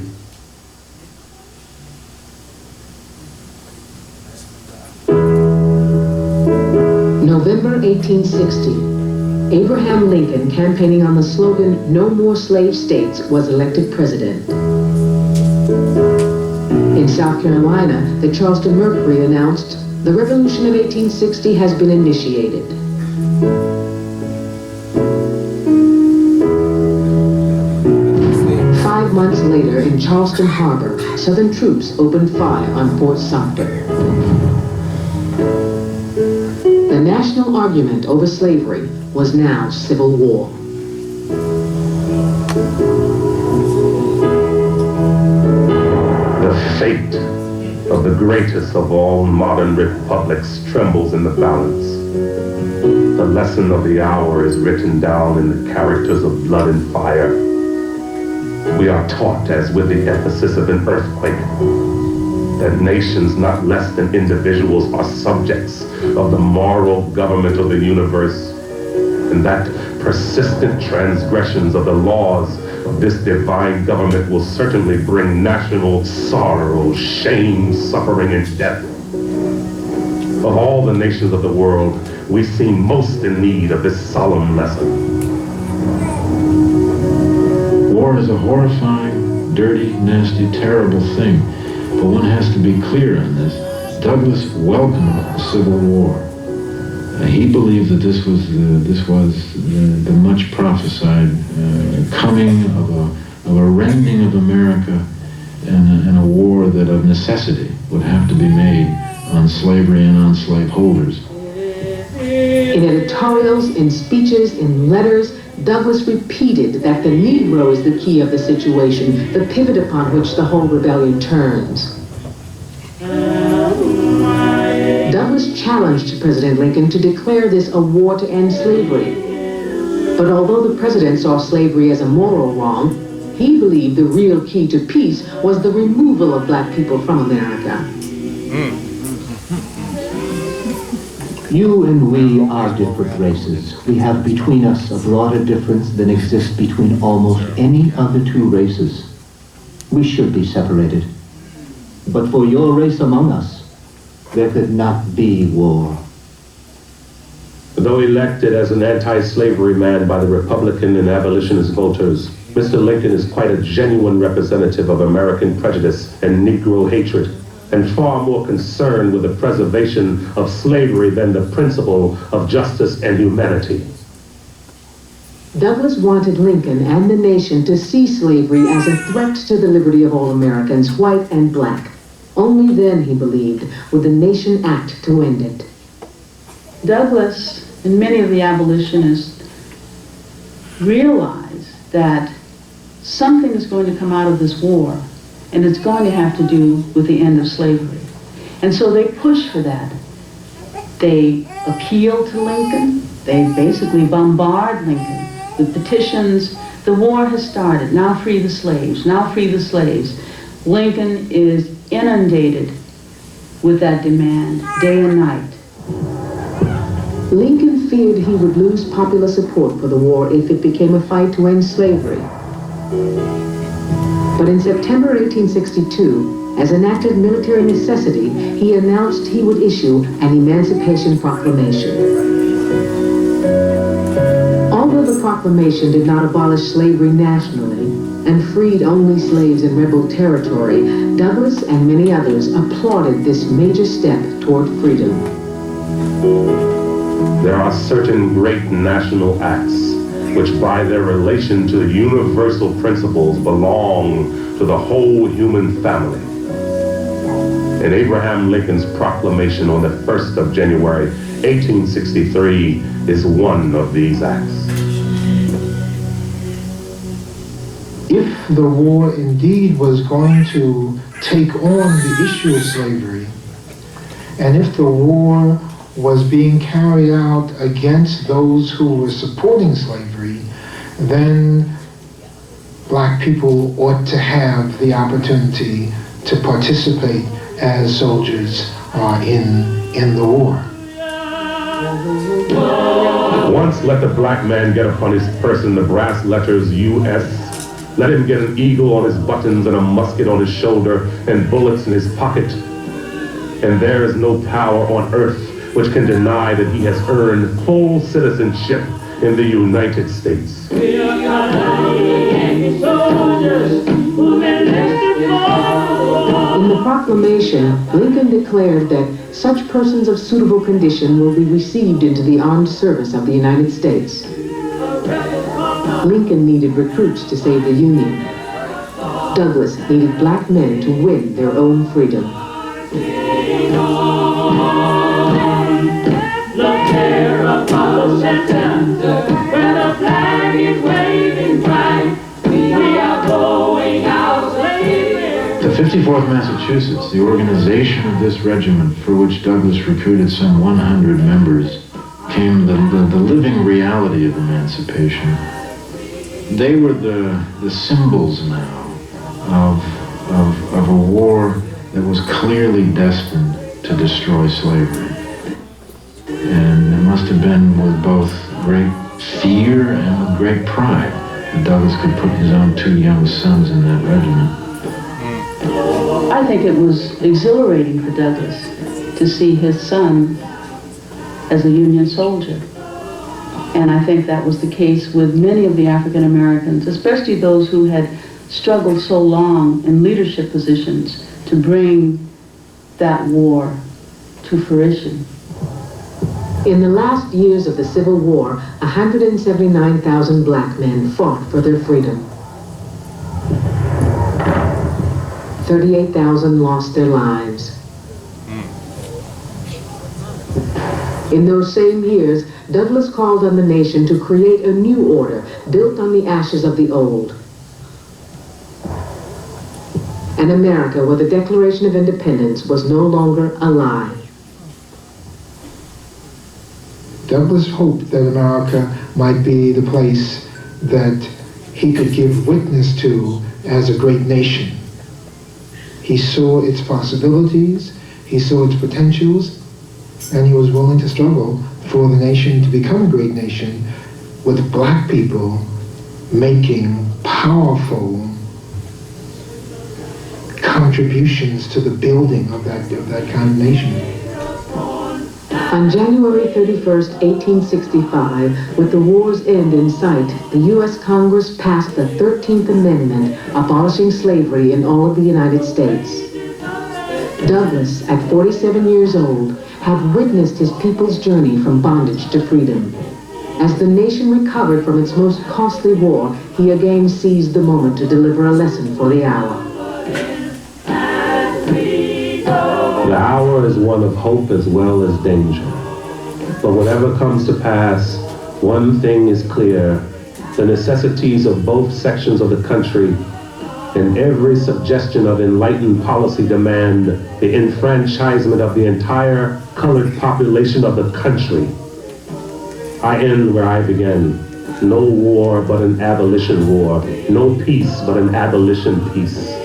November 1860. Abraham Lincoln, campaigning on the slogan, "No More Slave States," was elected president. In South Carolina, the Charleston Mercury announced, "The Revolution of 1860 has been initiated." Five months later, in Charleston Harbor, Southern troops opened fire on Fort Sumter. The national argument over slavery was now civil war. The fate of the greatest of all modern republics trembles in the balance. The lesson of the hour is written down in the characters of blood and fire. We are taught, as with the emphasis of an earthquake, that nations not less than individuals are subjects of the moral government of the universe, and that persistent transgressions of the laws of this divine government will certainly bring national sorrow, shame, suffering, and death. Of all the nations of the world, we seem most in need of this solemn lesson. War is a horrifying, dirty, nasty, terrible thing, but one has to be clear on this. Douglass welcomed the Civil War. He believed that this was the much prophesied coming of a rending of America, and a war that of necessity would have to be made on slavery and on slaveholders. In editorials, in speeches, in letters, Douglass repeated that the Negro is the key of the situation, the pivot upon which the whole rebellion turns. Douglass challenged President Lincoln to declare this a war to end slavery. But although the president saw slavery as a moral wrong, he believed the real key to peace was the removal of black people from America. You and we are different races. We have between us a broader difference than exists between almost any other 2 races. We should be separated. But for your race among us, there could not be war. Though elected as an anti-slavery man by the Republican and abolitionist voters, Mr. Lincoln is quite a genuine representative of American prejudice and Negro hatred, and far more concerned with the preservation of slavery than the principle of justice and humanity. Douglass wanted Lincoln and the nation to see slavery as a threat to the liberty of all Americans, white and black. Only then, he believed, would the nation act to end it. Douglass and many of the abolitionists realized that something is going to come out of this war, and it's going to have to do with the end of slavery. And so they pushed for that. They appealed to Lincoln. They basically bombarded Lincoln with petitions. The war has started. Now free the slaves. Now free the slaves. Lincoln is inundated with that demand day and night. Lincoln feared he would lose popular support for the war if it became a fight to end slavery. But in September 1862, as an act of military necessity, he announced he would issue an Emancipation Proclamation. Although the proclamation did not abolish slavery nationally and freed only slaves in rebel territory, Douglass and many others applauded this major step toward freedom. There are certain great national acts which by their relation to universal principles belong to the whole human family. And Abraham Lincoln's proclamation on the 1st of January, 1863 is one of these acts. If the war indeed was going to take on the issue of slavery, and if the war was being carried out against those who were supporting slavery, then black people ought to have the opportunity to participate as soldiers in the war. Once let the black man get upon his person the brass letters U.S. Let him get an eagle on his buttons and a musket on his shoulder and bullets in his pocket. And there is no power on earth which can deny that he has earned full citizenship in the United States. In the proclamation, Lincoln declared that such persons of suitable condition will be received into the armed service of the United States. Lincoln needed recruits to save the Union. Douglass needed black men to win their own freedom. Look there upon the center, where the flag is waving bright. We are going out slavery. The 54th Massachusetts, the organization of this regiment, for which Douglass recruited some 100 members, came the living reality of emancipation. They were the symbols now of a war that was clearly destined to destroy slavery. And it must have been with both great fear and with great pride that Douglass could put his own 2 young sons in that regiment. I think it was exhilarating for Douglass to see his son as a Union soldier. And I think that was the case with many of the African Americans, especially those who had struggled so long in leadership positions to bring that war to fruition. In the last years of the Civil War, 179,000 black men fought for their freedom. 38,000 lost their lives. In those same years, Douglass called on the nation to create a new order built on the ashes of the old. An America where the Declaration of Independence was no longer a lie. Douglass hoped that America might be the place that he could give witness to as a great nation. He saw its possibilities, he saw its potentials, and he was willing to struggle for the nation to become a great nation with black people making powerful contributions to the building of that kind of nation. On January 31st, 1865, with the war's end in sight, the U.S. Congress passed the 13th Amendment abolishing slavery in all of the United States. Douglass, at 47 years old, had witnessed his people's journey from bondage to freedom. As the nation recovered from its most costly war, he again seized the moment to deliver a lesson for the hour. The hour is one of hope as well as danger. But whatever comes to pass, one thing is clear. The necessities of both sections of the country and every suggestion of enlightened policy demand the enfranchisement of the entire colored population of the country. I end where I began. No war but an abolition war. No peace but an abolition peace.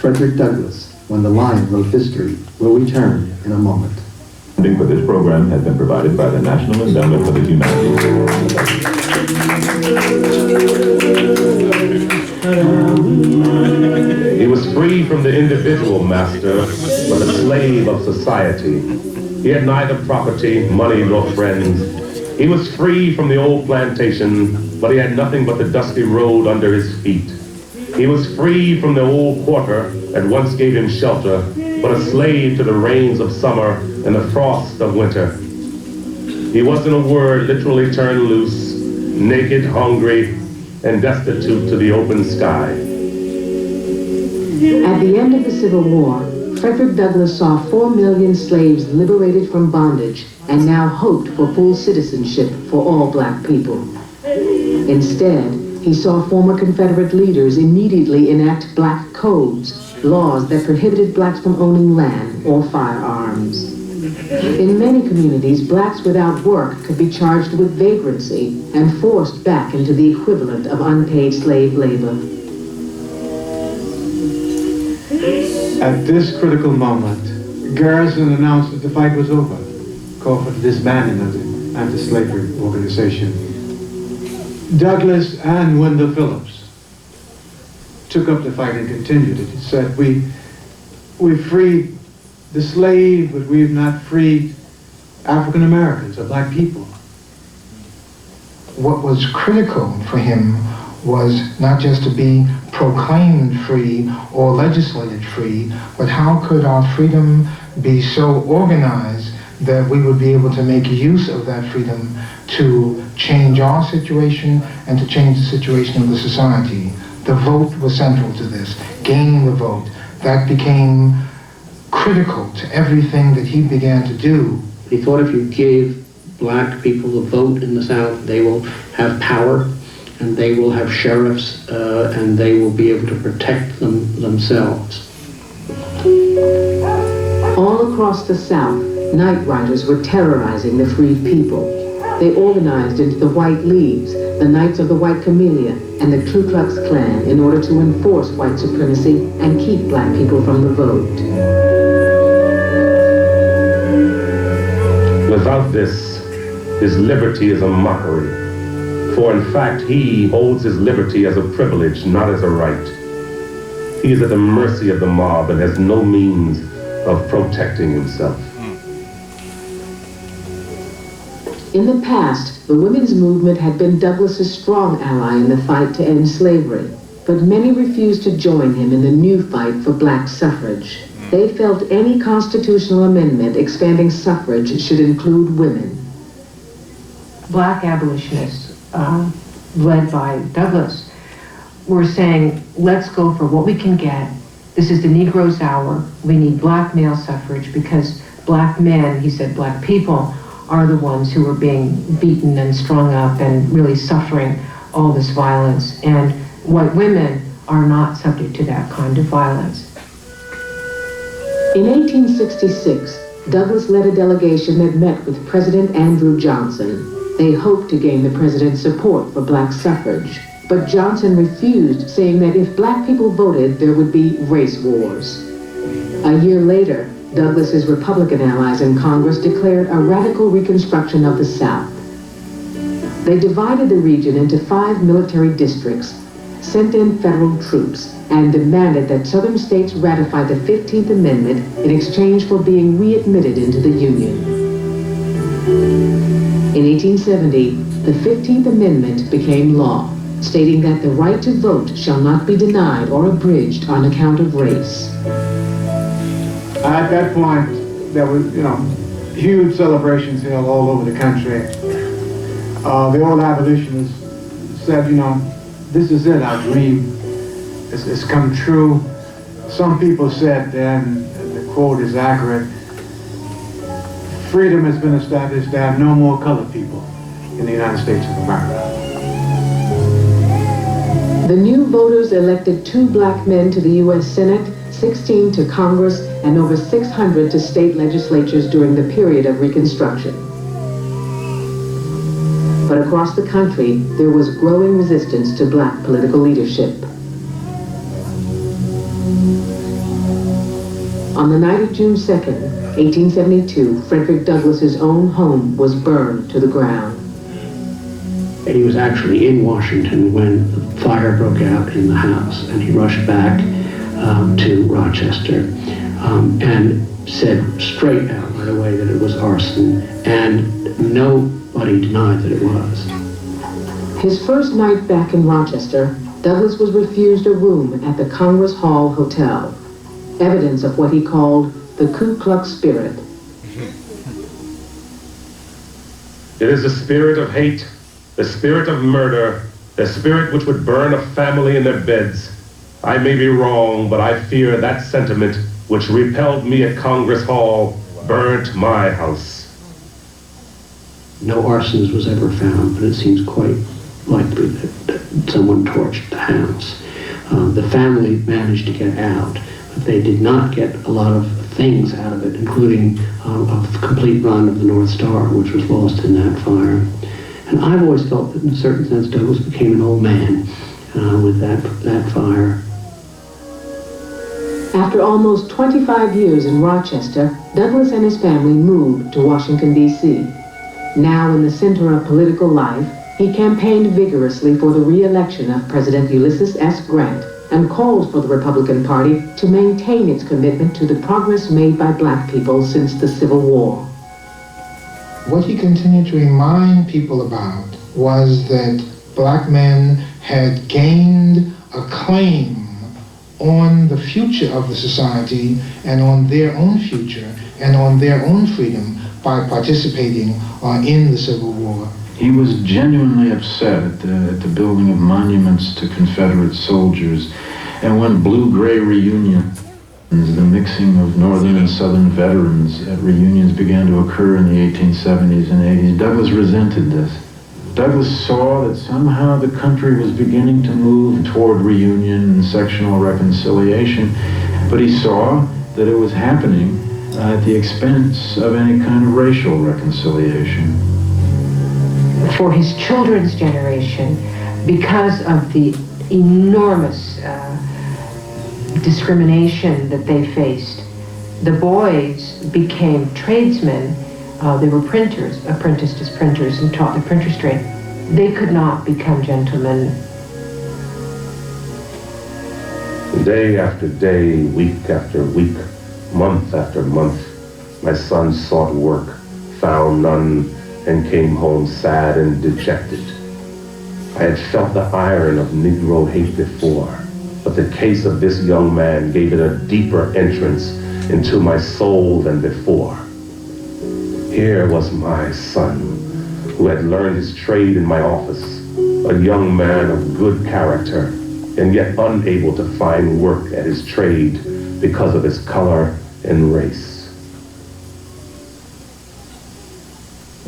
Frederick Douglass, when the Lion wrote history, will return in a moment. Funding for this program has been provided by the National Endowment for the Humanities. He was free from the individual master, but a slave of society. He had neither property, money, nor friends. He was free from the old plantation, but he had nothing but the dusty road under his feet. He was free from the old quarter that once gave him shelter, but a slave to the rains of summer and the frost of winter. He was, in a word, literally turned loose, naked, hungry, and destitute to the open sky. At the end of the Civil War, Frederick Douglass saw 4 million slaves liberated from bondage and now hoped for full citizenship for all black people. Instead, he saw former Confederate leaders immediately enact black codes laws that prohibited blacks from owning land or firearms. In many communities, blacks without work could be charged with vagrancy and forced back into the equivalent of unpaid slave labor. At this critical moment, Garrison announced that the fight was over, called for the disbanding of the anti-slavery organization. Douglass and Wendell Phillips took up the fight and continued it. He said, we freed the slave, but we have not freed African Americans or black people. What was critical for him was not just to be proclaimed free or legislated free, but how could our freedom be so organized that we would be able to make use of that freedom to change our situation and to change the situation of the society. The vote was central to this, gaining the vote. That became critical to everything that he began to do. He thought if you give black people a vote in the South, they will have power, and they will have sheriffs, and they will be able to protect themselves. All across the South, night riders were terrorizing the freed people. They organized into the White Leaves, the Knights of the White Camellia, and the Ku Klux Klan in order to enforce white supremacy and keep black people from the vote. Without this, his liberty is a mockery. For in fact, he holds his liberty as a privilege, not as a right. He is at the mercy of the mob and has no means of protecting himself. In the past, the women's movement had been Douglas's strong ally in the fight to end slavery, but many refused to join him in the new fight for black suffrage. They felt any constitutional amendment expanding suffrage should include women. Black abolitionists, led by Douglas, were saying, let's go for what we can get. This is the Negro's hour. We need black male suffrage because black men, he said, black people, are the ones who are being beaten and strung up and really suffering all this violence. And white women are not subject to that kind of violence. In 1866, Douglas led a delegation that met with President Andrew Johnson. They hoped to gain the president's support for black suffrage, but Johnson refused, saying that if black people voted, there would be race wars. A year later, Douglas's Republican allies in Congress declared a radical reconstruction of the South. They divided the region into 5 military districts, sent in federal troops, and demanded that southern states ratify the 15th Amendment in exchange for being readmitted into the Union. In 1870, the 15th Amendment became law, stating that the right to vote shall not be denied or abridged on account of race. At that point, there were, huge celebrations held all over the country. The old abolitionists said, this is it, our dream. It's come true. Some people said then, and the quote is accurate, freedom has been established. There are no more colored people in the United States of America. The new voters elected 2 black men to the U.S. Senate, 16 to Congress, and over 600 to state legislatures during the period of Reconstruction. But across the country, there was growing resistance to black political leadership. On the night of June 2nd, 1872, Frederick Douglass's own home was burned to the ground. He was actually in Washington when the fire broke out in the house, and he rushed back to Rochester and said straight out right away that it was arson, and nobody denied that it was. His first night back in Rochester, Douglass was refused a room at the Congress Hall Hotel, evidence of what he called the Ku Klux spirit. It is the spirit of hate, the spirit of murder, the spirit which would burn a family in their beds. I may be wrong, but I fear that sentiment which repelled me at Congress Hall burnt my house. No arsons was ever found, but it seems quite likely that someone torched the house. The family managed to get out, but they did not get a lot of things out of it, including a complete run of the North Star, which was lost in that fire. And I've always felt that in a certain sense Douglass became an old man with that fire. After almost 25 years in Rochester, Douglass and his family moved to Washington, D.C. Now in the center of political life, he campaigned vigorously for the re-election of President Ulysses S. Grant and called for the Republican Party to maintain its commitment to the progress made by black people since the Civil War. What he continued to remind people about was that black men had gained a claim on the future of the society and on their own future and on their own freedom by participating in the Civil War. He was genuinely upset at the building of monuments to Confederate soldiers, and when blue-gray reunions, the mixing of Northern and Southern veterans at reunions began to occur in the 1870s and 80s, Douglass resented this. Douglass saw that somehow the country was beginning to move toward reunion and sectional reconciliation, but he saw that it was happening at the expense of any kind of racial reconciliation. For his children's generation, because of the enormous discrimination that they faced, the boys became tradesmen. They were printers, apprenticed as printers and taught the printer's trade. They could not become gentlemen. Day after day, week after week, month after month, my son sought work, found none, and came home sad and dejected. I had felt the iron of Negro hate before, but the case of this young man gave it a deeper entrance into my soul than before. Here was my son, who had learned his trade in my office, a young man of good character, and yet unable to find work at his trade because of his color and race.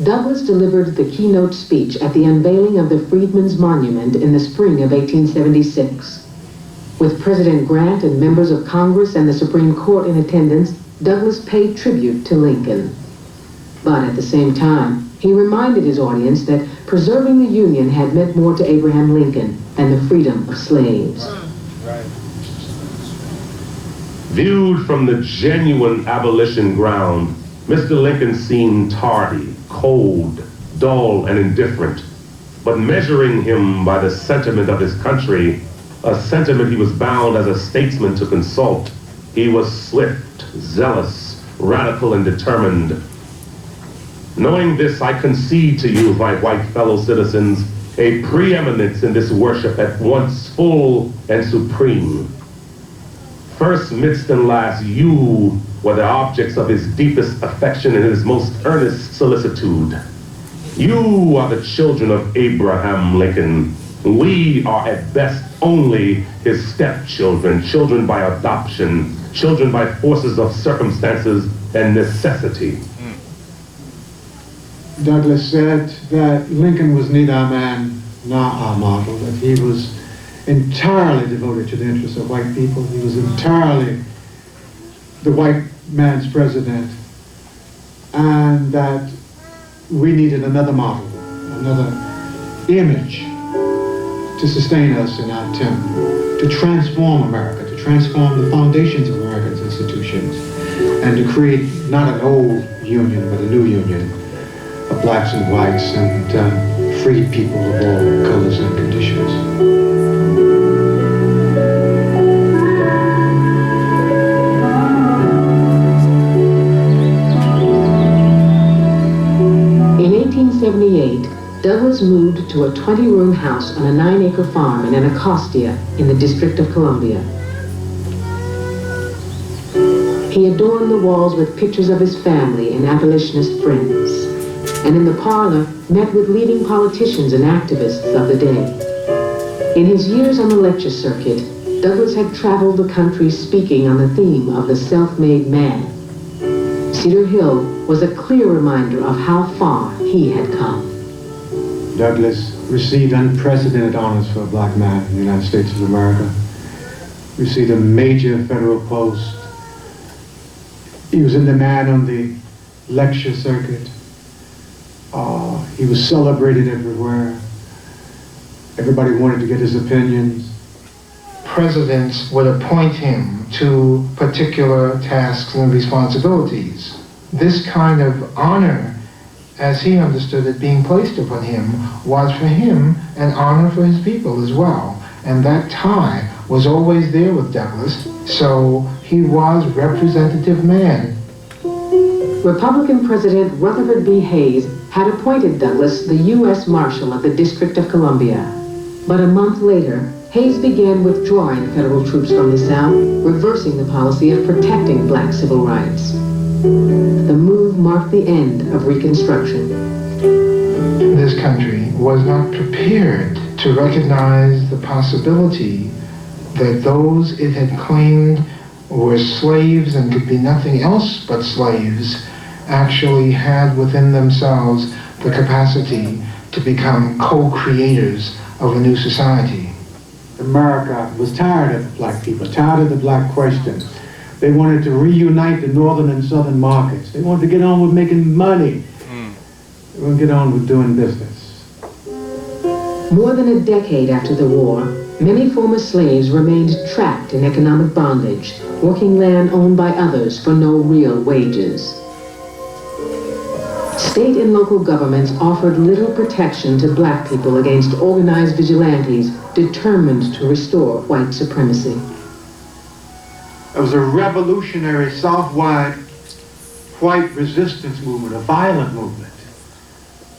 Douglass delivered the keynote speech at the unveiling of the Freedmen's Monument in the spring of 1876. With President Grant and members of Congress and the Supreme Court in attendance, Douglass paid tribute to Lincoln. But at the same time, he reminded his audience that preserving the Union had meant more to Abraham Lincoln than the freedom of slaves. Viewed from the genuine abolition ground, Mr. Lincoln seemed tardy, cold, dull, and indifferent. But measuring him by the sentiment of his country, a sentiment he was bound as a statesman to consult, he was swift, zealous, radical, and determined. Knowing this, I concede to you, my white fellow citizens, a preeminence in this worship at once full and supreme. First, midst, and last, you were the objects of his deepest affection and his most earnest solicitude. You are the children of Abraham Lincoln. We are at best only his stepchildren, children by adoption, children by forces of circumstances and necessity. Douglass said that Lincoln was neither our man nor our model, that he was entirely devoted to the interests of white people. He was entirely the white man's president, and that we needed another model, another image to sustain us in our attempt to transform America, to transform the foundations of America's institutions, and to create not an old union, but a new union of blacks and whites and free people of all colors and conditions. In 1878, Douglass moved to a 20-room house on a 9-acre farm in Anacostia in the District of Columbia. He adorned the walls with pictures of his family and abolitionist friends, and in the parlor met with leading politicians and activists of the day. In his years on the lecture circuit, Douglass had traveled the country speaking on the theme of the self-made man. Cedar Hill was a clear reminder of how far he had come. Douglass received unprecedented honors for a black man in the United States of America. received a major federal post. He was in demand on the lecture circuit. He was celebrated everywhere. Everybody wanted to get his opinions. Presidents would appoint him to particular tasks and responsibilities. This kind of honor, as he understood it being placed upon him, was for him an honor for his people as well. And that tie was always there with Douglass, so he was representative man. Republican President Rutherford B. Hayes had appointed Douglass the U.S. Marshal of the District of Columbia. But a month later, Hayes began withdrawing federal troops from the South, reversing the policy of protecting black civil rights. The move marked the end of Reconstruction. This country was not prepared to recognize the possibility that those it had claimed were slaves and could be nothing else but slaves actually had within themselves the capacity to become co-creators of a new society. America was tired of black people, tired of the black question. They wanted to reunite the northern and southern markets. They wanted to get on with making money. They wanted to get on with doing business. More than a decade after the war, many former slaves remained trapped in economic bondage, working land owned by others for no real wages. State and local governments offered little protection to black people against organized vigilantes determined to restore white supremacy. It was a revolutionary Southwide white resistance movement, a violent movement,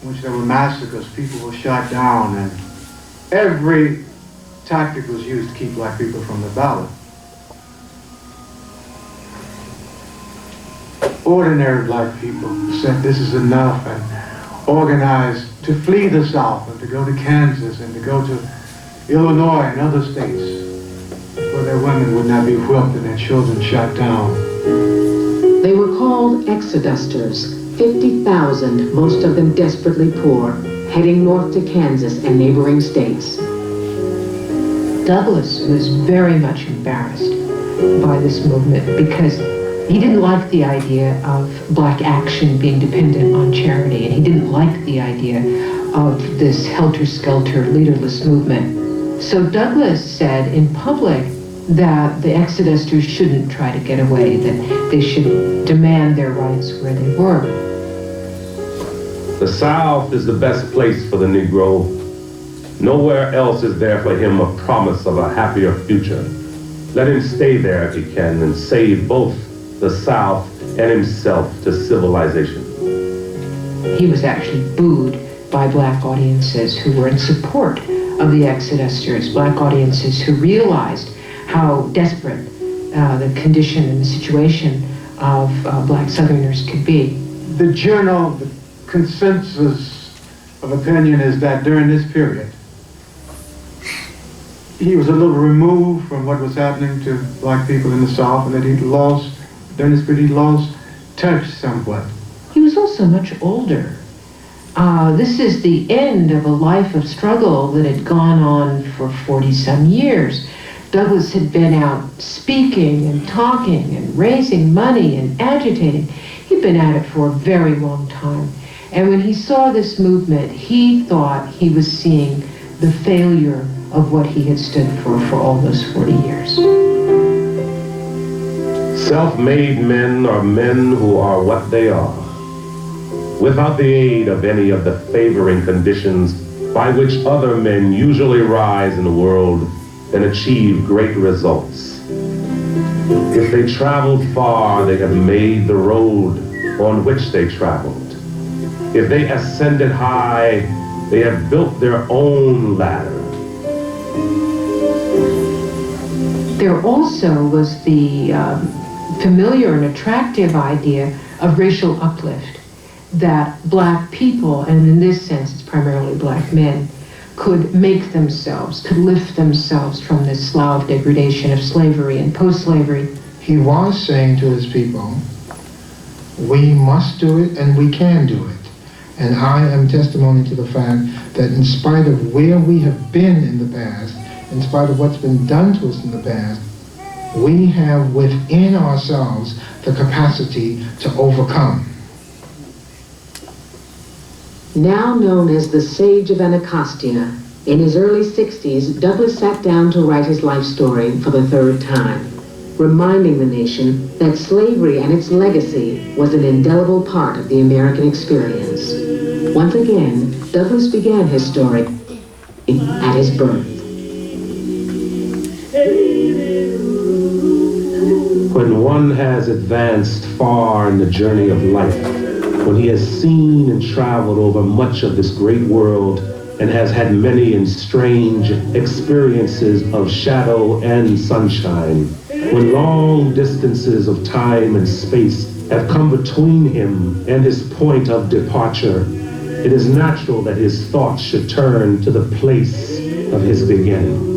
in which there were massacres, people were shot down, and every tactic was used to keep black people from the ballot. Ordinary black people said this is enough and organized to flee the South and to go to Kansas and to go to Illinois and other states where their women would not be whipped and their children shot down. They were called exodusters, 50,000, most of them desperately poor, heading north to Kansas and neighboring states. Douglass was very much embarrassed by this movement because he didn't like the idea of black action being dependent on charity, and he didn't like the idea of this helter-skelter, leaderless movement. So Douglass said in public that the exodusters shouldn't try to get away, that they should demand their rights where they were. The South is the best place for the Negro. Nowhere else is there for him a promise of a happier future. Let him stay there if he can and save both the South and himself to civilization. He was actually booed by black audiences who were in support of the exodusters, black audiences who realized how desperate the condition and the situation of black Southerners could be. The general consensus of opinion is that during this period, he was a little removed from what was happening to black people in the South, and that he lost, during this period, he lost touch somewhat. He was also much older. This is the end of a life of struggle that had gone on for 40-some years. Douglass had been out speaking and talking and raising money and agitating. He'd been at it for a very long time. And when he saw this movement, he thought he was seeing the failure of what he had stood for all those 40 years. Self-made men are men who are what they are, without the aid of any of the favoring conditions by which other men usually rise in the world and achieve great results. If they traveled far, they have made the road on which they traveled. If they ascended high, they have built their own ladder. There also was the familiar and attractive idea of racial uplift, that black people, and in this sense it's primarily black men, could make themselves, could lift themselves from this slough of degradation of slavery and post-slavery. He was saying to his people, we must do it and we can do it. And I am testimony to the fact that in spite of where we have been in the past, in spite of what's been done to us in the past, we have within ourselves the capacity to overcome. Now known as the Sage of Anacostia, in his early 60s, Douglass sat down to write his life story for the third time, reminding the nation that slavery and its legacy was an indelible part of the American experience. Once again, Douglass began his story at his birth. When one has advanced far in the journey of life, when he has seen and traveled over much of this great world and has had many and strange experiences of shadow and sunshine, when long distances of time and space have come between him and his point of departure, it is natural that his thoughts should turn to the place of his beginning.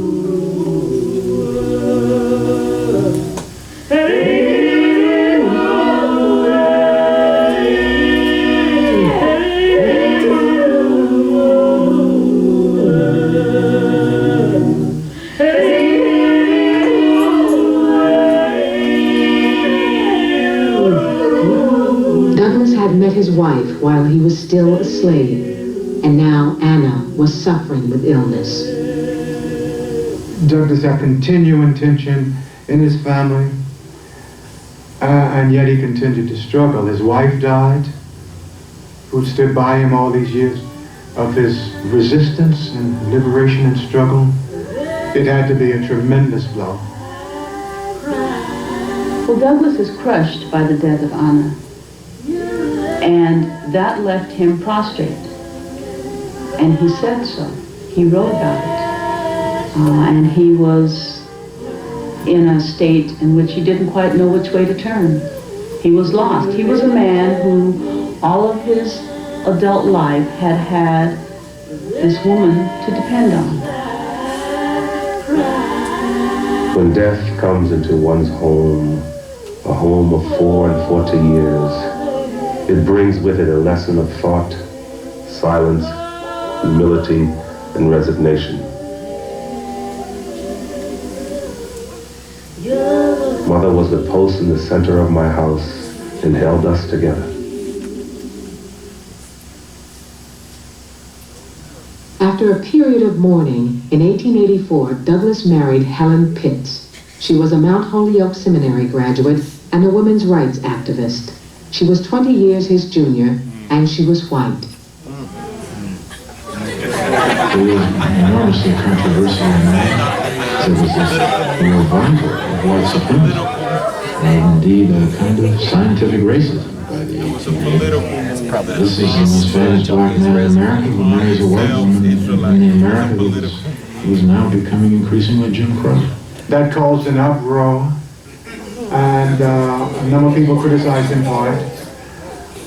His wife while he was still a slave, and now Anna was suffering with illness. Douglass had continuing tension in his family, and yet he continued to struggle. His wife died, who stood by him all these years of his resistance and liberation and struggle. It had to be a tremendous blow. Well, Douglass is crushed by the death of Anna. And that left him prostrate. And he said so. He wrote about it. And he was in a state in which he didn't quite know which way to turn. He was lost. He was a man who all of his adult life had had this woman to depend on. When death comes into one's home, a home of 4 and 40 years, it brings with it a lesson of thought, silence, humility, and resignation. Mother was the post in the center of my house and held us together. After a period of mourning, in 1884, Douglass married Helen Pitts. She was a Mount Holyoke Seminary graduate and a women's rights activist. She was 20 years his junior, and she was white. It was enormously controversial in that there was this revival of white supremacy, and indeed a kind of scientific racism by the 1880s. This is the most famous black man in America who marries a white woman in America who is now becoming increasingly Jim Crow. That caused an uproar, and a number of people criticized him for it,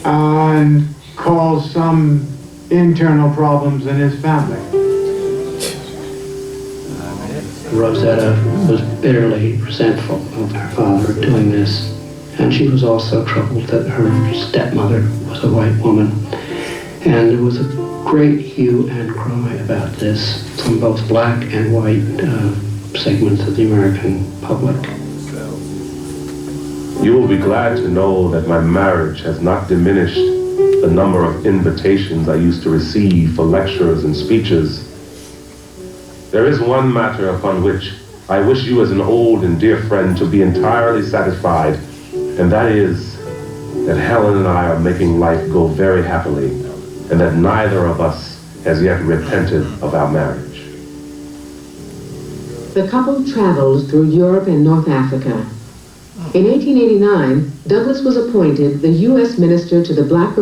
and caused some internal problems in his family. Rosetta was bitterly resentful of her father doing this, and she was also troubled that her stepmother was a white woman. And there was a great hue and cry about this from both black and white segments of the American public. You will be glad to know that my marriage has not diminished the number of invitations I used to receive for lectures and speeches. There is one matter upon which I wish you as an old and dear friend to be entirely satisfied, and that is that Helen and I are making life go very happily, and that neither of us has yet repented of our marriage. The couple traveled through Europe and North Africa. In 1889, Douglass was appointed the U.S. Minister to the Black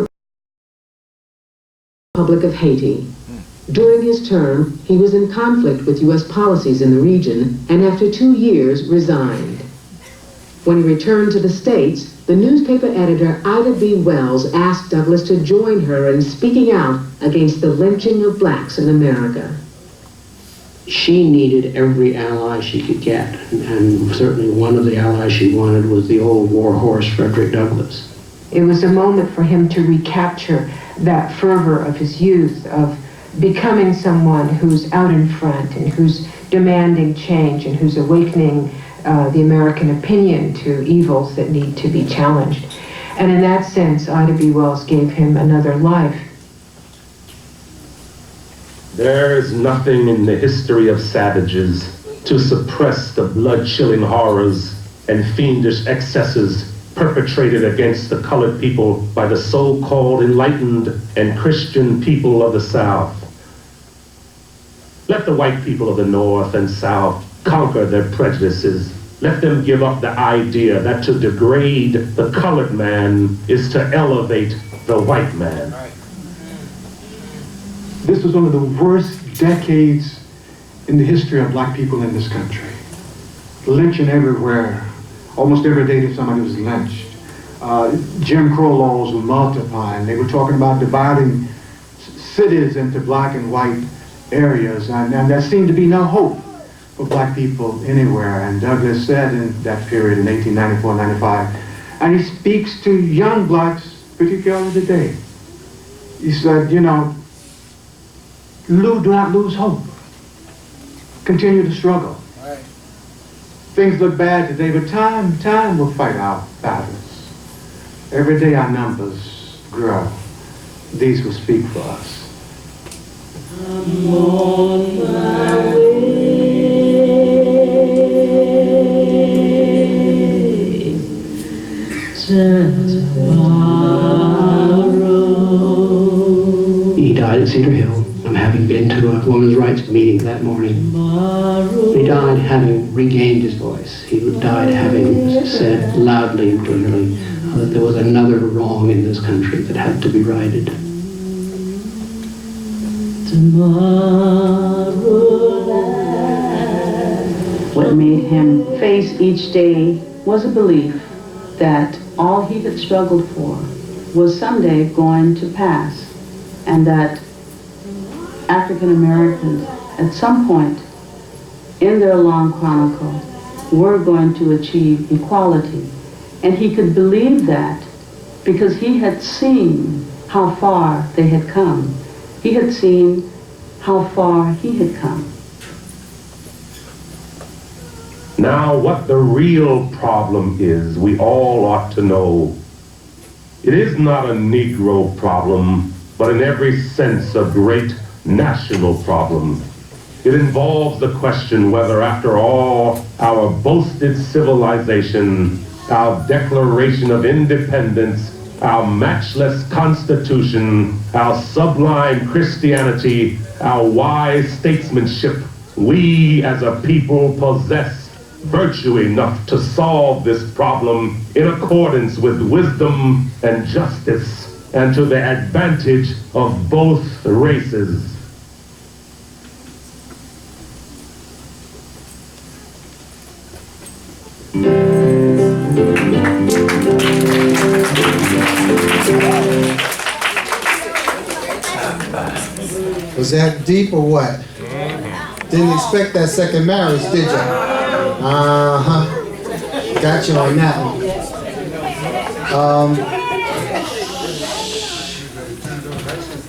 Republic of Haiti. During his term, he was in conflict with U.S. policies in the region, and after 2 years, resigned. When he returned to the States, the newspaper editor Ida B. Wells asked Douglass to join her in speaking out against the lynching of blacks in America. She needed every ally she could get, and certainly one of the allies she wanted was the old war horse Frederick Douglass. It was a moment for him to recapture that fervor of his youth, of becoming someone who's out in front and who's demanding change and who's awakening the American opinion to evils that need to be challenged. And in that sense, Ida B. Wells gave him another life. There is nothing in the history of savages to suppress the blood-chilling horrors and fiendish excesses perpetrated against the colored people by the so-called enlightened and Christian people of the South. Let the white people of the North and South conquer their prejudices. Let them give up the idea that to degrade the colored man is to elevate the white man. This was one of the worst decades in the history of black people in this country. Lynching everywhere. Almost every day that somebody was lynched. Jim Crow laws were multiplying. They were talking about dividing cities into black and white areas, and there seemed to be no hope for black people anywhere. And Douglas said in that period, in 1894-95, and he speaks to young blacks, particularly today. He said, you know, do not lose hope. Continue to struggle. Right. Things look bad today, but time will fight our battles. Every day our numbers grow. These will speak for us. I'm on my way tomorrow. He died at Cedar Hill. Having been to a women's rights meeting that morning. He died having regained his voice. He died having said loudly and clearly that there was another wrong in this country that had to be righted. What made him face each day was a belief that all he had struggled for was someday going to pass, and that African Americans, at some point in their long chronicle, were going to achieve equality. And he could believe that because he had seen how far they had come. He had seen how far he had come. Now, what the real problem is, we all ought to know. It is not a Negro problem, but in every sense a great national problem. It involves the question whether, after all our boasted civilization, our Declaration of Independence, our matchless Constitution, our sublime Christianity, our wise statesmanship, we as a people possess virtue enough to solve this problem in accordance with wisdom and justice and to the advantage of both races. Was that deep or what? Didn't expect that second marriage, did you? Uh-huh. Got you on that one.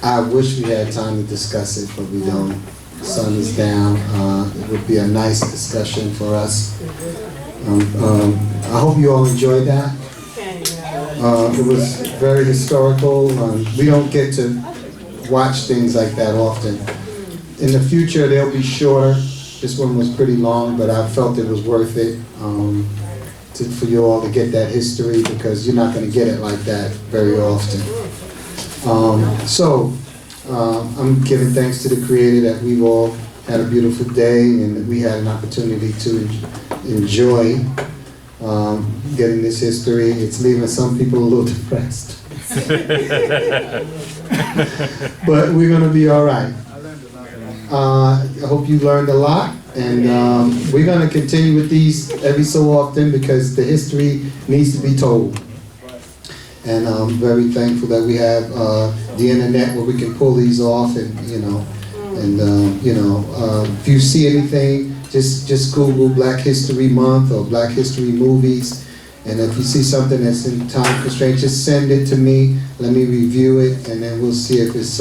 I wish we had time to discuss it, but we don't. The sun is down. It would be a nice discussion for us. I hope you all enjoyed that. It was very historical. We don't get to watch things like that often. In the future, they'll be shorter. This one was pretty long, but I felt it was worth it for you all to get that history, because you're not going to get it like that very often. I'm giving thanks to the Creator that we've all had a beautiful day and that we had an opportunity to enjoy getting this history. It's leaving some people a little depressed. But we're going to be all right. I hope you learned a lot, and we're going to continue with these every so often because the history needs to be told. And I'm very thankful that we have the internet where we can pull these off, and if you see anything, just Google Black History Month or Black History Movies, and if you see something that's in time constraint, just send it to me. Let me review it, and then we'll see if it's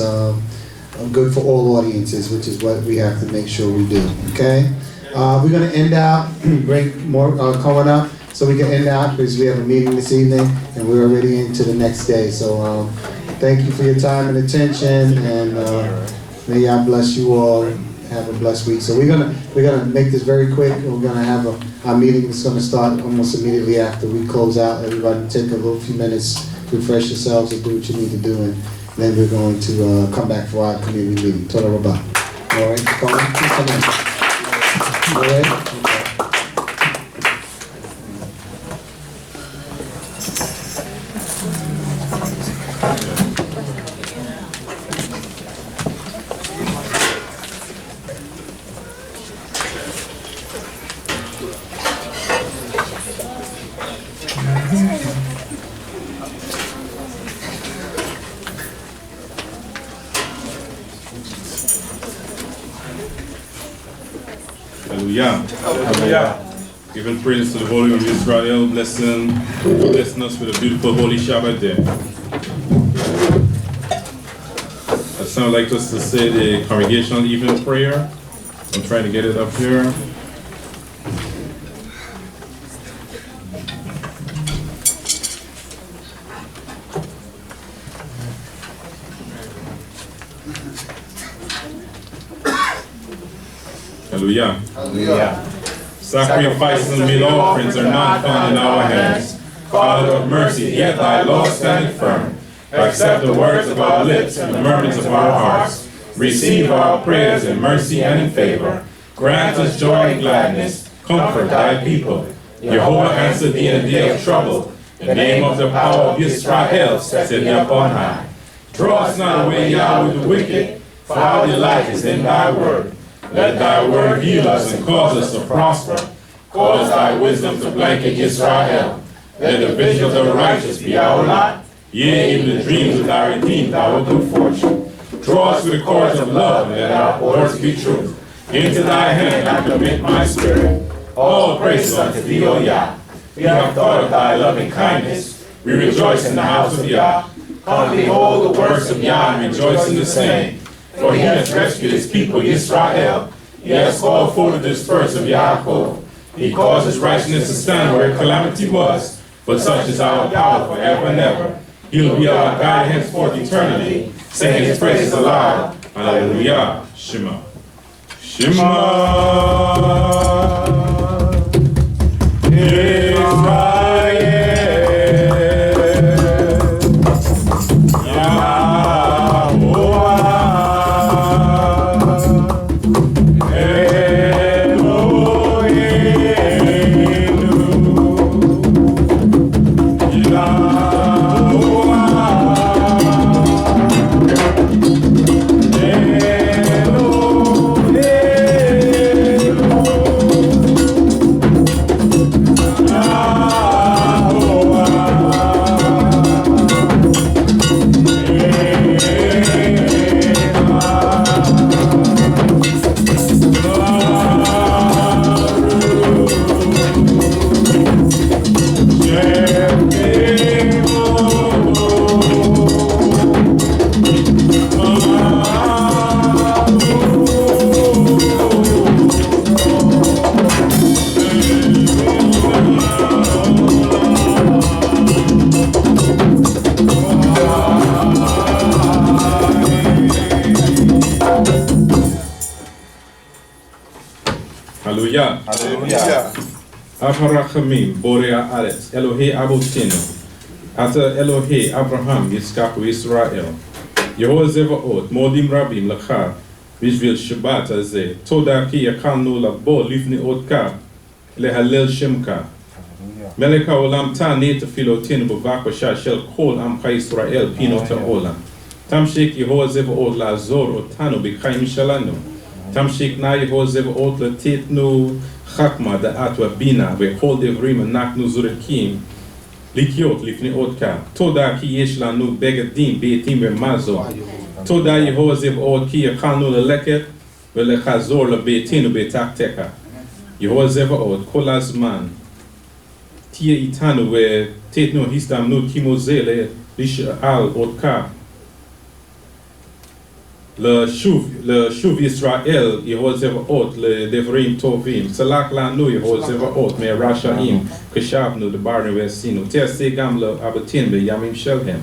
good for all audiences, which is what we have to make sure we do. Okay? We're going to end out, bring more Cohen up, so we can end out because we have a meeting this evening and we're already into the next day. So thank you for your time and attention, and may God bless you all. Have a blessed week. So we're gonna make this very quick. We're gonna have our meeting is gonna start almost immediately after we close out. Everybody take a little few minutes, refresh yourselves, and do what you need to do, and then we're going to come back for our community meeting. Toda Rabah. All right, come on, come in. All right. Hallelujah. Hallelujah. Giving praise to the Holy of Israel, blessing us with a beautiful holy Shabbat day. I sound like us to say the congregational evening prayer. I'm trying to get it up here. Hallelujah. Hallelujah. Sacrifices and meal offerings are not found in our hands. Father of mercy, yet thy law standeth firm. Accept the words of our lips and the murmurs of our hearts. Receive our prayers in mercy and in favor. Grant us joy and gladness. Comfort thy people. Jehovah answered thee in a day of trouble. The name of the power of Israel set thee upon high. Draw us not away, Yah, with the wicked, for our delight is in thy word. Let thy word heal us and cause us to prosper. Cause thy wisdom to blanket Israel. Let the visions of the righteous be our lot. Yea, even the dreams of thy redeemed, our good fortune. Draw us with the cords of love, and let our words be true. Into thy hand I commit my spirit. All praises unto thee, O Yah. We have thought of thy loving kindness. We rejoice in the house of Yah. Come behold the works of Yah and rejoice in the same. For he has rescued his people, Israel. He has called forth the dispersed of Yaakov. He caused his righteousness to stand where calamity was. But such is our power forever and ever. He will be our guide henceforth eternally. Sing his praises aloud. Hallelujah. Shema. Shema. Israel. Hallelujah. Aharachamim, Borea Aretz, Elohe Abotinu, Ata Elohe Abraham, Yitzchak, Israel. Yehovah Zevaot, Modim Rabim, Lacha, Bishvil Shabbat Azeh, Toda Ki Yakanu Labo, Livni Otka, Lehalel Shemka. Melech HaOlam Ta'aneh Tefilotenu B'vak Shel Kol Amcha Israel, Pino Ta'olam. Tamshik Yehovah Zevaot La'azor Otanu B'chaim Shalanu. Tamshik na Yehovah Zevaot L'tetnu Chakma Da'at V'bina V'chol Devrim Anaknu Zurekim Likyot Lifnei Otka. Toda Ki Yesh Lanu Begadim Beitim V'mazo. Toda Yehovah Zevaot Ki Yakanu L'leket V'lechazor L'beitinu B'takteka. Yehovah Zevaot Kol Azman Tia Itanu V'tetnu Histamnu Kimoze L'ish'al Otka. le shuv Israel Yehozevaot le devrim tovim salak lanu Yehozevaot me rashaim keshavnu the barnu vesinu tese gam le abatin be yamim shelhem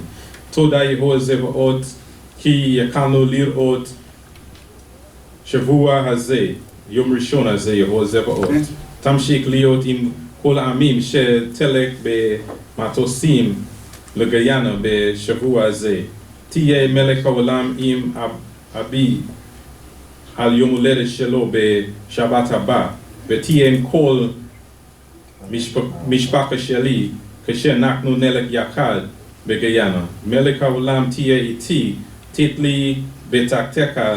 toda Yehozevaot ki yakanu lirot shavua hazeh yom rishon hazeh Yehozevaot tamshik liot im kol amim she telek be matosim le Guyana be shavua hazeh tiye melech haolam im Abi al yom huledet shelo be Shabbat haba v'tiyem kol mishpacha sheli kasher naknu nelek yakad begayana melech haolam tiye iti titli betakteka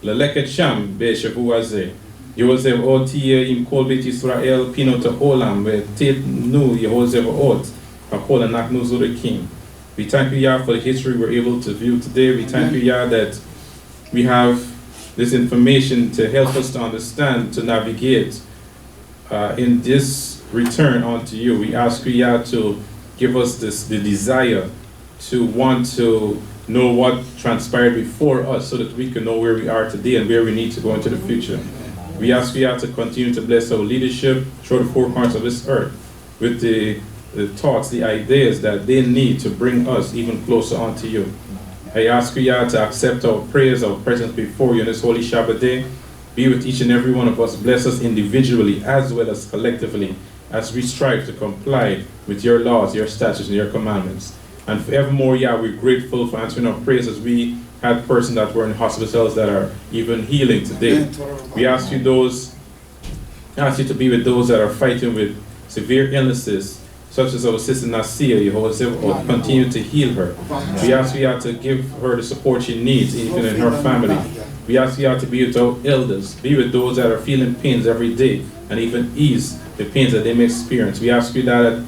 leleket sham be shavua hazeh Yehozevaot tiye im kol bet Yisrael pinot haolam v'titnu Yehozevaot hakol naknu zurikim. We thank you, Yah, for the history we're able to view today. We thank you, Yah, that we have this information to help us to understand, to navigate in this return unto you. We ask you, Yah, to give us the desire to want to know what transpired before us so that we can know where we are today and where we need to go into the future. We ask you, Yah, to continue to bless our leadership through the four corners of this earth with the thoughts, the ideas that they need to bring us even closer unto you. I ask you, Yah, to accept our prayers, our presence before you in this holy Shabbat day. Be with each and every one of us. Bless us individually as well as collectively as we strive to comply with your laws, your statutes, and your commandments. And forevermore, Yah, we're grateful for answering our prayers as we had persons that were in hospitals that are even healing today. We ask you to be with those that are fighting with severe illnesses, such as our sister Nasia, Yehozevaot, continue to heal her. We ask you to give her the support she needs, even in her family. We ask you to be with our elders, be with those that are feeling pains every day, and even ease the pains that they may experience. We ask you to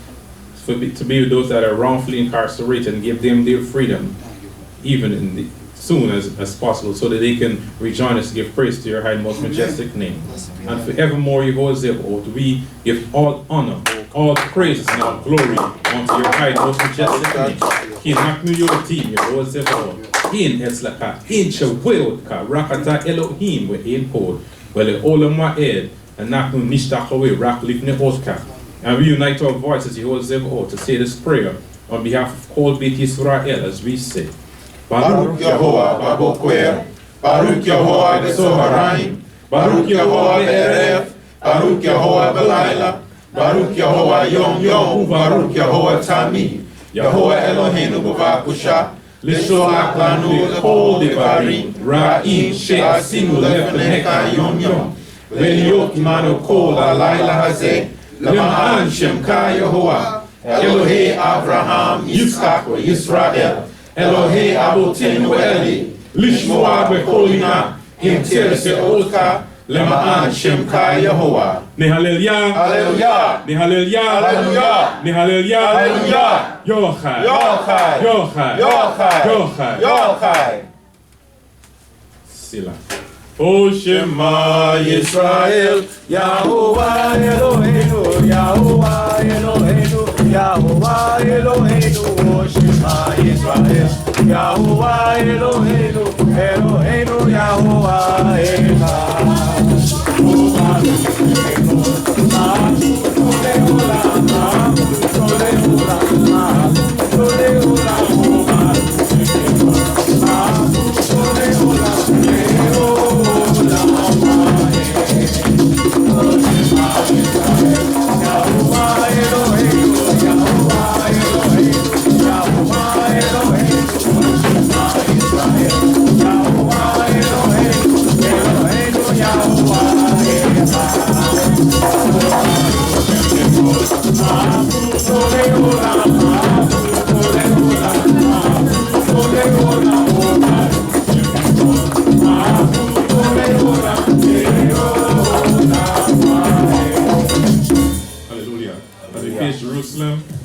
be with those that are wrongfully incarcerated and give them their freedom, even soon as possible, so that they can rejoin us to give praise to your high and most majestic name. And forevermore, Yehozevaot, we give all honor, all praises and all glory unto your high and most majestic name. Kinaknu yotim Yehozevaot, in etzlaka, in shaweotka, rakata Elohim, in pod, wele olam wa'ed, and naknu nishtachawe, rak lifne otka. And we unite our voices, Yehozevaot, to say this prayer on behalf of Kol Beit Yisrael, as we say. Baruch Yehovah Babokwer, Baruch Yehovah Besoharaim, Baruch Yehovah Be'erev, Baruch Yehovah Belayla, Baruch Yehovah Yom Yom, Baruch Yehovah Tamid, Yehovah Eloheinu B'vakusha, L'sholach lanu l'kol devarim, ra'im she'asinu lefanecha Yom Yom, ve'liot imanu kol halayla hazeh, lema'an shemka Yehovah, Elohei Avraham, Yitzchak ve'Yisrael, Elohei Abotenu Eli, Lishmoa Bekolina, Im Tereseotka, Lema'an Shemka Yehovah. Nehaleliyah, Hallelujah, Nehaleliyah, Hallelujah, Nehaleliyah, Hallelujah, Yochai, Yochai, Yochai, Yochai, Yochai, Yochai. Sila. O Shema Yisrael, Yahuwah Eloheinu, Yahuwah Eloheinu, Yahuwah Eloheinu, O Shema Yisrael, Yahuwah Eloheinu, Eloheinu, Yahuwah Echad.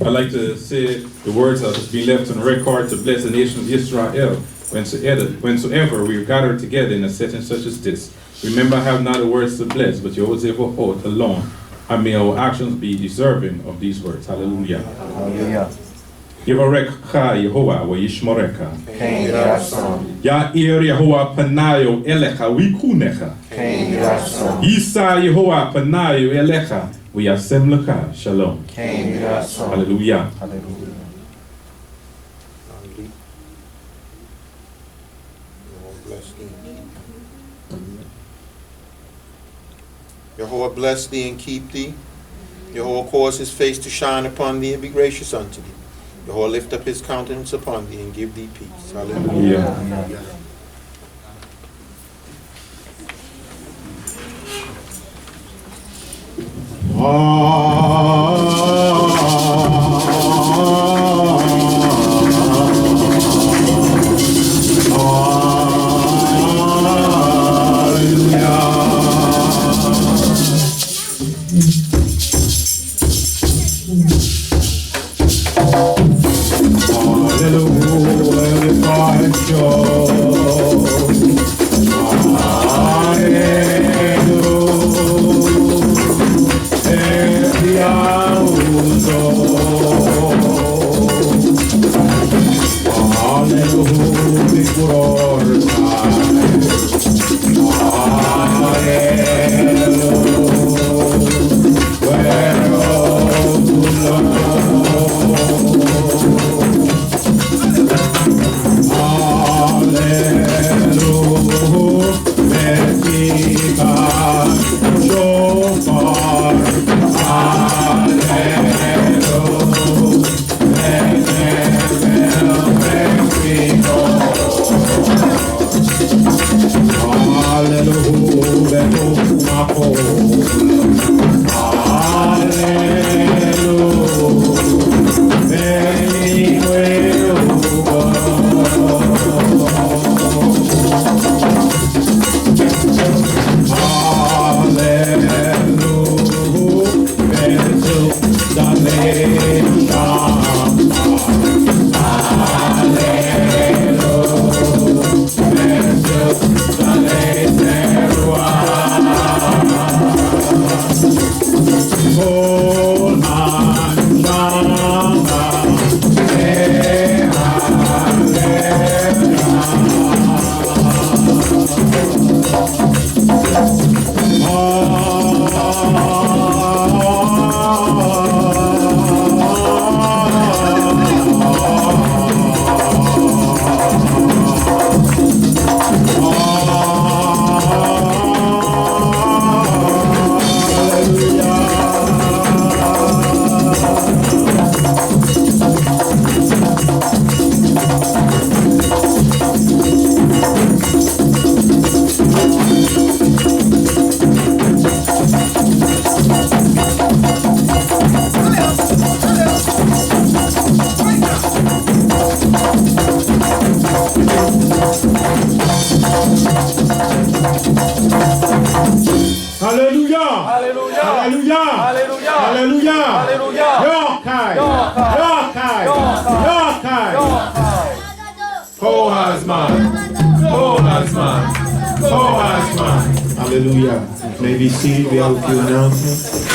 I'd like to say the words that have been left on record to bless the nation of Israel whensoever we are gathered together in a setting such as this. Remember, I have not the words to bless, but Yehozevaot alone, and may our actions be deserving of these words. Hallelujah. Hallelujah. Yevarecha Yehovah Yishmoreka. Ken Yirason. Ya'ir Yehovah Panayo Elecha Wikunecha. Ken Yirason. Yisa Yehovah Panayo Elecha Yasem Leka. Shalom. Ken Yirason. Hallelujah. Hallelujah. Yehovah bless thee and keep thee. Yehovah cause his face to shine upon thee and be gracious unto thee. Yehovah lift up his countenance upon thee and give thee peace. Hallelujah. Yeah. Hallelujah. May be seated. We have a few announcements.